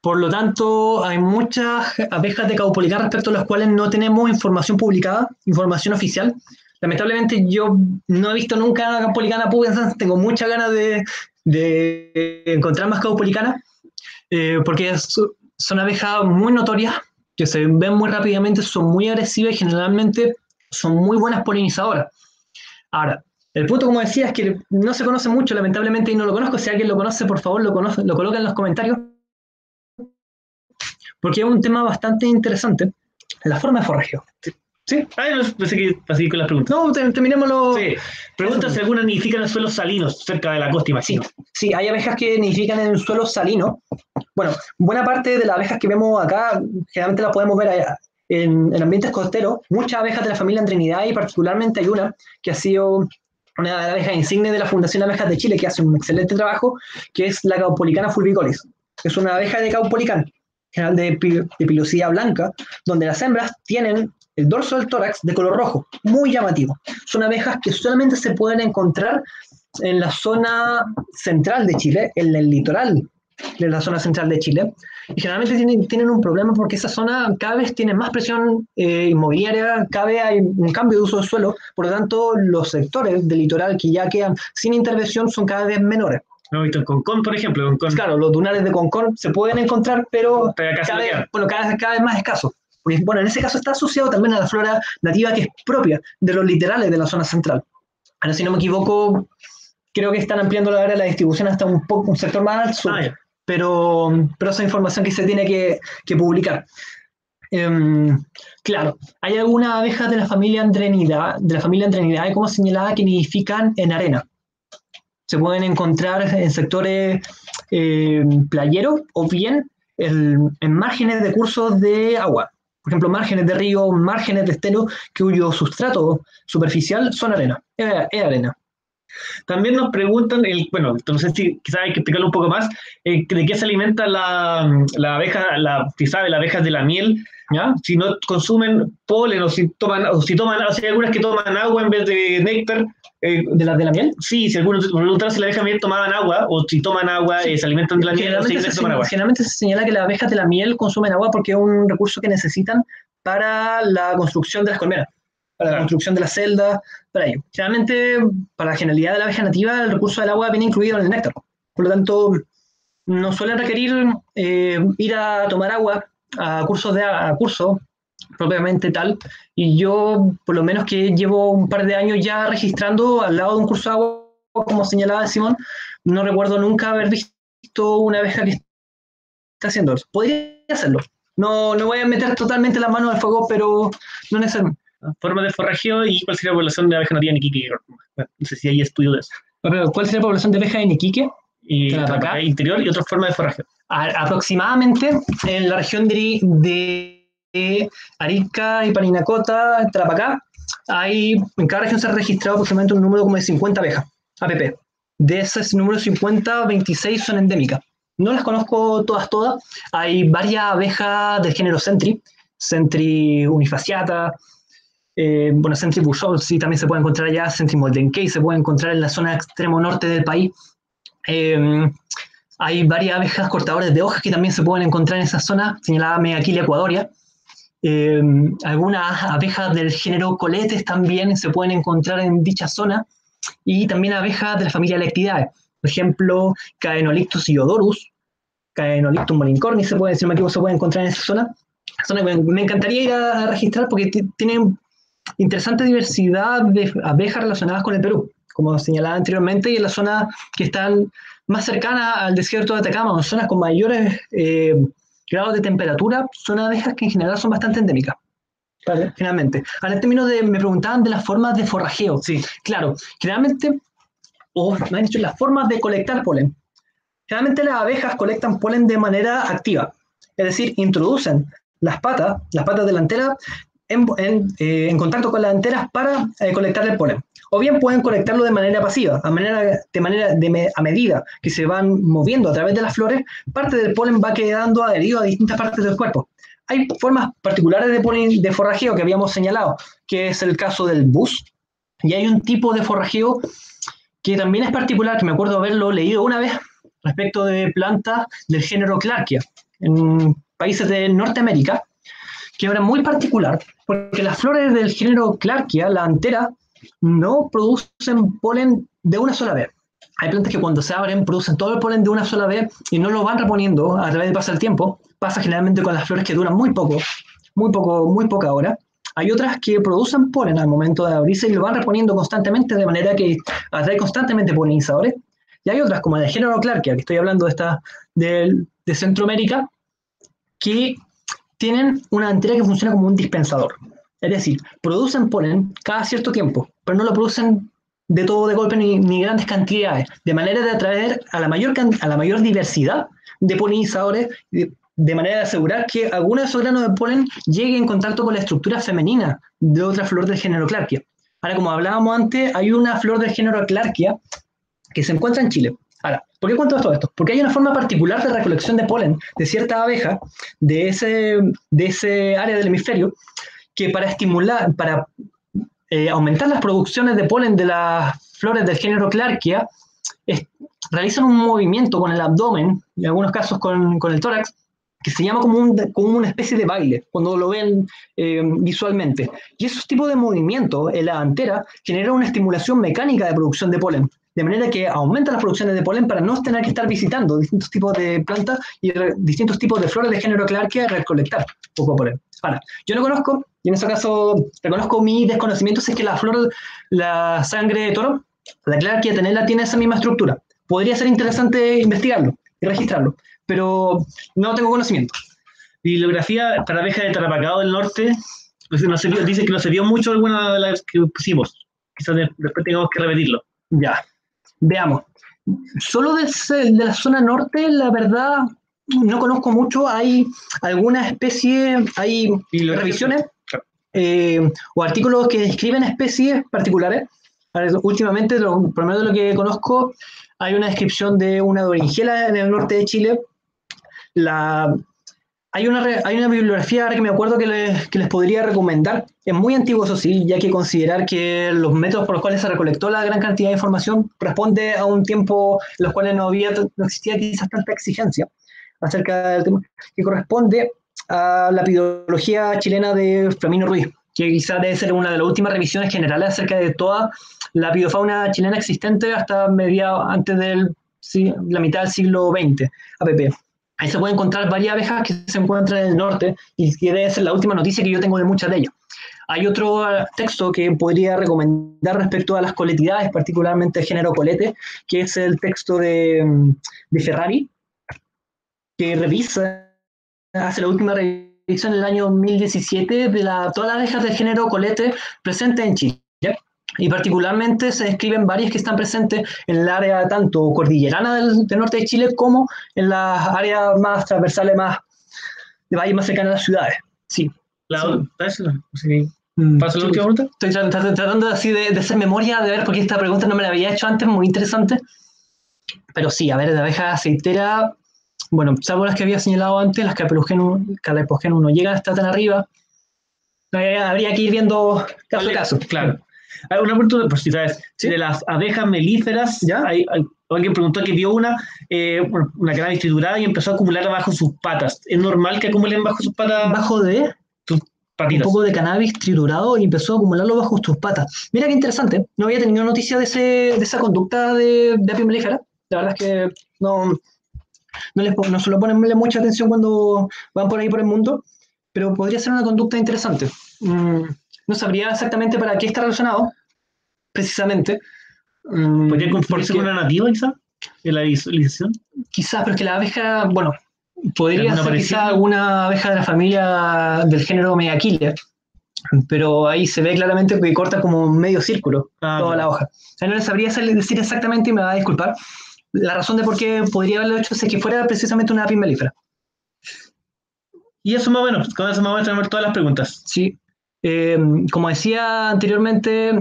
Por lo tanto, hay muchas abejas de Caupolicana respecto a las cuales no tenemos información publicada, información oficial. Lamentablemente, yo no he visto nunca una Caupolicana pubescens. Tengo muchas ganas de encontrar más Caupolicana, porque son abejas muy notorias, que se ven muy rápidamente, son muy agresivas y generalmente son muy buenas polinizadoras. Ahora, el punto, como decía, es que no se conoce mucho, lamentablemente, y no lo conozco. Si alguien lo conoce, por favor, lo coloca en los comentarios, porque es un tema bastante interesante, la forma de forrajeo. ¿Sí? Ay, no pensé que iba a seguir con las preguntas. No, terminémoslo. Sí. Pregunta si alguna nidifican en suelos salinos, cerca de la costa, imagino. Sí, hay abejas que nidifican en suelos salinos. Bueno, buena parte de las abejas que vemos acá, generalmente las podemos ver allá, en ambientes costeros. Muchas abejas de la familia Andrenidae, y particularmente hay una que ha sido una de las abejas insignes de la Fundación Abejas de Chile, que hace un excelente trabajo, que es la Caupolicana fulvicolis. Es una abeja de Caupolicán, general de pilosidad blanca, donde las hembras tienen el dorso del tórax de color rojo, muy llamativo. Son abejas que solamente se pueden encontrar en la zona central de Chile, en el litoral de la zona central de Chile, y generalmente tienen un problema porque esa zona cada vez tiene más presión inmobiliaria, cada vez hay un cambio de uso del suelo, por lo tanto los sectores del litoral que ya quedan sin intervención son cada vez menores. ¿No he visto en Concón, por ejemplo? Concón. Claro, los dunares de Concón se pueden encontrar, pero cada vez más escasos. Porque, bueno, en ese caso está asociado también a la flora nativa que es propia de los litorales de la zona central. Ahora, si no me equivoco, creo que están ampliando la área de la distribución hasta un sector más al sur. Pero esa información que se tiene que publicar. Claro, hay algunas abejas de la familia Andrenidae, como señalaba, que nidifican en arena. Se pueden encontrar en sectores playeros o bien en márgenes de cursos de agua. Por ejemplo, márgenes de río, márgenes de estero, cuyo sustrato superficial son arena. Es arena. También nos preguntan, bueno, no sé si quizás hay que explicarlo un poco más, de qué se alimenta la abeja, quizás las abejas de la miel, ¿ya? Si no consumen polen o si hay algunas que toman agua en vez de néctar. ¿De las de la miel? Sí, si algunos preguntaban si la abeja de miel tomaban agua o si toman agua, se alimentan de la miel o si toman agua. Generalmente se señala que las abejas de la miel consumen agua porque es un recurso que necesitan para la construcción de las colmenas, para la construcción de las celdas, para ello. Generalmente, para la generalidad de la abeja nativa, el recurso del agua viene incluido en el néctar. Por lo tanto, no suelen requerir ir a tomar agua a curso propiamente tal, y yo, por lo menos que llevo un par de años ya registrando al lado de un curso de agua, como señalaba Simón, no recuerdo nunca haber visto una abeja que está haciendo eso. Podría hacerlo. No voy a meter totalmente las manos al fuego, pero no necesariamente. formas de forrajeo y cuál sería la población de abeja nativa en Iquique. Bueno, no sé si hay estudio de eso. Pero, ¿cuál sería la población de abejas en Iquique? Y Tarapacá. interior y otras formas de forrajeo. Aproximadamente en la región de Arica y Parinacota, Tarapacá, en cada región se ha registrado aproximadamente un número como de 50 abejas, APP. De esos números 50, 26 son endémicas. No las conozco todas. Hay varias abejas del género Sentry unifasciata, Sentry bursol, sí, también se puede encontrar allá, Sentry moldenkei, se puede encontrar en la zona extremo norte del país. Hay varias abejas cortadoras de hojas que también se pueden encontrar en esa zona, señalada Megaquilia ecuadoria. Algunas abejas del género coletes también se pueden encontrar en dicha zona, y también abejas de la familia Lectidae, por ejemplo, Caenolictus iodorus, Caenolictus molincornis, si no me equivoco, se puede encontrar en esa zona. Me encantaría ir a registrar porque tienen interesante diversidad de abejas relacionadas con el Perú, como señalaba anteriormente, y en las zonas que están más cercanas al desierto de Atacama, o zonas con mayores grados de temperatura, son abejas que en general son bastante endémicas. ¿Vale? Generalmente. Ahora, en términos de, me preguntaban de las formas de forrajeo. Sí. Claro, generalmente, me han dicho las formas de colectar polen. Generalmente las abejas colectan polen de manera activa, es decir, introducen las patas delanteras en contacto con las anteras para colectar el polen. O bien pueden colectarlo de manera pasiva, a medida que se van moviendo a través de las flores, parte del polen va quedando adherido a distintas partes del cuerpo. Hay formas particulares de forrajeo que habíamos señalado, que es el caso del bus, y hay un tipo de forrajeo que también es particular, que me acuerdo haberlo leído una vez, respecto de plantas del género Clarkia, en países de Norteamérica, que era muy particular, porque las flores del género Clarkia, la antera, no producen polen de una sola vez. Hay plantas que cuando se abren producen todo el polen de una sola vez y no lo van reponiendo a través de pasar el tiempo. Pasa generalmente con las flores que duran muy poca hora. Hay otras que producen polen al momento de abrirse y lo van reponiendo constantemente, de manera que atrae constantemente polinizadores. Y hay otras, como el género Clarkia, que estoy hablando de Centroamérica, que tienen una antera que funciona como un dispensador. Es decir, producen polen cada cierto tiempo, pero no lo producen de todo de golpe ni grandes cantidades, de manera de atraer a la mayor diversidad de polinizadores, de manera de asegurar que alguno de esos granos de polen llegue en contacto con la estructura femenina de otra flor del género Clarkia. Ahora, como hablábamos antes, hay una flor del género Clarkia que se encuentra en Chile. Ahora, ¿por qué cuento todo esto? Porque hay una forma particular de recolección de polen de ciertas abejas de ese área del hemisferio que para aumentar las producciones de polen de las flores del género Clarkia, realizan un movimiento con el abdomen, en algunos casos con el tórax, que se llama como una especie de baile, cuando lo ven visualmente. Y esos tipos de movimientos en la antera generan una estimulación mecánica de producción de polen, de manera que aumenta las producciones de polen para no tener que estar visitando distintos tipos de plantas y distintos tipos de flores de género Clarkia y recolectar poco polen. Ahora, yo no conozco, y en ese caso reconozco mi desconocimiento, si es que la sangre de toro, la Clarkia tenela, tiene esa misma estructura. Podría ser interesante investigarlo y registrarlo, pero no tengo conocimiento. Bibliografía para abejas de Tarapacá del Norte, pues dice que no se vio mucho alguna de las que pusimos. Quizás después tengamos que repetirlo. Ya, veamos. Solo de la zona norte, la verdad, no conozco mucho. Hay algunas especies, hay revisiones o artículos que describen especies particulares. Últimamente, por lo menos de lo que conozco, hay una descripción de una doringela en el norte de Chile. Hay una bibliografía, ahora que me acuerdo, que les podría recomendar. Es muy antiguo, eso sí, ya que considerar que los métodos por los cuales se recolectó la gran cantidad de información responde a un tiempo en los cuales no existía quizás tanta exigencia acerca del tema, que corresponde a la epidemiología chilena de Flamino Ruiz, que quizás debe ser una de las últimas revisiones generales acerca de toda la pidofauna chilena existente hasta antes de la mitad del siglo XX, APP. Ahí se pueden encontrar varias abejas que se encuentran en el norte y que debe ser la última noticia que yo tengo de muchas de ellas. Hay otro texto que podría recomendar respecto a las coletidades, particularmente el género colete, que es el texto de Ferrari, que hace la última revisión hizo en el año 2017 de todas las abejas del género Colete presentes en Chile. Y particularmente se describen varias que están presentes en el área tanto cordillerana del norte de Chile como en las áreas más transversales, más de valles más cercanos a las ciudades. Sí. ¿Paso la última pregunta? Estoy tratando así de hacer memoria, de ver porque esta pregunta no me la había hecho antes, muy interesante. Pero sí, a ver, de abeja aceitera, bueno, salvo las que había señalado antes, las Calepogeno no llega hasta tan arriba. Habría que ir viendo caso a caso. Claro. Hay una pregunta, por si sabes, ¿Sí? de las abejas melíferas, ¿Ya? Alguien preguntó que vio una cannabis triturada y empezó a acumular bajo sus patas. ¿Es normal que acumulen bajo sus patas? Bajo de sus patitas. Un poco de cannabis triturado y empezó a acumularlo bajo tus patas. Mira qué interesante, no había tenido noticia de esa conducta de apis mellifera. La verdad es que no suelo ponerle mucha atención cuando van por ahí por el mundo, pero podría ser una conducta interesante. No sabría exactamente para qué está relacionado, precisamente. ¿Podría confundirse con una nativa, quizás? ¿En la visualización? Quizás, pero es que la abeja, bueno, podría ser parecida? quizás alguna abeja de la familia del género Megaquila, pero ahí se ve claramente que corta como un medio círculo toda la hoja. O sea, no le sabría decir exactamente y me va a disculpar. La razón de por qué podría haberlo hecho es que fuera precisamente una apis mellifera. Y eso más o menos, con eso más o menos tenemos todas las preguntas. Sí. Como decía anteriormente,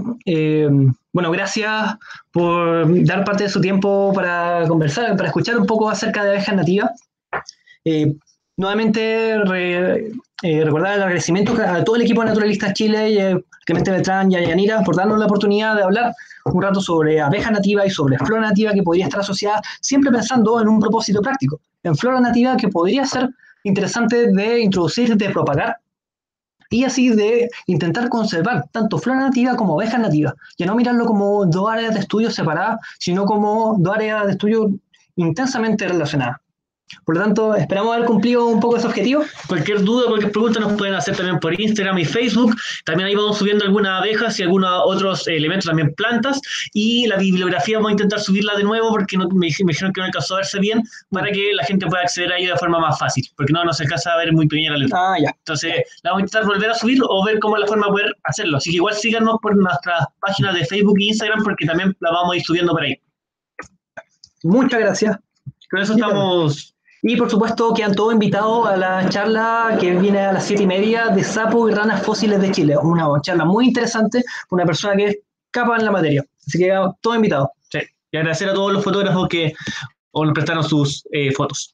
bueno, gracias por dar parte de su tiempo para conversar, para escuchar un poco acerca de abejas nativas. Nuevamente, recordar el agradecimiento a todo el equipo de Naturalistas Chile, y Clemente Beltrán y a Yanira por darnos la oportunidad de hablar un rato sobre abejas nativas y sobre flora nativa que podría estar asociada, siempre pensando en un propósito práctico, en flora nativa que podría ser interesante de introducir, de propagar, y así de intentar conservar tanto flora nativa como abejas nativas, y no mirarlo como dos áreas de estudio separadas, sino como dos áreas de estudio intensamente relacionadas. Por lo tanto, esperamos haber cumplido un poco ese objetivo. Cualquier duda, cualquier pregunta nos pueden hacer también por Instagram y Facebook. También ahí vamos subiendo algunas abejas y algunos otros elementos, también plantas. Y la bibliografía vamos a intentar subirla de nuevo porque me dijeron que no alcanzó a verse bien, para que la gente pueda acceder ahí de forma más fácil, porque no se alcanza a ver muy pequeña la letra. Ya. Entonces, la vamos a intentar volver a subir o ver cómo es la forma de poder hacerlo. Así que igual síganos por nuestras páginas de Facebook e Instagram, porque también la vamos a ir subiendo por ahí. Muchas gracias. Con eso estamos... Y por supuesto quedan todos invitados a la charla que viene a las 7:30 de sapos y ranas fósiles de Chile. Una charla muy interesante por una persona que es capa en la materia. Así que todos invitados. Sí. Y agradecer a todos los fotógrafos que nos prestaron sus fotos.